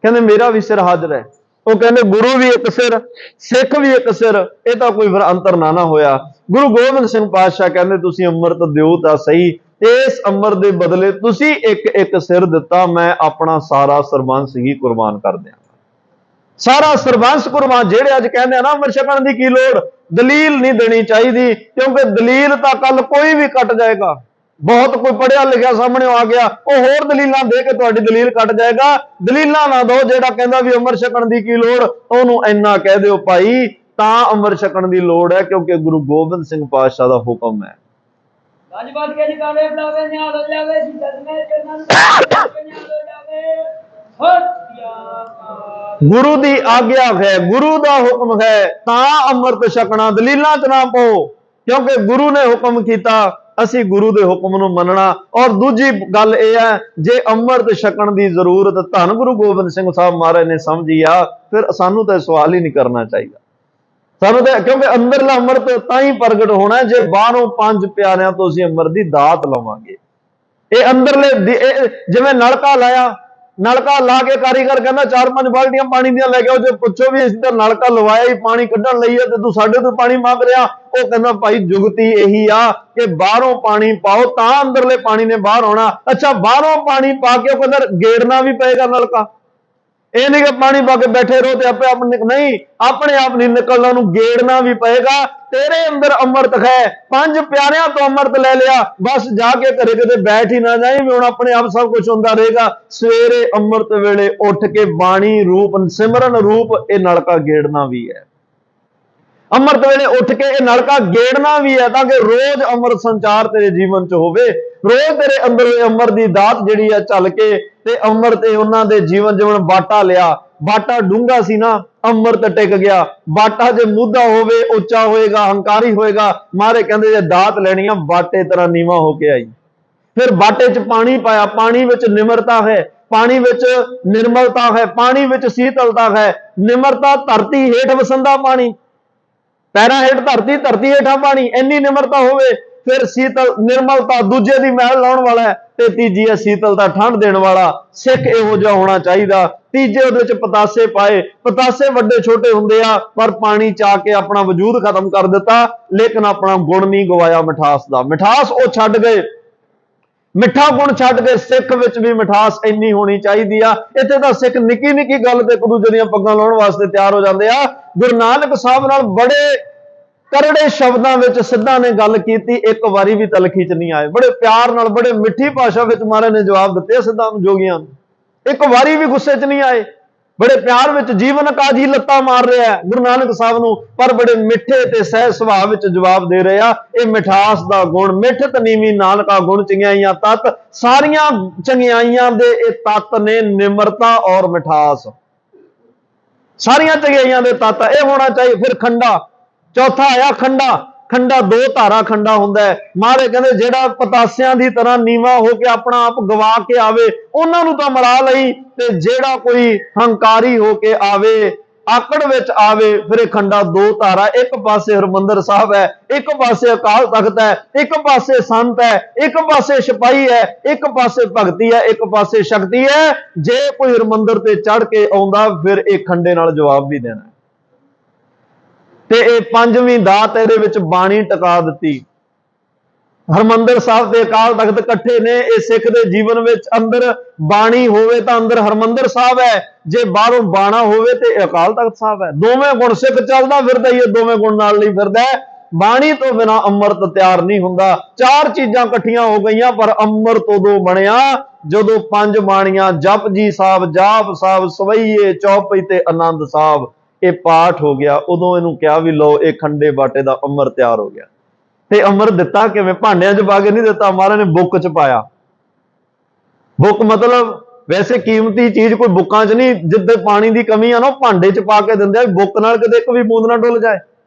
ਕਹਿੰਦੇ ਮੇਰਾ ਵੀ ਸਿਰ ਹਾਜ਼ਰ ਹੈ। ਉਹ ਕਹਿੰਦੇ ਗੁਰੂ ਵੀ ਇੱਕ ਸਿਰ, ਸਿੱਖ ਵੀ ਇੱਕ ਸਿਰ, ਇਹ ਤਾਂ ਕੋਈ ਫਿਰ ਅੰਤਰ ਨਾ ਹੋਇਆ। ਗੁਰੂ ਗੋਬਿੰਦ ਸਿੰਘ ਪਾਤਸ਼ਾਹ ਕਹਿੰਦੇ ਤੁਸੀਂ ਅੰਮ੍ਰਿਤ ਦਿਓ ਤਾਂ ਸਹੀ, ਇਸ ਅੰਮ੍ਰਿਤ ਦੇ ਬਦਲੇ ਤੁਸੀਂ ਇੱਕ ਇੱਕ ਸਿਰ ਦਿੱਤਾ, ਮੈਂ ਆਪਣਾ ਸਾਰਾ ਸਰਬੰਸ ਹੀ ਕੁਰਬਾਨ ਕਰ ਦਿਆਂਗਾ। ਸਾਰਾ ਸਰਬੰਸ ਕੁਰਬਾਨ। ਜਿਹੜੇ ਅੱਜ ਕਹਿੰਦੇ ਆ ਨਾ ਅੰਮ੍ਰਿਤ ਛਕਣ ਦੀ ਕੀ ਲੋੜ, ਦਲੀਲ ਨਹੀਂ ਦੇਣੀ ਚਾਹੀਦੀ, ਕਿਉਂਕਿ ਦਲੀਲ ਤਾਂ ਕੱਲ ਕੋਈ ਵੀ ਕੱਟ ਜਾਏਗਾ। ਬਹੁਤ ਕੋਈ ਪੜਿਆ ਲਿਖਿਆ ਸਾਹਮਣੇ ਆ ਗਿਆ, ਉਹ ਹੋਰ ਦਲੀਲਾਂ ਦੇ ਕੇ ਤੁਹਾਡੀ ਦਲੀਲ ਕੱਟ ਜਾਏਗਾ। ਦਲੀਲਾਂ ਨਾ ਦਿਓ। ਜਿਹੜਾ ਕਹਿੰਦਾ ਵੀ ਅੰਮ੍ਰਿਤ ਛਕਣ ਦੀ ਕੀ ਲੋੜ, ਉਹਨੂੰ ਇੰਨਾ ਕਹਿ ਦਿਓ ਭਾਈ ਤਾਂ ਅੰਮ੍ਰਿਤ ਛਕਣ ਦੀ ਲੋੜ ਹੈ, ਕਿਉਂਕਿ ਗੁਰੂ ਗੋਬਿੰਦ ਸਿੰਘ ਪਾਤਸ਼ਾਹ ਦਾ ਹੁਕਮ ਹੈ। ਗੁਰੂ ਦੀ ਆਗਿਆ ਹੈ, ਗੁਰੂ ਦਾ ਹੁਕਮ ਹੈ ਤਾਂ ਅੰਮ੍ਰਿਤ ਛਕਣਾ। ਦਲੀਲਾਂ 'ਚ ਨਾ ਪਾਓ, ਕਿਉਂਕਿ ਗੁਰੂ ਨੇ ਹੁਕਮ ਕੀਤਾ, ਅਸੀਂ ਗੁਰੂ ਦੇ ਹੁਕਮ ਨੂੰ ਮੰਨਣਾ। ਔਰ ਦੂਜੀ ਗੱਲ ਇਹ ਹੈ, ਜੇ ਅੰਮ੍ਰਿਤ ਛਕਣ ਦੀ ਜ਼ਰੂਰਤ ਧੰਨ ਗੁਰੂ ਗੋਬਿੰਦ ਸਿੰਘ ਸਾਹਿਬ ਮਹਾਰਾਜ ਨੇ ਸਮਝੀ ਆ, ਫਿਰ ਸਾਨੂੰ ਤਾਂ ਸਵਾਲ ਹੀ ਨਹੀਂ ਕਰਨਾ ਚਾਹੀਦਾ। ਸਾਨੂੰ ਤਾਂ, ਕਿਉਂਕਿ ਅੰਦਰਲਾ ਅੰਮ੍ਰਿਤ ਤਾਂ ਹੀ ਪ੍ਰਗਟ ਹੋਣਾ ਜੇ ਬਾਹਰੋਂ ਪੰਜ ਪਿਆਰਿਆਂ ਤੋਂ ਅਸੀਂ ਅੰਮ੍ਰਿਤ ਦੀ ਦਾਤ ਲਵਾਂਗੇ। ਇਹ ਅੰਦਰਲੇ ਜਿਵੇਂ ਨਲਕਾ ਲਾਇਆ, ਨਲਕਾ ਲਾ ਕੇ ਕਾਰੀਗਰ ਕਹਿੰਦਾ 4-5 ਬਾਲਟੀਆਂ ਪਾਣੀ ਦੀਆਂ ਲੈ ਕੇ ਆਓ, ਜੇ ਪੁੱਛੋ ਵੀ ਅਸੀਂ ਤਾਂ ਨਲਕਾ ਲਵਾਇਆ ਹੀ ਪਾਣੀ ਕੱਢਣ ਲਈ ਹੈ ਤੇ ਤੂੰ ਸਾਡੇ ਤੋਂ ਪਾਣੀ ਮੰਗ ਰਿਹਾ, ਉਹ ਕਹਿੰਦਾ ਭਾਈ ਜੁਗਤੀ ਇਹੀ ਆ ਕਿ ਬਾਹਰੋਂ ਪਾਣੀ ਪਾਓ ਤਾਂ ਅੰਦਰਲੇ ਪਾਣੀ ਨੇ ਬਾਹਰ ਆਉਣਾ। ਅੱਛਾ ਬਾਹਰੋਂ ਪਾਣੀ ਪਾ ਕੇ ਉਹ ਕਹਿੰਦਾ ਗੇੜਨਾ ਵੀ ਪਏਗਾ ਨਲਕਾ, ਇਹ ਨਹੀਂ ਕਿ ਪਾਣੀ ਪਾ ਕੇ ਬੈਠੇ ਰਹੋ ਤੇ ਆਪੇ ਆਪ ਨਹੀਂ, ਆਪਣੇ ਆਪ ਨਹੀਂ ਨਿਕਲਣਾ, ਉਹਨੂੰ ਗੇੜਨਾ ਵੀ ਪਏਗਾ। ਤੇਰੇ ਅੰਦਰ ਅੰਮ੍ਰਿਤ ਹੈ, ਪੰਜ ਪਿਆਰਿਆਂ ਤੋਂ ਅੰਮ੍ਰਿਤ ਲੈ ਲਿਆ, ਬਸ ਜਾ ਕੇ ਘਰੇ ਕਿਤੇ ਬੈਠ ਹੀ ਨਾ ਜਾਏ ਵੀ ਹੁਣ ਆਪਣੇ ਆਪ ਸਭ ਕੁਝ ਹੁੰਦਾ ਰਹੇਗਾ। ਸਵੇਰੇ ਅੰਮ੍ਰਿਤ ਵੇਲੇ ਉੱਠ ਕੇ ਬਾਣੀ ਰੂਪ ਸਿਮਰਨ ਰੂਪ ਇਹ ਨਲਕਾ ਗੇੜਨਾ ਵੀ ਹੈ। ਅੰਮ੍ਰਿਤ ਵੇਲੇ ਉੱਠ ਕੇ ਇਹ ਨਲਕਾ ਗੇੜਨਾ ਵੀ ਹੈ ਤਾਂ ਕਿ ਰੋਜ਼ ਅੰਮ੍ਰਿਤ ਸੰਚਾਰ ਤੇਰੇ ਜੀਵਨ 'ਚ ਹੋਵੇ। ਰੋਜ਼ ਤੇਰੇ ਅੰਦਰ ਅੰਮ੍ਰਿਤ ਦੀ ਦਾਤ ਜਿਹੜੀ ਆ ਚੱਲ ਕੇ ਤੇ ਅੰਮ੍ਰਿਤ ਉਹਨਾਂ ਦੇ ਜੀਵਨ ਜਿਵੇਂ ਬਾਟਾ ਲਿਆ, ਬਾਟਾ ਡੂੰਘਾ ਸੀ ਨਾ, ਅੰਮ੍ਰਿਤ ਟਿਕ ਗਿਆ। ਬਾਟਾ ਜੇ ਮੁੱਧਾ ਹੋਵੇ, ਉੱਚਾ ਹੋਏਗਾ, ਹੰਕਾਰੀ ਹੋਏਗਾ, ਮਹਾਰਾਜ ਕਹਿੰਦੇ ਜੇ ਦਾਤ ਲੈਣੀ ਆ ਬਾਟੇ ਤਰ੍ਹਾਂ ਨੀਵਾਂ ਹੋ ਕੇ ਆਈ। ਫਿਰ ਬਾਟੇ 'ਚ ਪਾਣੀ ਪਾਇਆ, ਪਾਣੀ ਵਿੱਚ ਨਿਮਰਤਾ ਹੈ, ਪਾਣੀ ਵਿੱਚ ਨਿਰਮਲਤਾ ਹੈ, ਪਾਣੀ ਵਿੱਚ ਸੀਤਲਤਾ ਹੈ। ਨਿਮਰਤਾ, ਧਰਤੀ ਹੇਠ ਵਸੰਦਾ ਪਾਣੀ, ਪੈਰਾਂ ਹੇਠ ਧਰਤੀ, ਧਰਤੀ ਹੇਠਾਂ ਪਾਣੀ, ਇੰਨੀ ਨਿਮਰਤਾ ਹੋਵੇ। ਫਿਰ ਸੀਤਲ ਨਿਰਮਲਤਾ, ਦੂਜੇ ਦੀ ਮਹਿਲ ਲਾਉਣ ਵਾਲਾ ਹੈ। ਤੇ ਤੀਜੀ ਹੈ ਸੀਤਲਤਾ, ਠੰਡ ਦੇਣ ਵਾਲਾ। ਸਿੱਖ ਇਹੋ ਜਿਹਾ ਹੋਣਾ ਚਾਹੀਦਾ। ਤੀਜੇ ਉਹਦੇ ਚ ਪਤਾਸੇ ਪਾਏ, ਪਤਾਸੇ ਵੱਡੇ ਛੋਟੇ ਹੁੰਦੇ ਆ, ਪਰ ਪਾਣੀ ਚ ਆ ਕੇ ਆਪਣਾ ਵਜੂਦ ਖਤਮ ਕਰ ਦਿੱਤਾ, ਲੇਕਿਨ ਆਪਣਾ ਗੁਣ ਨਹੀਂ ਗਵਾਇਆ ਮਿਠਾਸ ਦਾ। ਮਿਠਾਸ ਉਹ ਛੱਡ ਗਏ, ਮਿੱਠਾ ਗੁਣ ਛੱਡ ਕੇ। ਸਿੱਖ ਵਿੱਚ ਵੀ ਮਿਠਾਸ ਇੰਨੀ ਹੋਣੀ ਚਾਹੀਦੀ ਆ। ਇੱਥੇ ਤਾਂ ਸਿੱਖ ਨਿੱਕੀ ਨਿੱਕੀ ਗੱਲ ਤੇ ਇੱਕ ਦੂਜੇ ਦੀਆਂ ਪੱਗਾਂ ਲਾਉਣ ਵਾਸਤੇ ਤਿਆਰ ਹੋ ਜਾਂਦੇ ਆ। ਗੁਰੂ ਨਾਨਕ ਸਾਹਿਬ ਨਾਲ ਬੜੇ ਕਰੜੇ ਸ਼ਬਦਾਂ ਵਿੱਚ ਸਿੱਧਾ ਨੇ ਗੱਲ ਕੀਤੀ, ਇੱਕ ਵਾਰੀ ਵੀ ਤਲਖੀ ਚ ਨਹੀਂ ਆਏ। ਬੜੇ ਪਿਆਰ ਨਾਲ, ਬੜੇ ਮਿੱਠੀ ਭਾਸ਼ਾ ਵਿੱਚ ਮਹਾਰਾਜ ਨੇ ਜਵਾਬ ਦਿੱਤੇ ਸਿੱਧਾਂ ਜੋਗੀਆਂ ਨੂੰ, ਇੱਕ ਵਾਰੀ ਵੀ ਗੁੱਸੇ ਚ ਨਹੀਂ ਆਏ। ਬੜੇ ਪਿਆਰ ਵਿੱਚ ਜੀਵਨ ਕਾਜੀ ਲੱਤਾਂ ਮਾਰ ਰਿਹਾ ਗੁਰੂ ਨਾਨਕ ਸਾਹਿਬ ਨੂੰ, ਪਰ ਬੜੇ ਮਿੱਠੇ ਤੇ ਸਹਿਜ ਸੁਭਾਅ ਵਿੱਚ ਜਵਾਬ ਦੇ ਰਹੇ ਆ। ਇਹ ਮਿਠਾਸ ਦਾ ਗੁਣ, ਮਿੱਠਤ ਨੀਵੀਂ ਨਾਨਕਾ ਗੁਣ ਚੰਗਿਆਈਆਂ ਤਤ, ਸਾਰੀਆਂ ਚੰਗਿਆਈਆਂ ਦੇ ਇਹ ਤਤ ਨੇ ਨਿਮਰਤਾ ਔਰ ਮਿਠਾਸ, ਸਾਰੀਆਂ ਚੰਗਿਆਈਆਂ ਦੇ ਤਤ ਇਹ ਹੋਣਾ ਚਾਹੀਏ। ਫਿਰ ਖੰਡਾ, ਚੌਥਾ ਆਇਆ ਖੰਡਾ। ਖੰਡਾ ਦੋ ਧਾਰਾ ਖੰਡਾ ਹੁੰਦਾ ਹੈ। ਮਹਾਰਾਜ ਕਹਿੰਦੇ ਜਿਹੜਾ ਪਤਾਸਿਆਂ ਦੀ ਤਰ੍ਹਾਂ ਨੀਵਾਂ ਹੋ ਕੇ ਆਪਣਾ ਆਪ ਗਵਾ ਕੇ ਆਵੇ, ਉਹਨਾਂ ਨੂੰ ਤਾਂ ਮਿਲਾ ਲਈ, ਤੇ ਜਿਹੜਾ ਕੋਈ ਹੰਕਾਰੀ ਹੋ ਕੇ ਆਵੇ, ਆਕੜ ਵਿੱਚ ਆਵੇ, ਫਿਰ ਇਹ ਖੰਡਾ ਦੋ ਧਾਰਾ। ਇੱਕ ਪਾਸੇ ਹਰਿਮੰਦਰ ਸਾਹਿਬ ਹੈ, ਇੱਕ ਪਾਸੇ ਅਕਾਲ ਤਖਤ ਹੈ, ਇੱਕ ਪਾਸੇ ਸੰਤ ਹੈ, ਇੱਕ ਪਾਸੇ ਸਿਪਾਹੀ ਹੈ, ਇੱਕ ਪਾਸੇ ਭਗਤੀ ਹੈ, ਇੱਕ ਪਾਸੇ ਸ਼ਕਤੀ ਹੈ। ਜੇ ਕੋਈ ਹਰਿਮੰਦਰ ਤੇ ਚੜ ਕੇ ਆਉਂਦਾ, ਫਿਰ ਇਹ ਖੰਡੇ ਨਾਲ ਜਵਾਬ ਵੀ ਦੇਣਾ। ਤੇ ਇਹ ਪੰਜਵੀਂ ਦਾਤ ਇਹਦੇ ਵਿੱਚ ਬਾਣੀ ਟਿਕਾ ਦਿੱਤੀ। ਹਰਿਮੰਦਰ ਸਾਹਿਬ ਤੇ ਅਕਾਲ ਤਖਤ ਇਕੱਠੇ ਨੇ। ਇਹ ਸਿੱਖ ਦੇ ਜੀਵਨ ਵਿੱਚ ਅੰਦਰ ਬਾਣੀ ਹੋਵੇ ਤਾਂ ਅੰਦਰ ਹਰਿਮੰਦਰ ਸਾਹਿਬ ਹੈ, ਜੇ ਬਾਹਰੋਂ ਬਾਣਾ ਹੋਵੇ ਤੇ ਅਕਾਲ ਤਖਤ ਸਾਹਿਬ ਹੈ। ਦੋਵੇਂ ਗੁਣ ਸਿੱਖ ਚੱਲਦਾ ਫਿਰਦਾ ਹੀ, ਇਹ ਦੋਵੇਂ ਗੁਣ ਨਾਲ ਨਹੀਂ ਫਿਰਦਾ। ਬਾਣੀ ਤੋਂ ਬਿਨਾਂ ਅੰਮ੍ਰਿਤ ਤਿਆਰ ਨਹੀਂ ਹੁੰਦਾ। ਚਾਰ ਚੀਜ਼ਾਂ ਇਕੱਠੀਆਂ ਹੋ ਗਈਆਂ, ਪਰ ਅੰਮ੍ਰਿਤ ਉਦੋਂ ਬਣਿਆ ਜਦੋਂ ਪੰਜ ਬਾਣੀਆਂ ਜਪ ਜੀ ਸਾਹਿਬ, ਜਾਪ ਸਾਹਿਬ, ਸਵਈਏ, ਚੌਪਈ ਤੇ ਆਨੰਦ ਸਾਹਿਬ ਇਹ ਪਾਠ ਹੋ ਗਿਆ। ਉਦੋਂ ਇਹਨੂੰ ਕਿਹਾ ਵੀ ਲਓ ਇਹ ਖੰਡੇ ਬਾਟੇ ਦਾ ਅੰਮ੍ਰਿਤ ਤਿਆਰ ਹੋ ਗਿਆ। ਤੇ ਅੰਮ੍ਰਿਤ ਦਿੱਤਾ ਕਿਵੇਂ? ਭਾਂਡਿਆਂ 'ਚ ਪਾ ਕੇ ਨਹੀਂ ਦਿੱਤਾ, ਮਹਾਰਾਜ ਨੇ ਬੁੱਕ 'ਚ ਪਾਇਆ। ਬੁੱਕ ਮਤਲਬ ਵੈਸੇ ਕੀਮਤੀ ਚੀਜ਼ ਕੋਈ ਬੁੱਕਾਂ 'ਚ ਨਹੀਂ, ਜਿੱਦੇ ਪਾਣੀ ਦੀ ਕਮੀ ਆ ਨਾ ਉਹ ਭਾਂਡੇ 'ਚ ਪਾ ਕੇ ਦਿੰਦੇ ਆ, ਬੁੱਕ ਨਾਲ ਕਦੇ ਇੱਕ ਵੀ ਬੂੰਦ ਨਾ ਡੁੱਲ ਜਾਏ।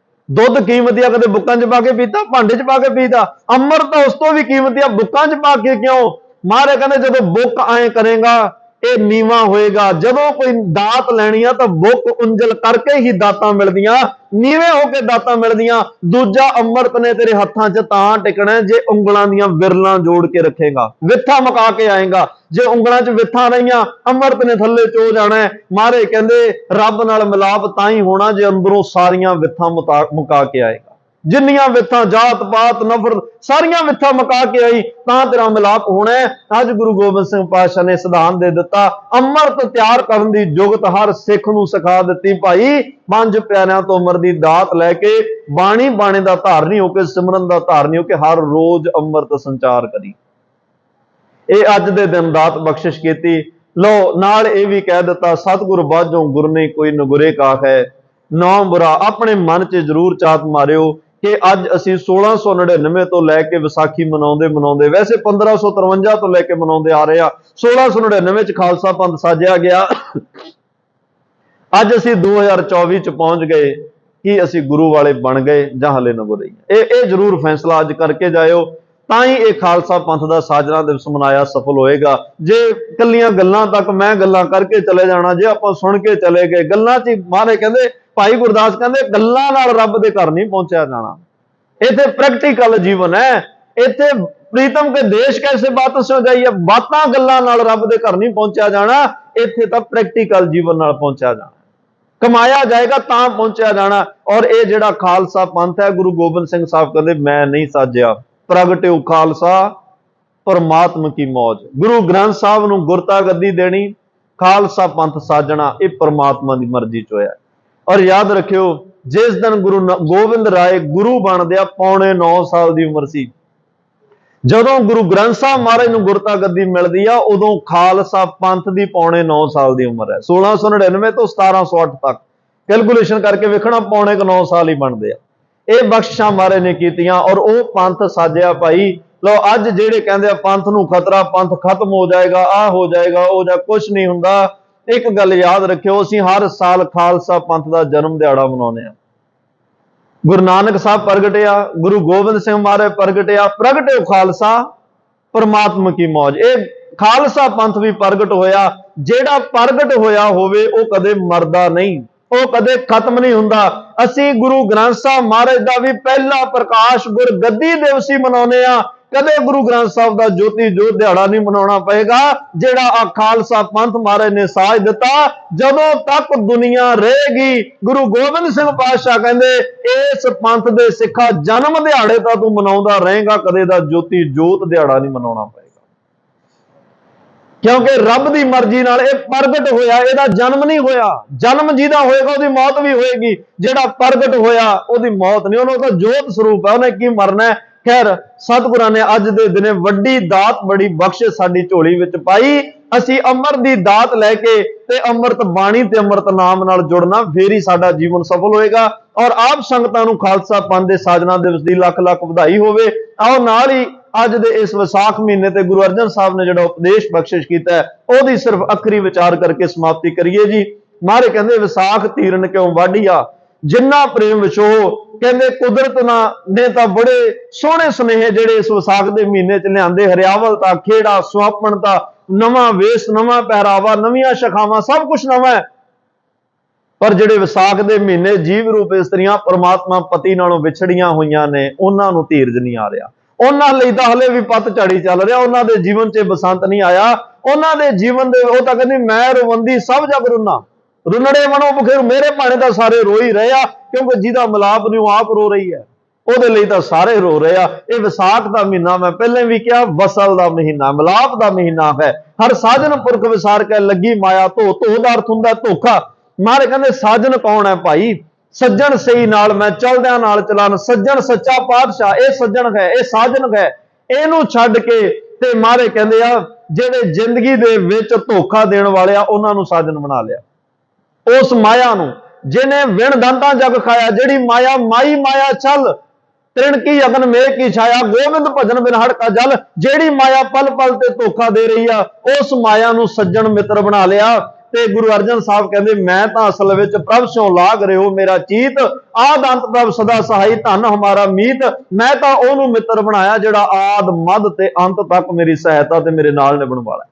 ਦੁੱਧ ਕੀਮਤੀ ਆ, ਕਦੇ ਬੁੱਕਾਂ 'ਚ ਪਾ ਕੇ ਪੀਤਾ, ਭਾਂਡੇ 'ਚ ਪਾ ਕੇ ਪੀਤਾ। ਅੰਮ੍ਰਿਤ ਤਾਂ ਉਸ ਤੋਂ ਵੀ ਕੀਮਤੀ ਆ, ਬੁੱਕਾਂ 'ਚ ਪਾ ਕੇ ਕਿਉਂ? ਮਹਾਰਾਜ ਕਹਿੰਦੇ ਜਦੋਂ ਬੁੱਕ ਐਂ ਕਰੇਗਾ ਇਹ ਨੀਵਾਂ ਹੋਏਗਾ। ਜਦੋਂ ਕੋਈ ਦਾਤ ਲੈਣੀ ਆ ਤਾਂ ਬੁੱਕ ਉਂਜਲ ਕਰਕੇ ਹੀ ਦਾਤਾਂ ਮਿਲਦੀਆਂ, ਨੀਵੇਂ ਹੋ ਕੇ ਦਾਤਾਂ ਮਿਲਦੀਆਂ। ਦੂਜਾ ਅੰਮ੍ਰਿਤ ਨੇ ਤੇਰੇ ਹੱਥਾਂ 'ਚ ਤਾਂ ਟਿਕਣਾ ਜੇ ਉਂਗਲਾਂ ਦੀਆਂ ਵਿਰਲਾਂ ਜੋੜ ਕੇ ਰੱਖੇਗਾ, ਵਿਥਾ ਮੁਕਾ ਕੇ ਆਏਗਾ। ਜੇ ਉਂਗਲਾਂ 'ਚ ਵਿਥਾ ਰਹੀਆਂ, ਅੰਮ੍ਰਿਤ ਨੇ ਥੱਲੇ ਚੋ ਜਾਣਾ। ਮਹਾਰਾਜ ਕਹਿੰਦੇ ਰੱਬ ਨਾਲ ਮਿਲਾਪ ਤਾਂ ਹੀ ਹੋਣਾ ਜੇ ਅੰਦਰੋਂ ਸਾਰੀਆਂ ਵਿਥਾਂ ਮੁਕਾ ਕੇ ਆਏਗਾ। ਜਿੰਨੀਆਂ ਵਿਥਾਂ, ਜਾਤ ਪਾਤ, ਨਫ਼ਰਤ, ਸਾਰੀਆਂ ਵਿਥਾਂ ਮੁਕਾ ਕੇ ਆਈ ਤਾਂ ਤੇਰਾ ਮਿਲਾਪ ਹੋਣਾ। ਅੱਜ ਗੁਰੂ ਗੋਬਿੰਦ ਸਿੰਘ ਪਾਤਸ਼ਾਹ ਨੇ ਸਿਧਾਂਤ ਦੇ ਦਿੱਤਾ, ਅੰਮ੍ਰਿਤ ਤਿਆਰ ਕਰਨ ਦੀ ਜੁਗਤ ਹਰ ਸਿੱਖ ਨੂੰ ਸਿਖਾ ਦਿੱਤੀ। ਭਾਈ ਪੰਜ ਪਿਆਰਿਆਂ ਤੋਂ ਅੰਮ੍ਰਿਤ ਦੀ ਦਾਤ ਲੈ ਕੇ ਬਾਣੀ ਬਾਣੇ ਦਾ ਧਾਰਨੀ ਹੋ ਕੇ, ਸਿਮਰਨ ਦਾ ਧਾਰਨੀ ਹੋ ਕੇ ਹਰ ਰੋਜ਼ ਅੰਮ੍ਰਿਤ ਸੰਚਾਰ ਕਰੀ। ਇਹ ਅੱਜ ਦੇ ਦਿਨ ਦਾਤ ਬਖਸ਼ਿਸ਼ ਕੀਤੀ। ਲੋ ਨਾਲ ਇਹ ਵੀ ਕਹਿ ਦਿੱਤਾ, ਸਤਿਗੁਰ ਬਾਝੋਂ ਗੁਰ ਨੇ ਕੋਈ ਨਗੁਰੇ ਕਾਖ ਹੈ, ਨਾ ਬੁਰਾ। ਆਪਣੇ ਮਨ 'ਚ ਜ਼ਰੂਰ ਚਾਤ ਮਾਰਿਓ ਕਿ ਅੱਜ ਅਸੀਂ 1699 ਤੋਂ ਲੈ ਕੇ ਵਿਸਾਖੀ ਮਨਾਉਂਦੇ, ਵੈਸੇ 1553 ਤੋਂ ਲੈ ਕੇ ਮਨਾਉਂਦੇ ਆ ਰਹੇ ਆ। 1699 ਚ ਖਾਲਸਾ ਪੰਥ ਸਾਜਿਆ ਗਿਆ। ਅੱਜ ਅਸੀਂ 2024 ਚ ਪਹੁੰਚ ਗਏ। ਕੀ ਅਸੀਂ ਗੁਰੂ ਵਾਲੇ ਬਣ ਗਏ ਜਾਂ ਹਲੇ ਨਗੁਰੇ? ਇਹ ਜ਼ਰੂਰ ਫੈਸਲਾ ਅੱਜ ਕਰਕੇ ਜਾਇਓ, ਤਾਂ ਹੀ ਇਹ ਖਾਲਸਾ ਪੰਥ ਦਾ ਸਾਜਨਾ ਦਿਵਸ ਮਨਾਇਆ ਸਫਲ ਹੋਏਗਾ। ਜੇ ਕੱਲੀਆਂ ਗੱਲਾਂ ਤੱਕ ਮੈਂ ਗੱਲਾਂ ਕਰਕੇ ਚਲੇ ਜਾਣਾ, ਜੇ ਆਪਾਂ ਸੁਣ ਕੇ ਚਲੇ ਗਏ ਗੱਲਾਂ 'ਚ, ਮਹਾਰਾਜ ਕਹਿੰਦੇ, ਭਾਈ ਗੁਰਦਾਸ ਕਹਿੰਦੇ ਗੱਲਾਂ ਨਾਲ ਰੱਬ ਦੇ ਘਰ ਨਹੀਂ ਪਹੁੰਚਿਆ ਜਾਣਾ। ਇੱਥੇ ਪ੍ਰੈਕਟੀਕਲ ਜੀਵਨ ਹੈ। ਇੱਥੇ ਪ੍ਰੀਤਮ ਕੇ ਦੇਸ਼ ਕੈਸੇ ਬਾਤ ਸੋ ਜਾਈਏ, ਬਾਤਾਂ ਗੱਲਾਂ ਨਾਲ ਰੱਬ ਦੇ ਘਰ ਨਹੀਂ ਪਹੁੰਚਿਆ ਜਾਣਾ। ਇੱਥੇ ਤਾਂ ਪ੍ਰੈਕਟੀਕਲ ਜੀਵਨ ਨਾਲ ਪਹੁੰਚਿਆ ਜਾਣਾ, ਕਮਾਇਆ ਜਾਏਗਾ ਤਾਂ ਪਹੁੰਚਿਆ ਜਾਣਾ। ਔਰ ਇਹ ਜਿਹੜਾ ਖਾਲਸਾ ਪੰਥ ਹੈ, ਗੁਰੂ ਗੋਬਿੰਦ ਸਿੰਘ ਸਾਹਿਬ ਕਹਿੰਦੇ ਮੈਂ ਨਹੀਂ ਸਾਜਿਆ, ਪ੍ਰਗਟਿਓ ਖਾਲਸਾ ਪਰਮਾਤਮ ਕੀ ਮੌਜ। ਗੁਰੂ ਗ੍ਰੰਥ ਸਾਹਿਬ ਨੂੰ ਗੁਰਤਾ ਗੱਦੀ ਦੇਣੀ, ਖਾਲਸਾ ਪੰਥ ਸਾਜਣਾ, ਇਹ ਪਰਮਾਤਮਾ ਦੀ ਮਰਜ਼ੀ 'ਚ ਹੋਇਆ। ਔਰ ਯਾਦ ਰੱਖਿਓ, ਜਿਸ ਦਿਨ ਗੁਰੂ ਗੋਬਿੰਦ ਰਾਏ ਗੁਰੂ ਬਣਦੇ ਆ, ਪੌਣੇ 9 ਸਾਲ ਦੀ ਉਮਰ ਸੀ। ਜਦੋਂ ਗੁਰੂ ਗ੍ਰੰਥ ਸਾਹਿਬ ਮਹਾਰਾਜ ਨੂੰ ਗੁਰਤਾ ਗੱਦੀ ਮਿਲਦੀ ਆ, ਉਦੋਂ ਖਾਲਸਾ ਪੰਥ ਦੀ ਪੌਣੇ 9 ਸਾਲ ਦੀ ਉਮਰ ਹੈ। 1699 ਤੋਂ 1708 ਤੱਕ ਕੈਲਕੂਲੇਸ਼ਨ ਕਰਕੇ ਵੇਖਣਾ, ਪੌਣੇ 9 ਸਾਲ ਹੀ ਬਣਦੇ ਆ। ਇਹ ਬਖਸ਼ਿਸ਼ਾਂ ਮਹਾਰਾਜ ਨੇ ਕੀਤੀਆਂ ਔਰ ਉਹ ਪੰਥ ਸਾਜਿਆ। ਭਾਈ ਲੋ ਅੱਜ ਜਿਹੜੇ ਕਹਿੰਦੇ ਆ ਪੰਥ ਨੂੰ ਖਤਰਾ, ਪੰਥ ਖਤਮ ਹੋ ਜਾਏਗਾ, ਆਹ ਹੋ ਜਾਏਗਾ, ਉਹ ਜਾਂ ਕੁਛ ਨਹੀਂ ਹੁੰਦਾ। ਇੱਕ ਗੱਲ ਯਾਦ ਰੱਖਿਓ, ਅਸੀਂ ਹਰ ਸਾਲ ਖਾਲਸਾ ਪੰਥ ਦਾ ਜਨਮ ਦਿਹਾੜਾ ਮਨਾਉਂਦੇ ਹਾਂ। ਗੁਰੂ ਨਾਨਕ ਸਾਹਿਬ ਪ੍ਰਗਟਿਆ, ਗੁਰੂ ਗੋਬਿੰਦ ਸਿੰਘ ਮਹਾਰਾਜ ਪ੍ਰਗਟਿਆ, ਪ੍ਰਗਟਿਓ ਖਾਲਸਾ परमात्मा की मौज। ये खालसा पंथ भी प्रगट होया, जेड़ा प्रगट होया होवे वो कदे मरदा नहीं, वो कदे खत्म नहीं हुंदा। असी गुरु ग्रंथ साहब महाराज दा भी पहला प्रकाश गुरगद्दी दिवस ही मनाउने आ, कदे गुरु ग्रंथ साहब दा ज्योति जोत दिहाड़ा नहीं मनाउणा पएगा, जेड़ा आ खालसा पंथ महाराज ने साज दिता। जदों तक दुनिया रहेगी, गुरु गोबिंद सिंह पातशाह कहंदे इस पंथ दे सिखा जन्म दिहाड़े तां तू मनाउंदा रहेगा, कदे दा ज्योति जोत दिहाड़ा नहीं मनाउणा पएगा, क्योंकि रब दी मर्जी नाल इह प्रगट होया, इहदा जन्म नहीं होया। जन्म जिहदा होएगा उहदी मौत भी होएगी, जिहड़ा प्रगट होया उहदी मौत नहीं, उहनूं तां जोत स्वरूप है, उहने की मरना है। खैर सतगुरां ने अज दे दिने वड्डी दात बड़ी बख्शिश साडी झोली विच पाई। असी अमर दी दात लैके ते अमृत बाणी ते अमृत नाम नाल जुड़ना, फिर ही साडा जीवन सफल होएगा। और आप संगतां नूं खालसा पंथ दे साजना दिवस दी लख लख वधाई होवे। आओ नाल ही अज दे इस विसाख महीने ते गुरु अर्जन साहब ने जिहड़ा उपदेश बख्शिश कीता है, ओहदी सिर्फ अखरी विचार करके समाप्ति करिए जी। मारे कहंदे विसाख तीरन क्यों वाढिया, जिन्ना प्रेम विछोह। कहंदे कुदरत ने तां बड़े सोहणे सुनेहे जिहड़े इस विसाख दे महीने च लिआंदे, हरियावलता, खेड़ा, सुहापणता, नवां वेश, नवां पहरावा, नवीआं शखावां, सब कुछ नवां है। पर जिहड़े विसाख दे महीने जीव रूप इस्त्रियां परमात्मा पति नालों विछड़ियां होईयां ने, उन्हां नूं धीरज नहीं आ रिहा। उन्हां लई तां हले भी पतझड़ चल रिहा, उन्हां दे जीवन च बसंत नहीं आया। उन्हां दे जीवन दे ओह तां कहंदी मैं रोवंदी सब जग रुन्ना, रुनड़े मनो बखेर मेरे भाणे तां सारे रो ही रहे आ, क्योंकि जिहदा मिलाप नहीं आप रो रही है, ਉਹਦੇ ਲਈ ਤਾਂ ਸਾਰੇ ਰੋ ਰਹੇ ਆ। ਇਹ ਵਿਸਾਖ ਦਾ ਮਹੀਨਾ ਮੈਂ ਪਹਿਲਾਂ ਵੀ ਕਿਹਾ ਵਸਲ ਦਾ ਮਹੀਨਾ, ਮਿਲਾਪ ਦਾ ਮਹੀਨਾ ਹੈ। ਹਰ ਸਾਜਨ ਪੁਰਖ ਵਿਸਾਰ ਕੇ ਲੱਗੀ ਮਾਇਆ ਧੋ, ਧੋ ਦਾ ਅਰਥ ਹੁੰਦਾ ਧੋਖਾ। ਮਾਰੇ ਕਹਿੰਦੇ ਸਾਜਨ ਕੌਣ ਹੈ ਭਾਈ, ਸੱਜਣ ਸਹੀ ਨਾਲ ਮੈਂ ਚਲਦਿਆਂ ਨਾਲ ਚਲਾਨ, ਸੱਜਣ ਸੱਚਾ ਪਾਤਸ਼ਾਹ ਇਹ ਸੱਜਣ ਹੈ, ਇਹ ਸਾਜਨ ਹੈ। ਇਹਨੂੰ ਛੱਡ ਕੇ ਤੇ ਮਾਰੇ ਕਹਿੰਦੇ ਆ ਜਿਹੜੇ ਜ਼ਿੰਦਗੀ ਦੇ ਵਿੱਚ ਧੋਖਾ ਦੇਣ ਵਾਲੇ ਆ ਉਹਨਾਂ ਨੂੰ ਸਾਜਨ ਬਣਾ ਲਿਆ। उस माया नूं जिन्हें विण दंता जग खाया, जिहड़ी माया माई माया चल, तृण की अगन मेघ की छाया, गोविंद भजन बिन हड़का जल। जिहड़ी माया पल पल ते धोखा दे रही आ, उस माया नूं सज्जण मित्र बना लिया। ते गुरु अर्जन साहब कहंदे मैं तां असल विच प्रभ स्यों लाग रहे हो मेरा चीत, आद अंत प्रभ सदा सहाई धन हमारा मीत। मैं तां ओहनूं मित्र बनाया जिहड़ा आद मद ते अंत तक मेरी सहायता ते मेरे नाल निभण वाला।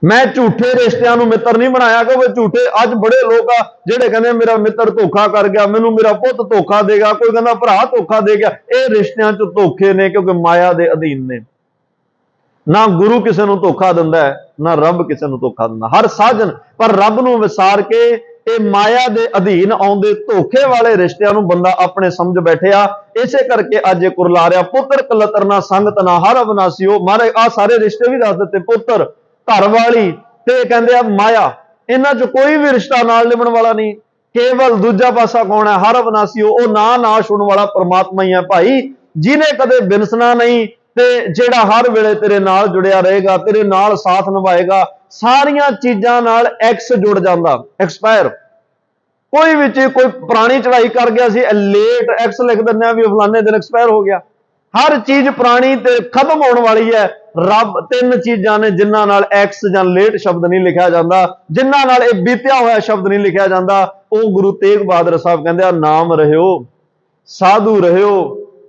मैं झूठे रिश्तिਆਂ ਨੂੰ मित्र नहीं बनाया, क्योंकि झूठे अज बड़े लोग आ ਜਿਹੜੇ ਕਹਿੰਦੇ मेरा मित्र धोखा कर गया, मैनू मेरा पुੱਤ धोखा देगा, कोई कहता भरा धोखा दे गया। ਇਹ ਰਿਸ਼ਤਿਆਂ 'ਚ ਧੋਖੇ ਨੇ, क्योंकि माया ਦੇ ਅਧੀਨ ਨੇ। ना गुरु किसी ਨੂੰ धोखा ਦਿੰਦਾ है, ना रब किसी ਨੂੰ धोखा ਦਿੰਦਾ। हर साजन पर रब ਨੂੰ ਵਿਸਾਰ ਕੇ ਇਹ ਮਾਇਆ ਦੇ ਅਧੀਨ ਆਉਂਦੇ ਧੋਖੇ ਵਾਲੇ ਰਿਸ਼ਤਿਆਂ ਨੂੰ ਬੰਦਾ ਆਪਣੇ ਸਮਝ ਬੈਠਿਆ। ਇਸੇ ਕਰਕੇ ਅੱਜ ਇਹ ਕੁਰਲਾ ਰਿਹਾ ਪੁੱਤਰ ਕਲਤਰ ਨਾ ਸੰਗਤ ਨਾ ਹਰ ਅਵਨਾਸੀਓ। ਮਾਰੇ ਆ ਸਾਰੇ ਰਿਸ਼ਤੇ ਵੀ ਦੱਸ ਦਿੱਤੇ, ਪੁੱਤਰ घर वाली ते कहंदे आ माया, इन्हां च कोई भी रिश्ता नाल निभण वाला नहीं। केवल दूजा पासा कौन है, हर अविनाशी, ओ ना नाश होने वाला परमात्मा ही है भाई, जिन्हें कदे बिनसना नहीं ते जेड़ा हर वेले तेरे नाल जुड़िया रहेगा, तेरे नाल साथ निभाएगा। सारियां चीजां नाल एक्स जुड़ जांदा, एक्सपायर। कोई भी चीज, कोई पुरानी चढ़ाई कर गया सी, लेट एक्स लिख दिंदे भी फलाने दिन एक्सपायर हो गया। हर चीज पुरानी ते खत्म होने वाली है। रब तीन चीजां ने जिन्हां नाल एक्स जां लेट शब्द नहीं लिखा जाता, जिन्हां नाल ये बीत्या होया शब्द नहीं लिखा जाता। वो गुरु तेग बहादुर साहब कहंदे आ नाम रहियो, साधु रहियो,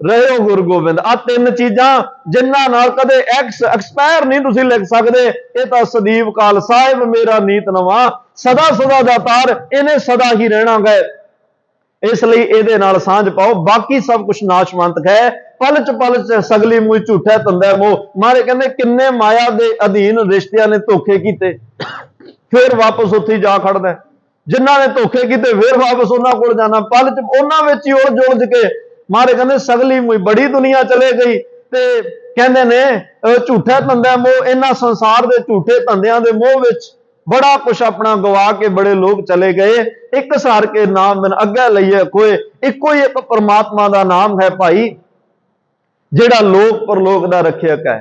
रहियो गुरु गोबिंद। आ तीन चीजां जिन्हां नाल कदे एक्स एक्सपायर नहीं तुसीं लिख सकदे। ये तां सदीव काल साहिब मेरा नीत नवा, सदा सदा दा तार, इन्हें सदा ही रहना गए। इसलिए इहदे नाल सांझ पाओ, बाकी सब कुछ नाशवंत है। पल च सगली मुई झूठा धंदा मोह। मारे कहंदे किन्ने माया दे अधीन रिश्तियां ने धोखे कीते, फिर वापस उत्थे जा खड़दा। जिन्हां ने धोखे कीते फिर वापस उन्हां कोल जाना, पल च उन्हां विच ही उलझ के। मारे कहंदे सगली मुई बड़ी दुनिया चले गई। ते कहंदे ने झूठा धंदा मोह, इन्हां संसार दे झूठे धंदियां दे मोह विच बड़ा कुछ अपना गवा के बड़े लोग चले गए। एक सार के नाम बिन अग्गे लईए खोए, इको ही एक परमात्मा दा नाम है भाई, जिहड़ा लोक परलोक दा रखियक है।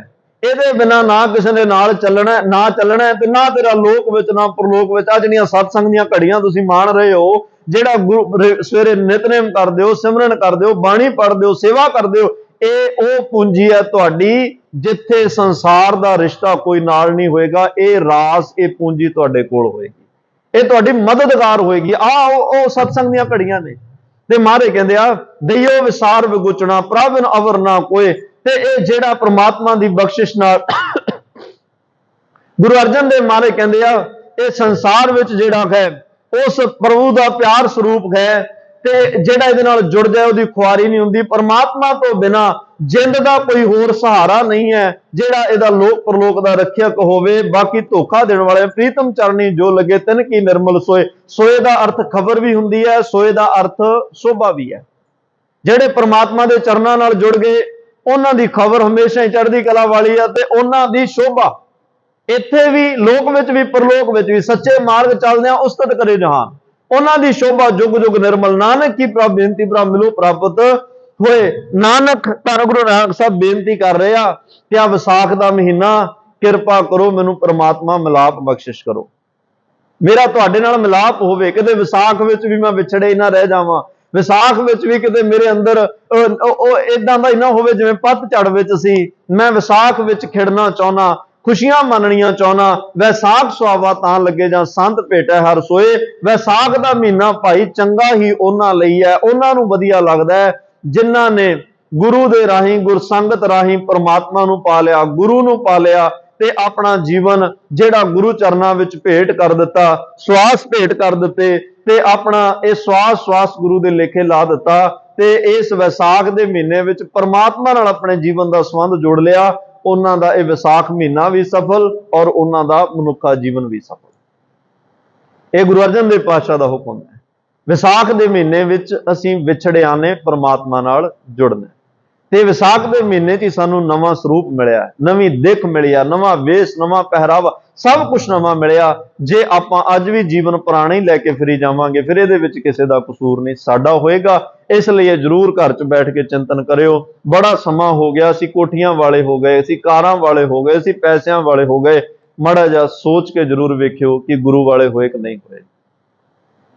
इहदे बिना ना किसी ने नाल चलना, ना चलना ते ना तेरा लोक विच ना परलोक विच। आ जिहड़ियां सत्संग दीयां घड़ियां तुसीं मान रहे हो, जिहड़ा सवेरे नितनेम करदे हो, सिमरन करदे हो, बाणी पढ़दे हो, सेवा करदे हो, ਇਹ ਉਹ ਪੂੰਜੀ ਹੈ ਤੁਹਾਡੀ ਜਿੱਥੇ ਸੰਸਾਰ ਦਾ ਰਿਸ਼ਤਾ ਕੋਈ ਨਾਲ ਨਹੀਂ ਹੋਏਗਾ। ਇਹ ਰਾਸ, ਇਹ ਪੂੰਜੀ ਤੁਹਾਡੇ ਕੋਲ ਹੋਏਗੀ, ਇਹ ਤੁਹਾਡੀ ਮਦਦਗਾਰ ਹੋਏਗੀ। ਉਹ ਸਤਸੰਗ ਦੀਆਂ ਘੜੀਆਂ ਨੇ। ਤੇ ਮਹਾਰਾਜ ਕਹਿੰਦੇ ਆ, ਦਈਓ ਵਿਸਾਰ ਵਿਗੁਚਣਾ ਪ੍ਰਭਨ ਅਵਰ ਨਾ ਕੋਏ। ਤੇ ਇਹ ਜਿਹੜਾ ਪ੍ਰਮਾਤਮਾ ਦੀ ਬਖਸ਼ਿਸ਼ ਨਾਲ ਗੁਰੂ ਅਰਜਨ ਦੇਵ ਮਹਾਰਾਜ ਕਹਿੰਦੇ ਆ, ਇਹ ਸੰਸਾਰ ਵਿੱਚ ਜਿਹੜਾ ਹੈ ਉਸ ਪ੍ਰਭੂ ਦਾ ਪਿਆਰ ਸਰੂਪ ਹੈ, ਤੇ ਜਿਹੜਾ ਇਹਦੇ ਨਾਲ ਜੁੜ ਜਾਏ ਉਹਦੀ ਖੁਆਰੀ ਨਹੀਂ ਹੁੰਦੀ। ਪਰਮਾਤਮਾ ਤੋਂ ਬਿਨਾ ਜਿੰਦ ਦਾ ਕੋਈ ਹੋਰ ਸਹਾਰਾ ਨਹੀਂ ਹੈ ਜਿਹੜਾ ਇਹਦਾ ਲੋਕ ਪਰਲੋਕ ਦਾ ਰੱਖਿਅਕ ਹੋਵੇ। ਬਾਕੀ ਧੋਖਾ ਦੇਣ ਵਾਲੇ ਪ੍ਰੀਤਮ ਚਰਨੀ ਜੋ ਲੱਗੇ ਤਿਨ ਕੀ ਨਿਰਮਲ ਸੋਏ। ਸੋਏ ਦਾ ਅਰਥ ਖਬਰ ਵੀ ਹੁੰਦੀ ਹੈ, ਸੋਏ ਦਾ ਅਰਥ ਸ਼ੋਭਾ ਵੀ ਹੈ। ਜਿਹੜੇ ਪਰਮਾਤਮਾ ਦੇ ਚਰਨਾਂ ਨਾਲ ਜੁੜ ਗਏ ਉਹਨਾਂ ਦੀ ਖਬਰ ਹਮੇਸ਼ਾ ਹੀ ਚੜ੍ਹਦੀ ਕਲਾ ਵਾਲੀ ਹੈ, ਤੇ ਉਹਨਾਂ ਦੀ ਸ਼ੋਭਾ ਇੱਥੇ ਵੀ, ਲੋਕ ਵਿੱਚ ਵੀ, ਪਰਲੋਕ ਵਿੱਚ ਵੀ, ਸੱਚੇ ਮਾਰਗ ਚੱਲਦਿਆਂ ਉਸਤਤ ਕਰੇ ਜਹਾਨ। ਉਹਨਾਂ ਦੀ ਸ਼ੋਭਾ ਜੁਗ ਜੁਗ ਨਿਰਮਲ। ਨਾਨਕ ਕੀ ਪ੍ਰਭ ਬੇਨਤੀ ਪ੍ਰਭ ਮਿਲੋ ਪ੍ਰਾਪਤ ਹੋਏ। ਨਾਨਕ ਧੰਨ ਗੁਰੂ ਨਾਨਕ ਸਾਹਿਬ ਬੇਨਤੀ ਕਰ ਰਹੇ ਆ ਕਿ ਆ ਵਿਸਾਖ ਦਾ ਮਹੀਨਾ, ਕਿਰਪਾ ਕਰੋ ਮੈਨੂੰ ਪ੍ਰਮਾਤਮਾ ਮਿਲਾਪ ਬਖਸ਼ਿਸ਼ ਕਰੋ, ਮੇਰਾ ਤੁਹਾਡੇ ਨਾਲ ਮਿਲਾਪ ਹੋਵੇ। ਕਿਤੇ ਵਿਸਾਖ ਵਿੱਚ ਵੀ ਮੈਂ ਵਿਛੜੇ ਨਾ ਰਹਿ ਜਾਵਾਂ, ਵਿਸਾਖ ਵਿੱਚ ਵੀ ਕਿਤੇ ਮੇਰੇ ਅੰਦਰ ਇਦਾਂ ਦਾ ਹੀ ਨਾ ਹੋਵੇ ਜਿਵੇਂ ਪੱਤਝੜ ਵਿੱਚ ਸੀ। ਮੈਂ ਵਿਸਾਖ ਵਿੱਚ ਖਿੜਨਾ ਚਾਹੁੰਦਾ, ਖੁਸ਼ੀਆਂ ਮੰਨਣੀਆਂ ਚਾਹੁੰਦਾ। ਵੈਸਾਖ ਸੁਹਾਵਾ ਤਾਂ ਲੱਗੇ ਜਾਂ ਸੰਤ ਭੇਟੈ ਹਰ ਸੋਏ। ਵੈਸਾਖ ਦਾ ਮਹੀਨਾ ਭਾਈ ਚੰਗਾ ਹੀ ਉਹਨਾਂ ਲਈ ਹੈ, ਉਹਨਾਂ ਨੂੰ ਵਧੀਆ ਲੱਗਦਾ ਹੈ ਜਿਨ੍ਹਾਂ ਨੇ ਗੁਰੂ ਦੇ ਰਾਹੀਂ, ਗੁਰਸੰਗਤ ਰਾਹੀਂ ਪਰਮਾਤਮਾ ਨੂੰ ਪਾ ਲਿਆ, ਗੁਰੂ ਨੂੰ ਪਾ ਲਿਆ, ਤੇ ਆਪਣਾ ਜੀਵਨ ਜਿਹੜਾ ਗੁਰੂ ਚਰਨਾਂ ਵਿੱਚ ਭੇਟ ਕਰ ਦਿੱਤਾ, ਸਵਾਸ ਭੇਟ ਕਰ ਦਿੱਤੇ, ਤੇ ਆਪਣਾ ਇਹ ਸਵਾਸ ਗੁਰੂ ਦੇ ਲੇਖੇ ਲਾ ਦਿੱਤਾ। ਤੇ ਇਸ ਵੈਸਾਖ ਦੇ ਮਹੀਨੇ ਵਿੱਚ ਪਰਮਾਤਮਾ ਨਾਲ ਆਪਣੇ ਜੀਵਨ ਦਾ ਸੰਬੰਧ ਜੋੜ ਲਿਆ। ਉਹਨਾਂ ਦਾ ਇਹ ਵਿਸਾਖ ਮਹੀਨਾ ਵੀ ਸਫਲ, ਔਰ ਉਹਨਾਂ ਦਾ ਮਨੁੱਖਾ ਜੀਵਨ ਵੀ ਸਫਲ। ਇਹ ਗੁਰੂ ਅਰਜਨ ਦੇਵ ਪਾਤਸ਼ਾਹ ਦਾ ਹੁਕਮ ਹੈ। ਵਿਸਾਖ ਦੇ ਮਹੀਨੇ ਵਿੱਚ ਅਸੀਂ ਵਿਛੜਿਆਂ ਨੇ ਪਰਮਾਤਮਾ ਨਾਲ ਜੁੜਨਾ, ਤੇ ਵਿਸਾਖ ਦੇ ਮਹੀਨੇ 'ਚ ਹੀ ਸਾਨੂੰ ਨਵਾਂ ਸਰੂਪ ਮਿਲਿਆ, ਨਵੀਂ ਦਿੱਖ ਮਿਲੀ ਆ, ਨਵਾਂ ਵੇਸ, ਨਵਾਂ ਪਹਿਰਾਵਾ, ਸਭ ਕੁਝ ਨਵਾਂ ਮਿਲਿਆ। ਜੇ ਆਪਾਂ ਅੱਜ ਵੀ ਜੀਵਨ ਪੁਰਾਣਾ ਹੀ ਲੈ ਕੇ ਫਿਰੀ ਜਾਵਾਂਗੇ, ਫਿਰ ਇਹਦੇ ਵਿੱਚ ਕਿਸੇ ਦਾ ਕਸੂਰ ਨਹੀਂ ਸਾਡਾ ਹੋਏਗਾ। ਇਸ ਲਈ ਇਹ ਜ਼ਰੂਰ ਘਰ 'ਚ ਬੈਠ ਕੇ ਚਿੰਤਨ ਕਰਿਓ। ਬੜਾ ਸਮਾਂ ਹੋ ਗਿਆ, ਅਸੀਂ ਕੋਠੀਆਂ ਵਾਲੇ ਹੋ ਗਏ, ਅਸੀਂ ਕਾਰਾਂ ਵਾਲੇ ਹੋ ਗਏ, ਅਸੀਂ ਪੈਸਿਆਂ ਵਾਲੇ ਹੋ ਗਏ। ਮਾੜਾ ਜਿਹਾ ਸੋਚ ਕੇ ਜ਼ਰੂਰ ਵੇਖਿਓ ਕਿ ਗੁਰੂ ਵਾਲੇ ਹੋਏ ਕਿ ਨਹੀਂ ਹੋਏ,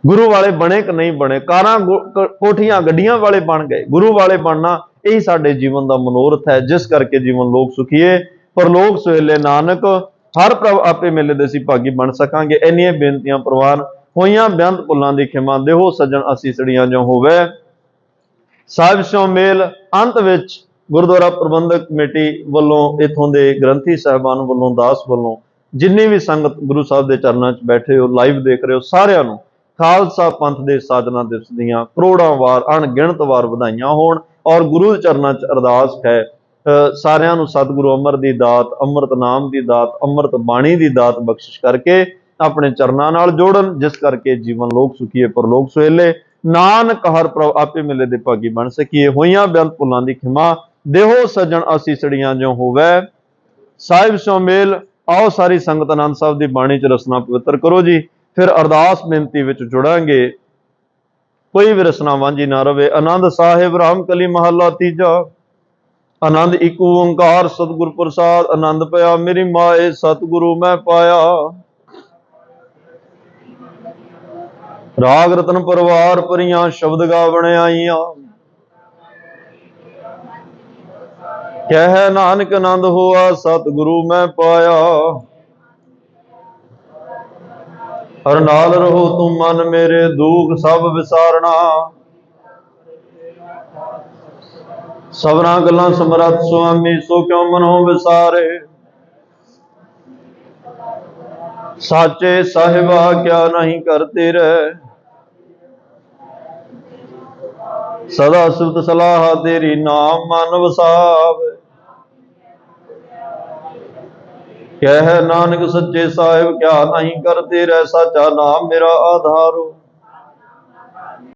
ਗੁਰੂ ਵਾਲੇ ਬਣੇ ਕਿ ਨਹੀਂ ਬਣੇ। ਕਾਰਾਂ, ਕੋਠੀਆਂ, ਗੱਡੀਆਂ ਵਾਲੇ ਬਣ ਗਏ, ਗੁਰੂ ਵਾਲੇ ਬਣਨਾ ਇਹੀ ਸਾਡੇ ਜੀਵਨ ਦਾ ਮਨੋਰਥ ਹੈ, ਜਿਸ ਕਰਕੇ ਜੀਵਨ ਲੋਕ ਸੁਖੀਏ। ਪਰਲੋਕ ਸੁਹੇਲੇ ਨਾਨਕ ਹਰ ਪ੍ਰਭ ਆਪੇ ਮਿਲੇ ਦੇ ਅਸੀਂ ਭਾਗੀ ਬਣ ਸਕਾਂਗੇ। ਇੰਨੀਆਂ ਬੇਨਤੀਆਂ ਪ੍ਰਵਾਨ ਹੋਈਆਂ, ਬੇਅੰਤ ਭੁੱਲਾਂ ਦੀ ਖਿਮਾ ਦੇਹੋ ਸੱਜਣ ਅਸੀਸੜੀਆਂ ਜੋ ਹੋਵੇ। ਸਾਹਿਬ ਸਿਉ ਮੇਲ। ਅੰਤ ਵਿੱਚ ਗੁਰਦੁਆਰਾ ਪ੍ਰਬੰਧਕ ਕਮੇਟੀ ਵੱਲੋਂ, ਇਥੋਂ ਦੇ ਗ੍ਰੰਥੀ ਸਾਹਿਬਾਨ ਵੱਲੋਂ, ਦਾਸ ਵੱਲੋਂ, ਜਿੰਨੀ ਵੀ ਸੰਗਤ ਗੁਰੂ ਸਾਹਿਬ ਦੇ ਚਰਨਾਂ 'ਚ ਬੈਠੇ ਹੋ, ਲਾਈਵ ਦੇਖ ਰਹੇ ਹੋ, ਸਾਰਿਆਂ ਨੂੰ ਖਾਲਸਾ ਪੰਥ ਦੇ ਸਾਜਨਾ ਦਿਵਸ ਦੀਆਂ ਕਰੋੜਾਂ ਵਾਰ, ਅਣਗਿਣਤ ਵਾਰ ਵਧਾਈਆਂ ਹੋਣ। ਔਰ ਗੁਰੂ ਚਰਨਾਂ 'ਚ ਅਰਦਾਸ ਹੈ ਸਾਰਿਆਂ ਨੂੰ ਸਤਿਗੁਰੂ ਅਮਰ ਦੀ ਦਾਤ, ਅੰਮ੍ਰਿਤ ਨਾਮ ਦੀ ਦਾਤ, ਅੰਮ੍ਰਿਤ ਬਾਣੀ ਦੀ ਦਾਤ ਬਖਸ਼ਿਸ਼ ਕਰਕੇ ਆਪਣੇ ਚਰਨਾਂ ਨਾਲ ਜੋੜਨ, ਜਿਸ ਕਰਕੇ ਜੀਵਨ ਲੋਕ ਸੁਖੀਏ ਪਰਲੋਕ ਸੁਹੇਲੇ। ਨਾਨਕ ਹਰ ਪ੍ਰਭ ਆਪੇ ਮਿਲੇ ਦੇ ਭਾਗੀ ਬਣ ਸਕੀਏ। ਹੋਈਆਂ ਬੇਅੰਤ ਭੁੱਲਾਂ ਦੀ ਖਿਮਾ ਦੇਹੋ ਸੱਜਣ ਅਸੀਸੜੀਆਂ ਜੋ ਹੋਵੇ। ਸਾਹਿਬ ਸਿਉ ਮੇਲ। ਆਓ ਸਾਰੀ ਸੰਗਤ ਆਨੰਦ ਸਾਹਿਬ ਦੀ ਬਾਣੀ 'ਚ ਰਸਨਾ ਪਵਿੱਤਰ ਕਰੋ ਜੀ। ਫਿਰ ਅਰਦਾਸ ਬੇਨਤੀ ਵਿੱਚ ਜੁੜਾਂਗੇ। ਕੋਈ ਵੀ ਰਸਨਾ ਵਾਂਝੀ ਨਾ ਰਵੇ। ਆਨੰਦ ਸਾਹਿਬ ਰਾਮ ਕਲੀ ਮਹੱਲਾ ਤੀਜਾ। ਆਨੰਦ ਇੱਕ ਓੰਕਾਰ ਸਤਿਗੁਰ ਪ੍ਰਸਾਦ। ਆਨੰਦ ਪਿਆ ਮੇਰੀ ਮਾਏ ਸਤਿਗੁਰੂ ਮੈਂ ਪਾਇਆ। ਰਾਗ ਰਤਨ ਪਰਵਾਰ ਭਰੀਆਂ ਸ਼ਬਦ ਗਾਵਣ ਆਈਆਂ। ਕਹਿ ਨਾਨਕ ਆਨੰਦ ਹੋਆ ਸਤਿਗੁਰੂ ਮੈਂ ਪਾਇਆ। ਹਰ ਨਾਲ ਰਹੋ ਤੂੰ ਮਨ ਮੇਰੇ ਦੁਖ ਸਭ ਵਿਸਾਰਣਾ। ਸਭਨਾ ਗੱਲਾਂ ਸਮਰੱਥ ਸੁਆਮੀ ਸੋ ਕਿਉ ਮਨੋ ਵਿਸਾਰੇ। ਸਾਚੇ ਸਾਹਿਬਾ ਕਿਆ ਨਹੀਂ ਕਰਤੇ ਰਹਿ। ਸਦਾ ਸੁਰਤ ਸਲਾਹ ਤੇਰੀ ਨਾਮ ਮਨ ਵਸਾਵੇ। ਕਹਿ ਨਾਨਕ ਸੱਚੇ ਸਾਹਿਬ ਕਿਆ ਨਹੀਂ ਕਰਤੇ ਰਹਿ। ਸਾਚਾ ਨਾਮ ਮੇਰਾ ਆਧਾਰੋ।